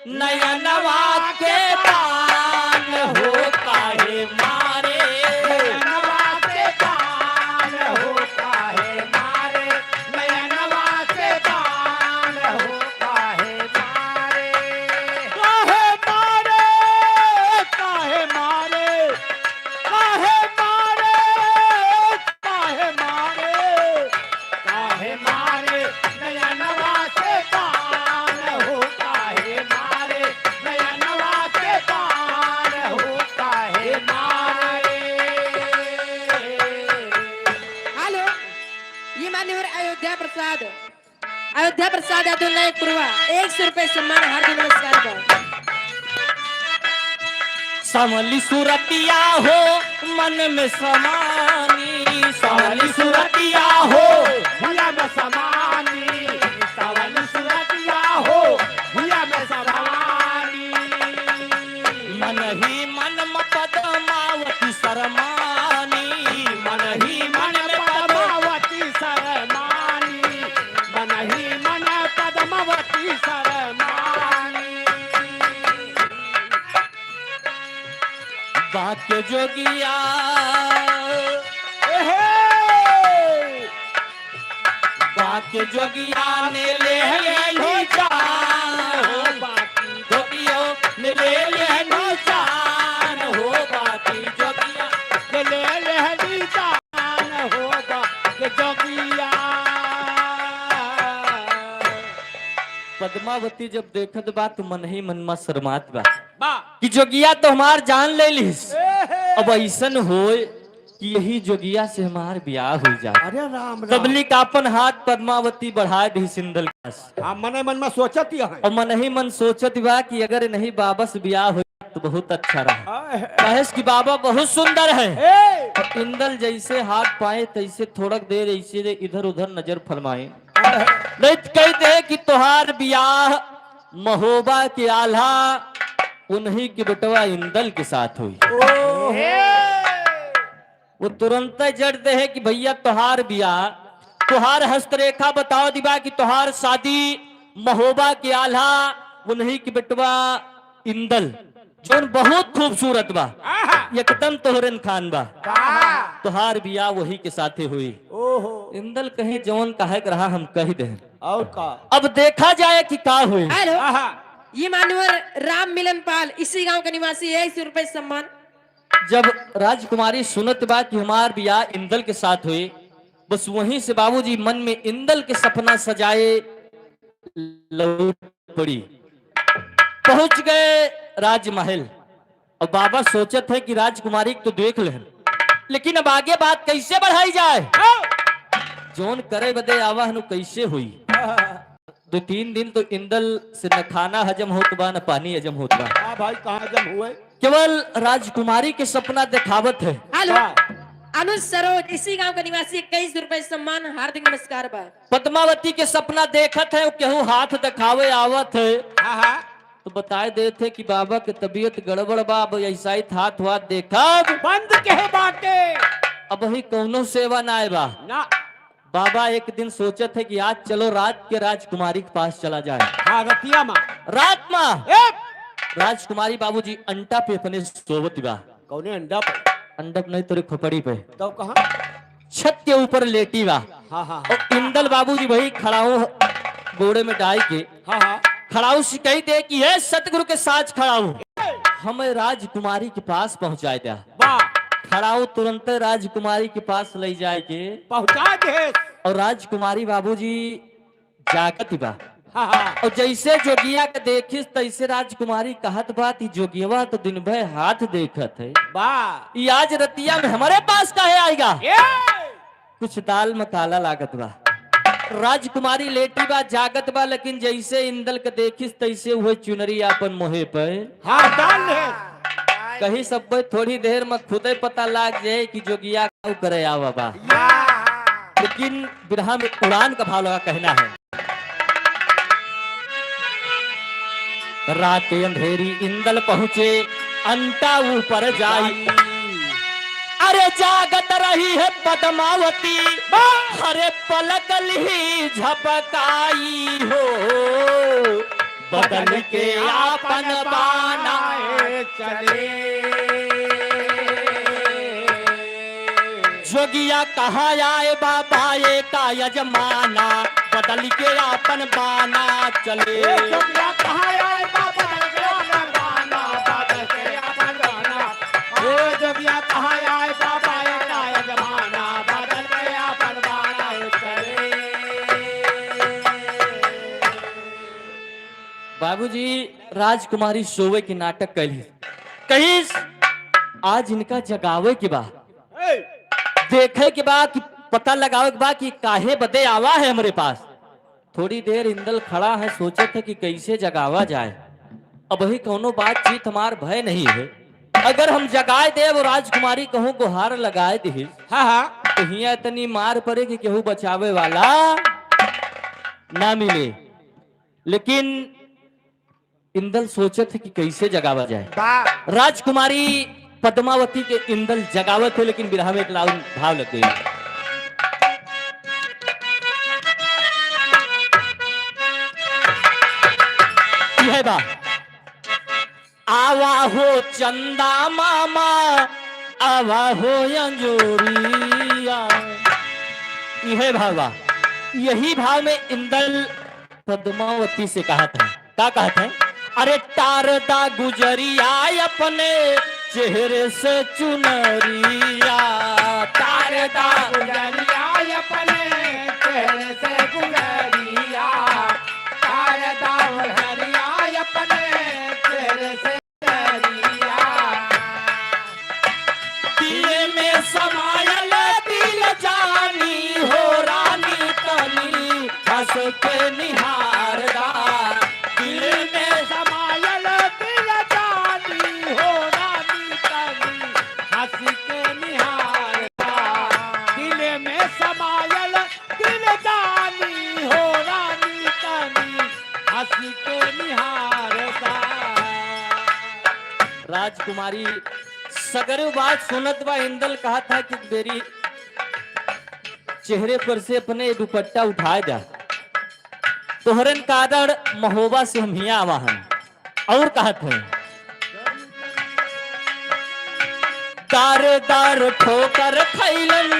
नयनवा के पान हो काहे मारे
नयनवा से पान हो काहे मारे नयनवा से पान हो काहे मारे काहे मारे काहे मारे काहे मारे काहे मारे काहे मारे नयनवा से पान हो काहे मारे नयनवा से पान हो काहे मारे।
हेलो ये मान्यवर अयोध्या प्रसाद यादव नायक पुरवा 100 रुपए सम्मान हार्दिक नमस्कार का।
समली सूरतिया हो मन में समानी समली सूरतिया हो
भैया में समानी सवन सुरतिया हो भैया में समानी
मन ही मन में पद्मावती शरमानी मन ही मन में
पद्मावती शरमानी मन ही मन पद्मावती शरमानी
बाके जोगिया बाके जोगिया ने ले ली जान हो बाकी जोगियों ने ले ली जान हो बाकी जोगिया
के ले लहरी जान होगा के जोगिया।
पद्मावती जब देखत बा तो मन ही मन में शर्मात बा
बा
कि जोगिया तो हमार जान ले लिस अब ऐसन होए कि यही जोगिया से हमार ब्याह हो जाए।
अरे राम राम
तबली का अपन हाथ पद्मावती बढ़ा दी सिंदल के पास
हाँ मने मन में सोचत ही है
और मन ही मन सोचत बा कि अगर नहीं बाबा से ब्याह हो तो बहुत अच्छा रहा। कहेस कि बाबा बहुत सुंदर है और इंदल जैसे हाथ पाए तैसे थोड़क देर ऐसे इधर उधर नजर फरमाए नहीं तो कहते कि तुहार ब्याह महोबा के आल्हा उन्हीं के बेटवा इंदल के साथ हुई। वो तुरंत जड़ दे है कि भैया तुहार ब्याह तुहार हस्तरेखा बताओ दिबा कि तुहार शादी महोबा के आल्हा उन्हीं की बेटवा इंदल जोन बहुत खूबसूरत बा एकदम तोहरन खान बा तुहार बिया वही के साथे हुई।
ओहो
इंदल कहीं जौन कहे के रहा हम कह दे।
और का
अब देखा जाए कि का हुई।
हेलो, ये मान्यवर राम मिलन पाल इसी गांव के निवासी है। 100 रुपए सम्मान।
जब राजकुमारी सुनत बा कि हमार बिया इंदल के साथ हुई, बस वहीं से बाबूजी मन में इंदल के सपना सजाए लौट पड़ी। पहुंच गए राजमहल और बाबा सोचत है कि राजकुमारी को तो देख ले, लेकिन अब आगे बात कैसे बढ़ाई जाए। जोन करे बदे आवा हनु कैसे हुई। 2-3 दिन तो इंदल से न खाना हजम होत बा न पानी हजम होत बा।
हाँ भाई कहाँ जम हुए।
केवल राजकुमारी के सपना दिखावत है।
हेलो, अनुज सरोज इसी गांव का निवासी 21 रुपए सम्मान। हार्दिक नमस्कार बा।
पद्मावती के सपना देखत है, केहू हाथ दिखावे आवत है तो बताए देते कि बाबा के तबीयत गड़बड़ बा, अब ऐसा ही हाथ देखा
बंद कहे बाटे
अब ही कौनो सेवा ना आए बा।
ना।
बाबा एक दिन सोचत है कि आज चलो रात के राजकुमारी के पास चला जाए।
हाँ रतिया माँ
रात में राजकुमारी बाबूजी अंटा पे अपने सोवत बा।
कौने अंडा पे
अंडप नहीं तोरे खोपड़ी पे
तो कहाँ।
छत के ऊपर लेटी बा।
हाँ हाँ
और इंदल बाबूजी वही खड़ाऊ गोड़े में डाल के
हाँ
खड़ाऊ शिकाई दे कि है सतगुरु के साथ खड़ाऊ हमें राजकुमारी के पास पहुंचाए दिया।
वाह
खड़ाऊ तुरंत राजकुमारी के पास ले जाए के
पहुंचा दे।
और राजकुमारी बाबूजी जागत बा।
हाँ
और जैसे जोगिया के देखिस तैसे राजकुमारी कहत बात जोगियवा तो दिन भर हाथ देखत है।
वाह
ये आज रतिया में हमारे पास काहे आएगा। कुछ दाल में काला लागत बा। राजकुमारी लेटी बा जागत बा, लेकिन जैसे इंदल के देखिस तैसे हुए चुनरी अपन मोहे पे
हाँ डाल दे।
कहीं सब थोड़ी देर में खुदे पता लाग जाए कि जोगिया क्या करे आवा बा। लेकिन बिरहा में उड़ान का भाव लगा कहना है। रात अंधेरी इंदल पहुंचे अंटा ऊपर जाई। अरे जागत रही है पद्मावती हरे पलकल ही झपकाई हो। बदल के आपन बाना
चले
जोगिया कहा आए बाबा ये का यजमाना बदल के आपन बाना चले।
जोगिया कहाँ आए बाबा बदल के आपन बाना बदल के आपन बाना। ओ जोगिया कहाँ आए बाबा ये का यजमाना बदल के आपन बाना चले।
बाबूजी राजकुमारी सोवे की नाटक कैली कहीं आज इनका जगावे के बा देखे के बाद कि पता लगावे के बाद कि काहे बदे आवा है हमारे पास। थोड़ी देर इंदल खड़ा है सोचे थे कि कैसे जगावा जाए। अब वही कोनो बातचीत हमार भय नहीं है। अगर हम जगाए दे वो राजकुमारी कहूँ गुहार लगाए दे
हाँ
तो हिया इतनी मार पड़े कि केहू बचावे वाला ना मिले। लेकिन इंदल सोचे थे कि कैसे जगावा जाए। राजकुमारी पद्मावती के इंदल जगावत थे, लेकिन बिरहा में एक भाव लग गई। यह बा आवा हो चंदा मामा आवा हो अंजोरिया। यह भाव बा। यही भाव में इंदल पद्मावती से कहा था। क्या कहते हैं। अरे तारदा गुजरिया अपने चेहरे से चुनरिया।
तारदा गुजरिया अपने चेहरे से गुजरिया। तारदा गुजरिया अपने चेहरे से गुजरिया।
दिल में समायल दिल जानी हो रानी तनी हंस के निहारदा। दिल में
समायल दिल जानी हो रानी तनी हंस के निहारदा। दिल में समायल दिल जानी हो रानी तनी हंस के निहारदा।
राजकुमारी सगरु बात सुनत बा। इंदल कहा था कि मेरी चेहरे पर से अपने दुपट्टा उठाए जा। तोहरन कादड़ महोबा से हम हिया आवाहन और कहत हैं दार ठोकर खैलन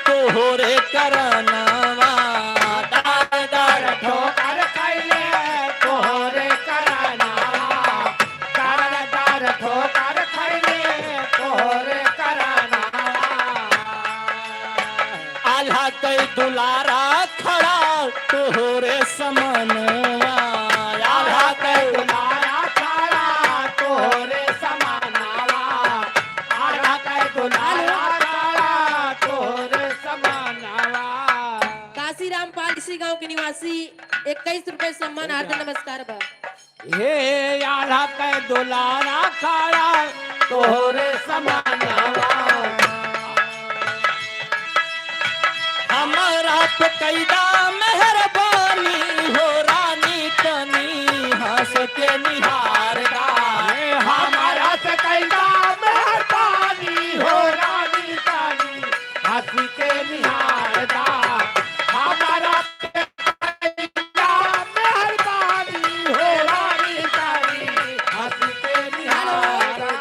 तोहरे करनावा दार
ठोकर खैले तोहरे करानावा दार ठोकर खैले तोहरे करानावा
आल्हा कई दुलारा खड़ा तोहरे समनवा आल्हा कई
दुलारा काला तोहरे समानावा आला कै दुलारा काला तोहरे समानावा
काशीराम पाल इसी गांव के निवासी 21 रुपए सम्मान हार्दिक नमस्कार बा।
हे आला कै दुलारा काला तोहरे समानावा
हमारा पे कैदा मेहरबानी हो रानी तनी हंस के निहारदा
हमारा से कैदा मेहरबानी हो रानी तानी हंसी के निहारदा हमारा से कैदा मेहरबानी हो रानी तानी हंसी के निहारदा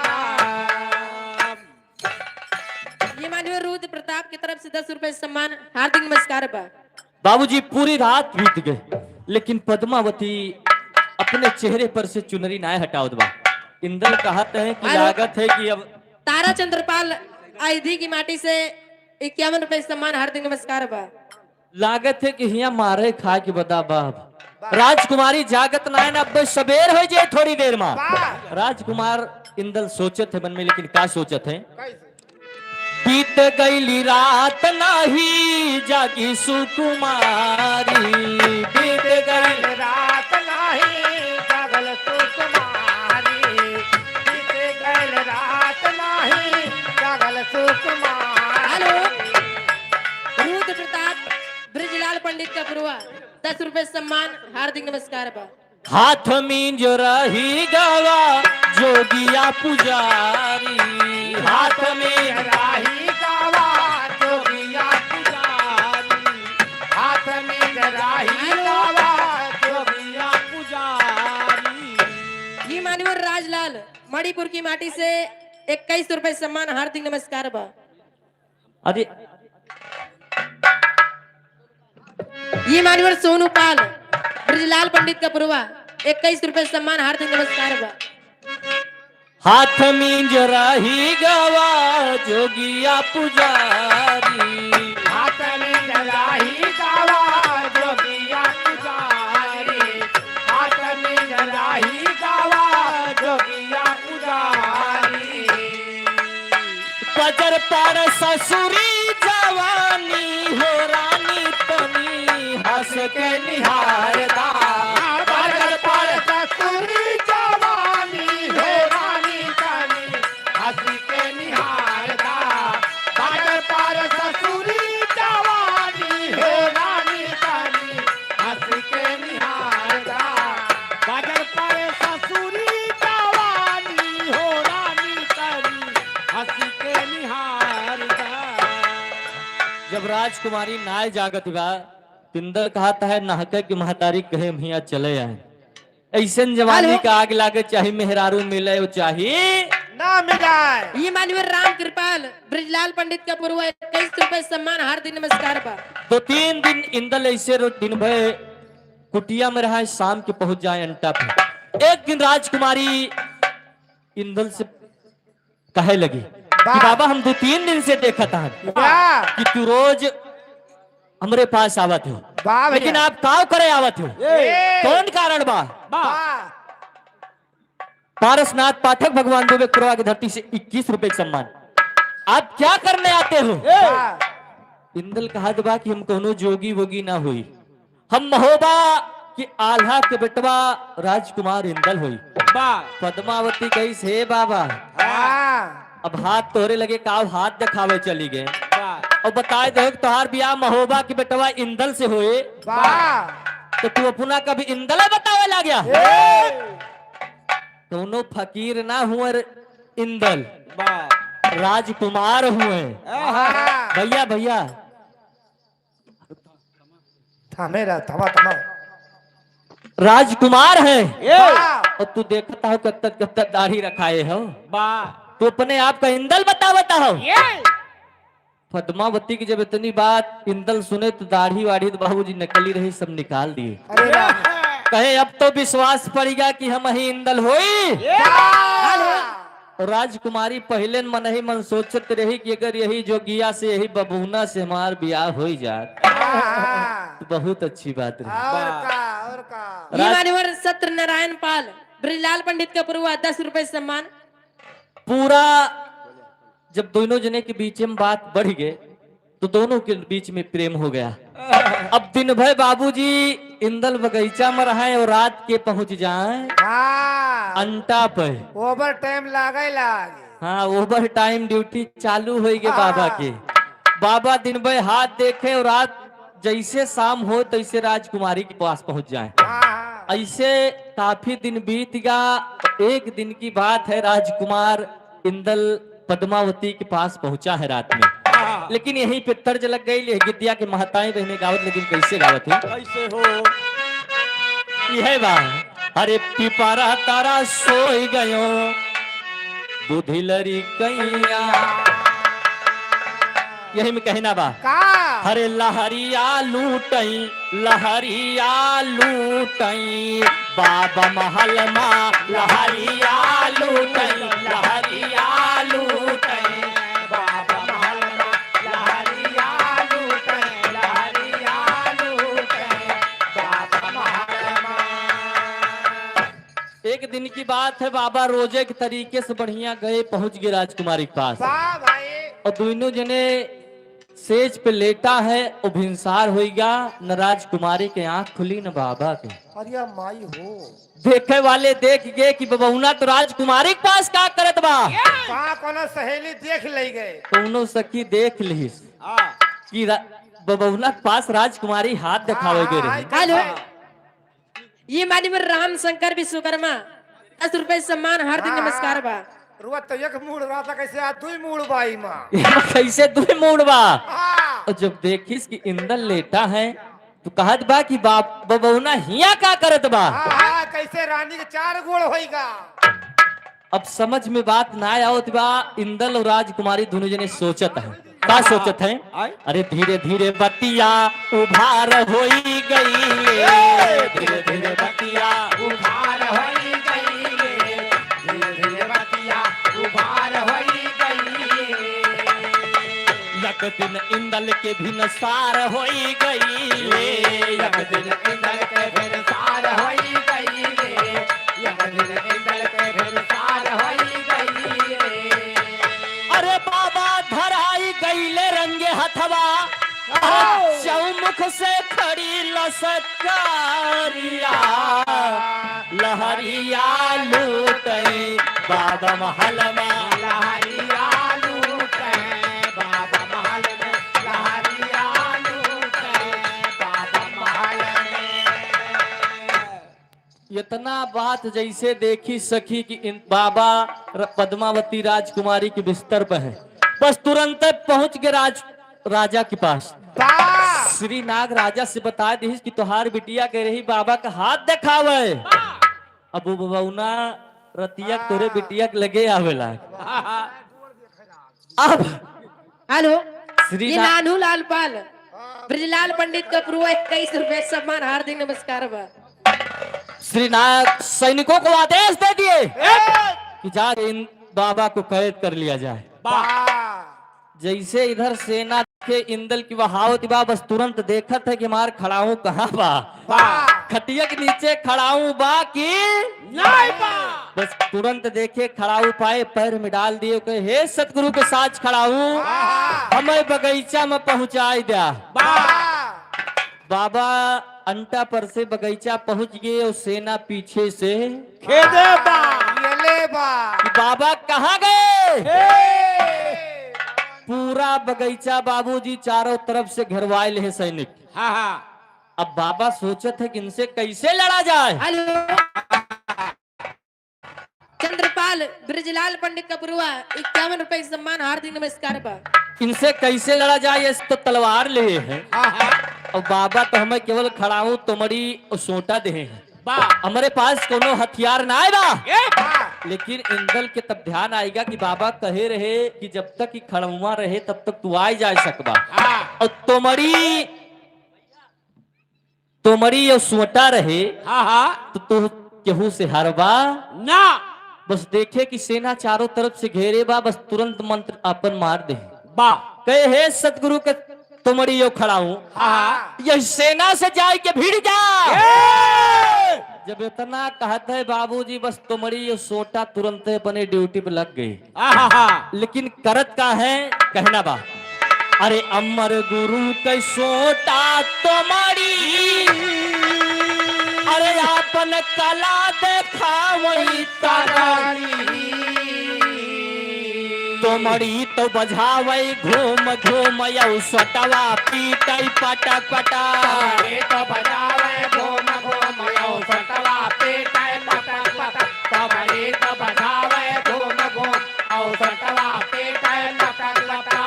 ये माननीय रुद्र प्रताप की तरफ से 10 रुपए सम्मान हार्दिक नमस्कार बा।
बाबूजी पूरी रात बीत गए लेकिन पद्मावती अपने चेहरे पर से चुनरी ना हटाओ बा। इंदल कहते हैं कि लागत है कि अब
तारा चंद्रपाल आईधी की माटी से 51 रुपए सम्मान हार्दिक नमस्कार बा।
लागत है कि हिया मारे खा के बता बाप राजकुमारी जागत ना है ना अब सबेर हो जाए थोड़ी देर में। राजकुमार इंदल सोचत है मन में लेकिन का सोचत है बीत गईली रात नाही जागी सुकुमारी बीत गई
रात नाही जगल सुकुमारी बीते गल रात नाही जगल सुकुमारी
हेलो रुद्र प्रताप ब्रिजलाल पंडित का पुरवा 10 रुपए सम्मान हार्दिक नमस्कार बा।
हाथ मींज रही गवा जोगिया पुजारी हाथ में
राही गावा जोगिया पुजारी हाथ में राही गावा जोगिया पुजारी
ये माननीय राजलाल मणिपुर की माटी से 21 रुपए सम्मान हार्दिक नमस्कार बा।
अरे
ये माननीय सोनू पाल ब्रिजलाल पंडित का पुरवा 21 रुपए सम्मान हार्दिक नमस्कार बा।
हाथ मींज रही गवा जोगिया पुजारी
हाथ में राही गावा जोगिया पुजारी हाथ में राही गावा जोगिया पुजारी
बजर पर ससुरी जवानी हो रानी तनी हंस के निहारदा
बजर पर ससुरी जवानी हो रानी तानी हंसी के निहारदा बजर पर ससुरी जवानी हो रानी तानी हंसी के निहारदा बजर पर ससुरी जवानी हो रानी तानी हंसी के निहारदा
जब राजकुमारी नाय जागत बा तिंदल कहता है नहके की महतारी कहे मिया चले आए ऐसन जवानी का आग लागे चाहे मेहरारू मिले वो चाहिए
ना मिलाए
ये माननीय राम कृपाल ब्रिजलाल पंडित का पुरवा 21 रुपए सम्मान हार्दिक नमस्कार बा।
2-3 दिन इंदल ऐसे दिन भर कुटिया में रहा शाम के पहुंच जाए अंटा पे। एक दिन राजकुमारी इंदल से कहे लगी कि बाबा हम 2-3 दिन से देखा था कि तू रोज हमरे पास आवत हो लेकिन आप काव करे आवत हो कौन कारण बा पारसनाथ पाठक भगवान देवे कुरवा की धरती से 21 रुपए का सम्मान आप क्या करने आते हो। इंदल कहा बा कि हम कोनो जोगी वोगी ना हुई हम महोबा कि आल्हा के बेटवा राजकुमार इंदल हुई पद्मावती कही से बाबा अब हाथ तोरे लगे काव हाथ दिखावे चली गए और बताए दे तोहार बियाह महोबा की बेटवा इंदल से हुए तो तू अपना कभी इंदल बतावे ला गया दोनों फकीर ना हुए इंदल राजकुमार हुए भैया भैया
थामे रहा थमा थमा
राजकुमार है
वाह!
और तू देखता हो कब तक दाढ़ी रखाए हो।
वाह
तू अपने आप का इंदल बतावता हो।
ये
पद्मावती की जब इतनी बात इंदल सुने तो दाढ़ी वाढ़ी तो बाबूजी नकली रही सब निकाल दिए।
अरे वाह!
कहे अब तो विश्वास पड़ेगा कि हम ही इंदल होई। और राजकुमारी पहले मन ही मन सोचत रही कि अगर यही जोगिया से यही बबूना से हमार ब्याह हो जात तो बहुत अच्छी बात रही।
और का
ये मान्यवर सत्यनारायण पाल ब्रिजलाल पंडित का पूर्व 10 रुपए सम्मान।
पूरा जब दोनों जने के बीच में बात बढ़ गए तो दोनों के बीच में प्रेम हो गया। अब दिन भर बाबूजी इंदल बगीचा में रहे और रात के पहुंच जाए अंटा पे।
ओवर टाइम लागे लागे
हाँ ओवर टाइम ड्यूटी चालू हो गए बाबा के। बाबा दिन भर हाथ देखे और रात जैसे शाम हो तैसे राजकुमारी के पास पहुंच जाए। ऐसे काफी दिन बीत गया। एक दिन की बात है राजकुमार इंदल पद्मावती के पास पहुंचा है रात में। लेकिन यही पे तर्ज लग गई गिद्दिया के महताएं बहने गावत। लेकिन कैसे गावत है
कैसे हो
यह बात अरे पिपारा तारा सोई गयो बुद्धि लरी कैया। यही में कहना बा हरे लहरिया लूटई लहरिया लूटई बाबा महल मा लहरिया लूटई लहरिया लूटई बाबा महल मा लहरिया लूटई लहरिया लूटई बाबा महल मा। एक दिन की बात है बाबा रोजे के तरीके से बढ़िया गए पहुंच गए राजकुमारी के पास। और दोनों जने सेज पे लेटा है वो भिंसार हो गया। न राजकुमारी के आंख खुली न बाबा के।
अरे माई हो
देखे वाले देख गए कि बबहुना तो राजकुमारी के पास का करत बा।
कोनो सहेली देख ले गए
दोनों सखी देख ली कि बबहुना के पास राजकुमारी हाथ दिखावे गए रही।
हेलो ये मान्यवर राम शंकर विश्वकर्मा 10 रुपए सम्मान हार्दिक नमस्कार बा।
रुआ तो एक मूड रहा था कैसे आ दुई मूड बाई मां
कैसे दुई मूड बा। और जब देखिस कि इंदल लेटा है तो कहत बा कि बाप बबहुना हिया का करत बा।
कैसे रानी के 4 गोड़ होइगा।
अब समझ में बात ना आवत बा। इंदल और राजकुमारी दोनों जने सोचत है का सोचत है अरे धीरे धीरे बतिया उभार होई गई धीरे धीरे बतिया उभार होई गई धीरे धीरे बतिया उभार होई गई। एक दिन इंदल के भिनसार होई गई एक दिन इंदल के भिनसार होई गई एक दिन इंदल के भिनसार होई गई। अरे बाबा धराई गईले रंगे हथवा चौमुख से खड़ी लसकारिया लहरिया लूटई बाबा महल में लहरिया लूटई बाबा महल में लहरिया लूटई बाबा महल में। इतना बात जैसे देखी सखी कि इन बाबा पद्मावती राजकुमारी के बिस्तर पर है। बस तुरंत पहुंच गए राजा के पास। श्री नाग राजा से बता दी कि तुहार बिटिया कह रही बाबा का हाथ दिखावे। अब वो बबहुना रतिया तोरे बिटिया के लगे आवेला। अब
हेलो
श्री
ये नानू लाल पाल ब्रिजलाल पंडित का पूर्व 21 रुपए सम्मान हार्दिक नमस्कार बा।
श्री नाग सैनिकों को आदेश दे दिए कि जाके इन बाबा को कैद कर लिया जाए। जैसे इधर सेना के इंदल की बहावत बा बस तुरंत देखत है कि हमार खड़ाऊ कहाँ बा। खटिया के नीचे खड़ाऊ बा कि नहीं बा। बस तुरंत देखे खड़ाऊ पाए पैर में डाल दिए कहे हे सतगुरु के साथ खड़ाऊ हमें बगीचा में पहुंचाई दिया। बाबा अंटा पर से बगीचा पहुंच गए और सेना पीछे से
खेदे बा
कि बाबा कहाँ गए। पूरा बगीचा बाबूजी चारों तरफ से घेरवाए है सैनिक। अब बाबा सोचत है कि इनसे कैसे लड़ा जाए।
हेलो चंद्रपाल ब्रिजलाल पंडित का पूर्व 51 रुपए सम्मान हार्दिक नमस्कार बा।
इनसे कैसे लड़ा जाए। ये तो तलवार ले है और बाबा तो हमें केवल खड़ाऊ तुमड़ी और सोटा दे हैं,
बा
हमारे पास कोनो हथियार ना आए बा।
ए बा
लेकिन इंदल के तब ध्यान आएगा कि बाबा कहे रहे कि जब तक कि खड़ुआ रहे तब तक तू आ जा सकबा,
हां
और तुमड़ी और सोटा रहे
हां
तो तू केहू से हरबा
ना
बस देखे कि सेना चारों तरफ से घेरे बा, बस तुरंत मंत्र अपन मार दे।
बा
कहे हे सतगुरु के तुमड़ी यो खड़ा हूं,
हां
यह सेना से जाए के भीड़ जा।
ए
जब इतना कहते है बाबूजी बस तुमड़ी यो सोटा तुरंत अपने ड्यूटी पे लग गई।
आहा
लेकिन करत का है कहना बा, अरे अमर गुरु के सोटा तुमड़ी, अरे आपन कला देखावई तगड़ी, तुमड़ी तो बजावे घूम घूम यौ सटवा पीटई पटक पटक।
ए तो बजावे घूम घूम यो सटवा पेटाय पटक पटक तबड़ी तो बजावे घूम घूम औ सटवा पेटाय पटक पटक।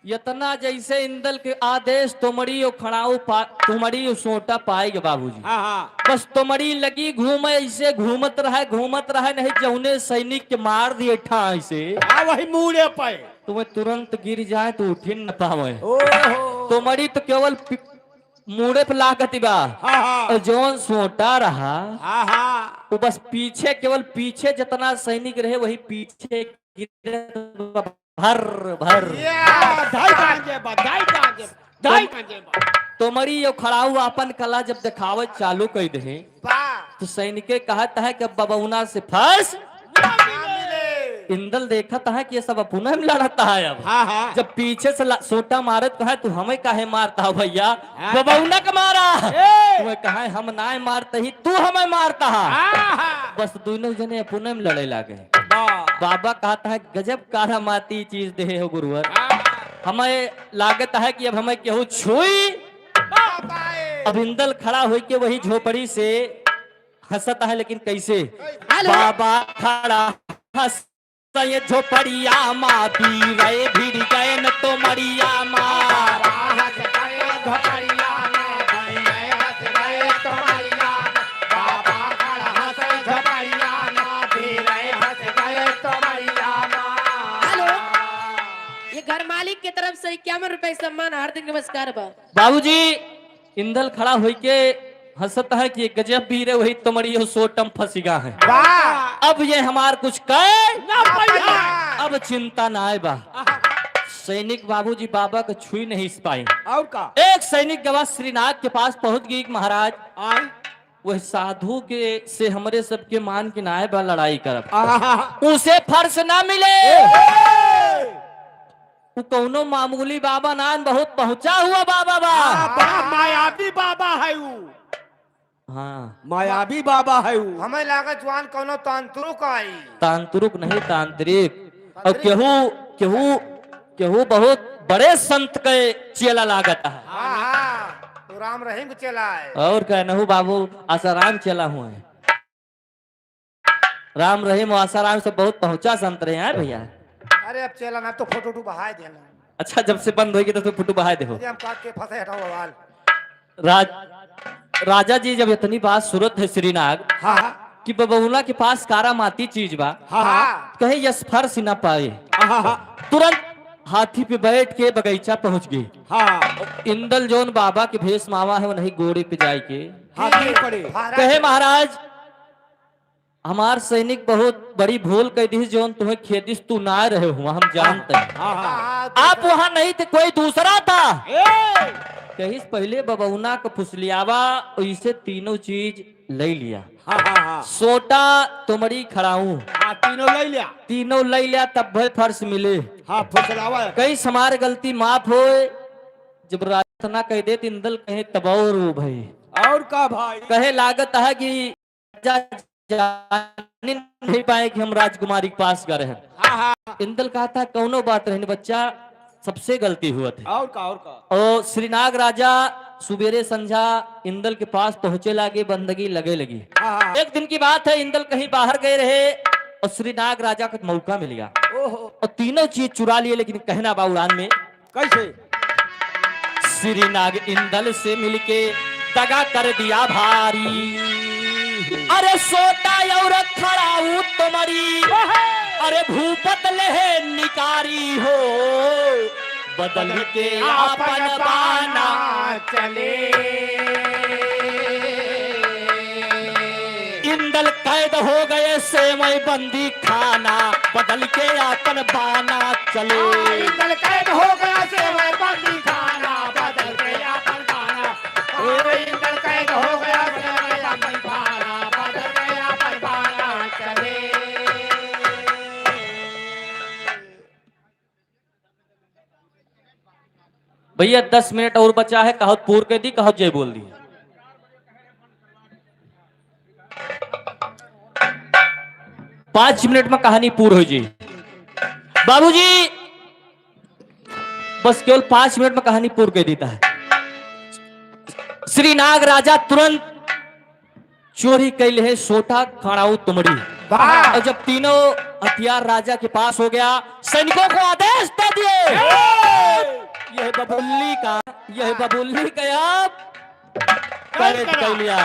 इतना जैसे इंदल के आदेश तुमड़ी और खड़ाऊ तुमड़ी और सोटा पाएगे बाबूजी।
हाँ
बस तुमड़ी लगी घूमे, ऐसे घूमत रहे नहीं जौने सैनिक के मार दिए ठाई से
वही मुड़े पे
तुम्हें तुरंत गिर जाए तो उठ ही न पावे।
ओहो
तुमड़ी तो केवल मुड़े पे लागत बा,
हाँ
और जौन सोटा रहा
हाँ
वो बस पीछे केवल पीछे जितना सैनिक रहे वही पीछे गिरे भर भर।
धाई गांजे बा धाई गांजे धाई गांजे बा
तुमड़ी यो खड़ा हुआ अपन कला जब दिखावत चालू कर दे तो सैनिके कहता है कि बबौना से फंस। इंदल देखता है कि ये सब अपने में लड़ता है। अब
हाँ
जब पीछे से सोटा मारत कहा तू हमें काहे मारता हो भैया, बबौना का मारा तुम्हें कहा हम ना मारते ही तू हमें मारता है। बस दोनों जने अपने में लड़े लागे। बाबा कहता है गजब कारामाती चीज दे हो गुरुवर, हमें लागत है कि अब हमें केहू छुई। अब इंदल खड़ा हो के वही झोपड़ी से हंसता है, लेकिन कैसे बाबा खड़ा हंस ये झोपड़िया माँ पी गए भिड़ गए न तो मरिया
हेलो, ये घर मालिक की तरफ से 51 रुपए सम्मान हार्दिक नमस्कार बा।
बाबूजी इंदल खड़ा हो के हंसता है कि ये गजब भी रहे वही तुम्हारी सोटम फंसीगा है। अब ये हमार कुछ कहे अब चिंता ना आए बा। सैनिक बाबूजी बाबा को छुई नहीं पाए।
और का
एक सैनिक के बाद श्रीनाथ के पास पहुंच गई महाराज,
आए
वह साधु के से हमारे सबके मान के नाय बा लड़ाई करब, उसे फर्श ना मिले। वो कौनो मामूली बाबा नान बहुत पहुंचा हुआ बाबा बा।
मायावी बाबा है वो,
हाँ
मायावी बाबा है वो।
हमें लागत जवान कोनो तांत्रिक आई।
तांत्रिक नहीं तांत्रिक, और केहू बहुत बड़े संत के चेला लागत है।
हाँ तो राम रहीम चला है।
और कहनहु बाबू आसाराम चला हुआ है, राम रहीम और आसाराम से बहुत पहुंचा संत रहे हैं भैया।
अरे अब चला ना तो फोटो बहाय देना।
अच्छा जब से बंद होगी तो फोटो बहाय दे हो।
हम काट के फंसे हटाओ बवाल।
राजा जी जब इतनी बात सूरत है श्रीनाग
हाँ
कि बबौला के पास कारामाती चीज बा,
हाँ
कहे यस फर्श ना पाए, तुरंत हाथी पे बैठ के बगीचा पहुंच गई।
हाँ
इंदल जोन बाबा के भेष मावा है वो नहीं घोड़े पे जाए के
हाथी पड़े
कहे महाराज हमार सैनिक बहुत बड़ी भूल कह दी जोन तुम्हें खेदिस तू ना रहे हुआ हम जानते हैं। आप वहां नहीं थे कोई दूसरा था। कहीं पहले बबौना को फुसलियावा इसे तीनों चीज ले लिया, सोटा तुमड़ी खड़ाऊ तीनों ले लिया तब भाई फर्श मिले। कई समार गलती माफ हो, जब राजना कह दे इंदल कहे तबौर भाई
और का भाई
कहे लागत है कि जान नहीं पाए कि हम राजकुमारी के पास गए हैं। इंदल कहा था कौनो बात रहने बच्चा सबसे गलती हुआ थी।
और का
और श्रीनाग राजा सुबेरे संझा इंदल के पास पहुंचे लागे, बंदगी लगे लगी। एक दिन की बात है, इंदल कहीं बाहर गए रहे और श्रीनाग राजा को मौका मिल गया और तीनों चीज चुरा लिए, लेकिन कहना बा उड़ान में
कैसे?
श्रीनाग इंदल से मिलके दगा कर दिया भारी। अरे सोता और खड़ाऊ तुम्हारी, अरे भूपत लहे निकारी हो, बदल के आपन बाना
चले।
इंदल कैद हो गए से मैं बंदी खाना, बदल के आपन बाना चले।
इंदल कैद हो गया से मैं बंदी खाना, बदल के अपन खाना। इंदल कैद हो गया से मैं बंदी खाना, बदल के अपन खाना चले।
भैया 10 मिनट और बचा है, कहो पूर के दी, कहो जय बोल दी। पांच मिनट में कहानी पूरी हो जी। बाबूजी बस केवल 5 मिनट में कहानी पूरी कर देता है। श्रीनाग राजा तुरंत चोरी कैले है सोटा खड़ाऊ तुमड़ी। और जब तीनों हथियार राजा के पास हो गया, सैनिकों को आदेश दे दिए, यह बबुल्ली का अब कैद कर लिया।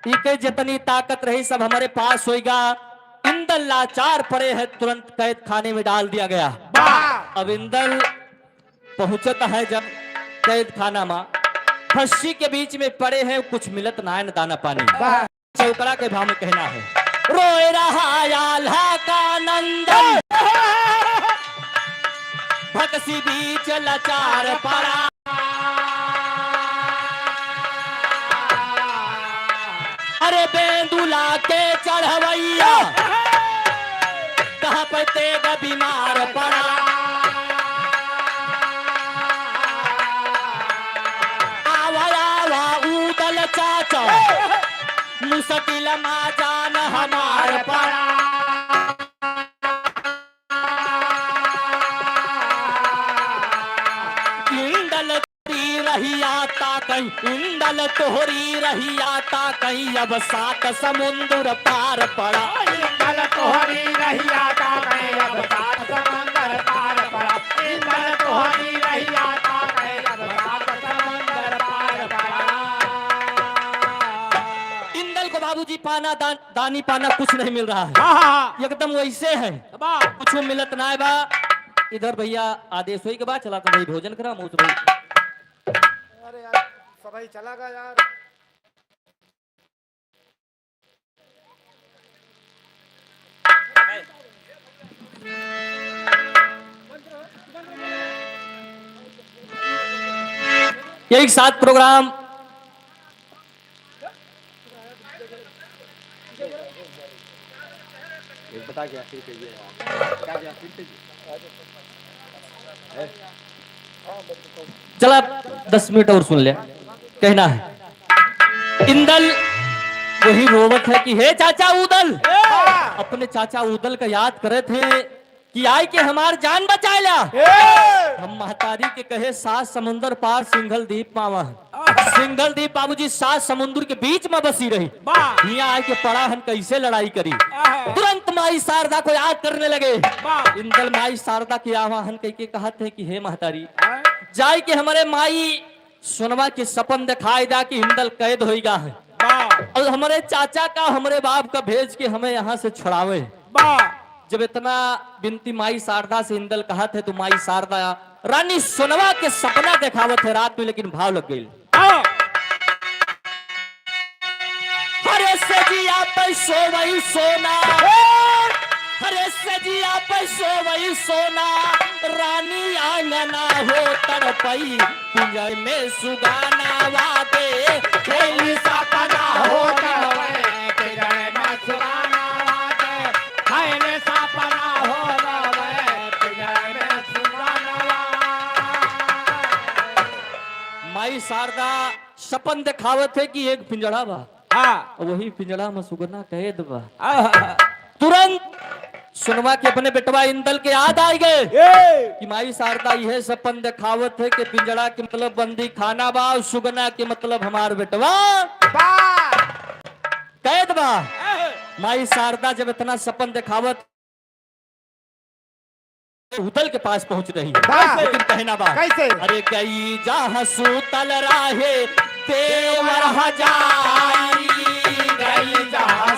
इके जितनी ताकत रही सब हमारे पास होगा। इंदल लाचार पड़े हैं, तुरंत कैद खाने में डाल दिया गया। अब इंदल पहुंचता है जब कैद खाना में, फस्सी के बीच में पड़े हैं, कुछ मिलत ना है, न दाना पानी। चौकड़ा के भाव में कहना है, रोए रहा आल्हा का नंदन, भक्सी बीच लाचार पड़ा। अरे बेंदुला के चढ़वैया, कहाँ पर तेग बीमार पड़ा। आवा आवा उदल चाचा, मुश्किल मा जान हमार पड़ा। इंदल तोहरी रहियाता कहीं, इंदल तोहरी रहियाता कहीं, अब 7 समुंदर पार पड़ा।
इंदल तोहरी रहियाता कहीं, अब 7 समुंदर पार पड़ा। इंदल तोहरी रहियाता कहीं, अब 7 समुंदर पार पड़ा।
इंदल को बाबूजी पाना दानी पाना कुछ नहीं मिल रहा है, एकदम वैसे है, कुछ मिलत ना है बा। इधर भैया आदेश हुई के बाद चला तो भाई भोजन करा मुझ भाई।
अरे यार सभी चला गया यार।
एक साथ प्रोग्राम
बता क्या फिर कहिए क्या क्या फिर कहिए।
चला 10 मिनट और सुन ले। कहना है इंदल वही रोवत है कि हे चाचा उदल, अपने चाचा उदल का याद करे थे कि आए के हमार जान बचा ला। हम महतारी के कहे 7 समुंदर पार सिंघल द्वीप पावा। सिंघल द्वीप बाबूजी 7 समुंदर के बीच में बसी रही। यहाँ आए के पड़ा हन कैसे लड़ाई करी। तुरंत माई शारदा को याद करने लगे। इंदल माई शारदा के आवाहन करके कहते हैं कि हे महतारी, जाए के हमारे माई सुनवा के सपन दिखाई दा कि इंदल कैद होगा है, और हमारे चाचा का हमारे बाप का भेज के हमें यहाँ से छुड़ावे। जब इतना बिनती माई शारदा से इंदल कहा थे, तो माई शारदा रानी सुनवा के सपना दिखावत है रात में, लेकिन भाव लग गई। हरे सजिया पे सोवई सोना, हरे सजिया पे सोवई सोना, रानी आंगना हो तड़पई, पिंजर में सुगाना वादे, खेली सपना हो
रवे, पिंजरे में सुगाना वादे, खेली सपना हो रवे, पिंजरे में सुगाना वादे।
माई शारदा सपन दिखावत है कि एक पिंजड़ा बा, वही पिंजड़ा में सुगना कैद बा। तुरंत सुनवा के अपने बेटवा इंदल के याद आ गए कि माई शारदा यह सपन दिखावत है कि पिंजड़ा के मतलब बंदी खाना बा, और सुगना के मतलब हमार बेटवा कैद बा। माई शारदा जब इतना सपन दिखावत उदल के पास पहुंच रही है
वाह।
लेकिन कहना बा
कैसे?
अरे गई जहाँ सूतल राहे देवर हजारी गई जहाँ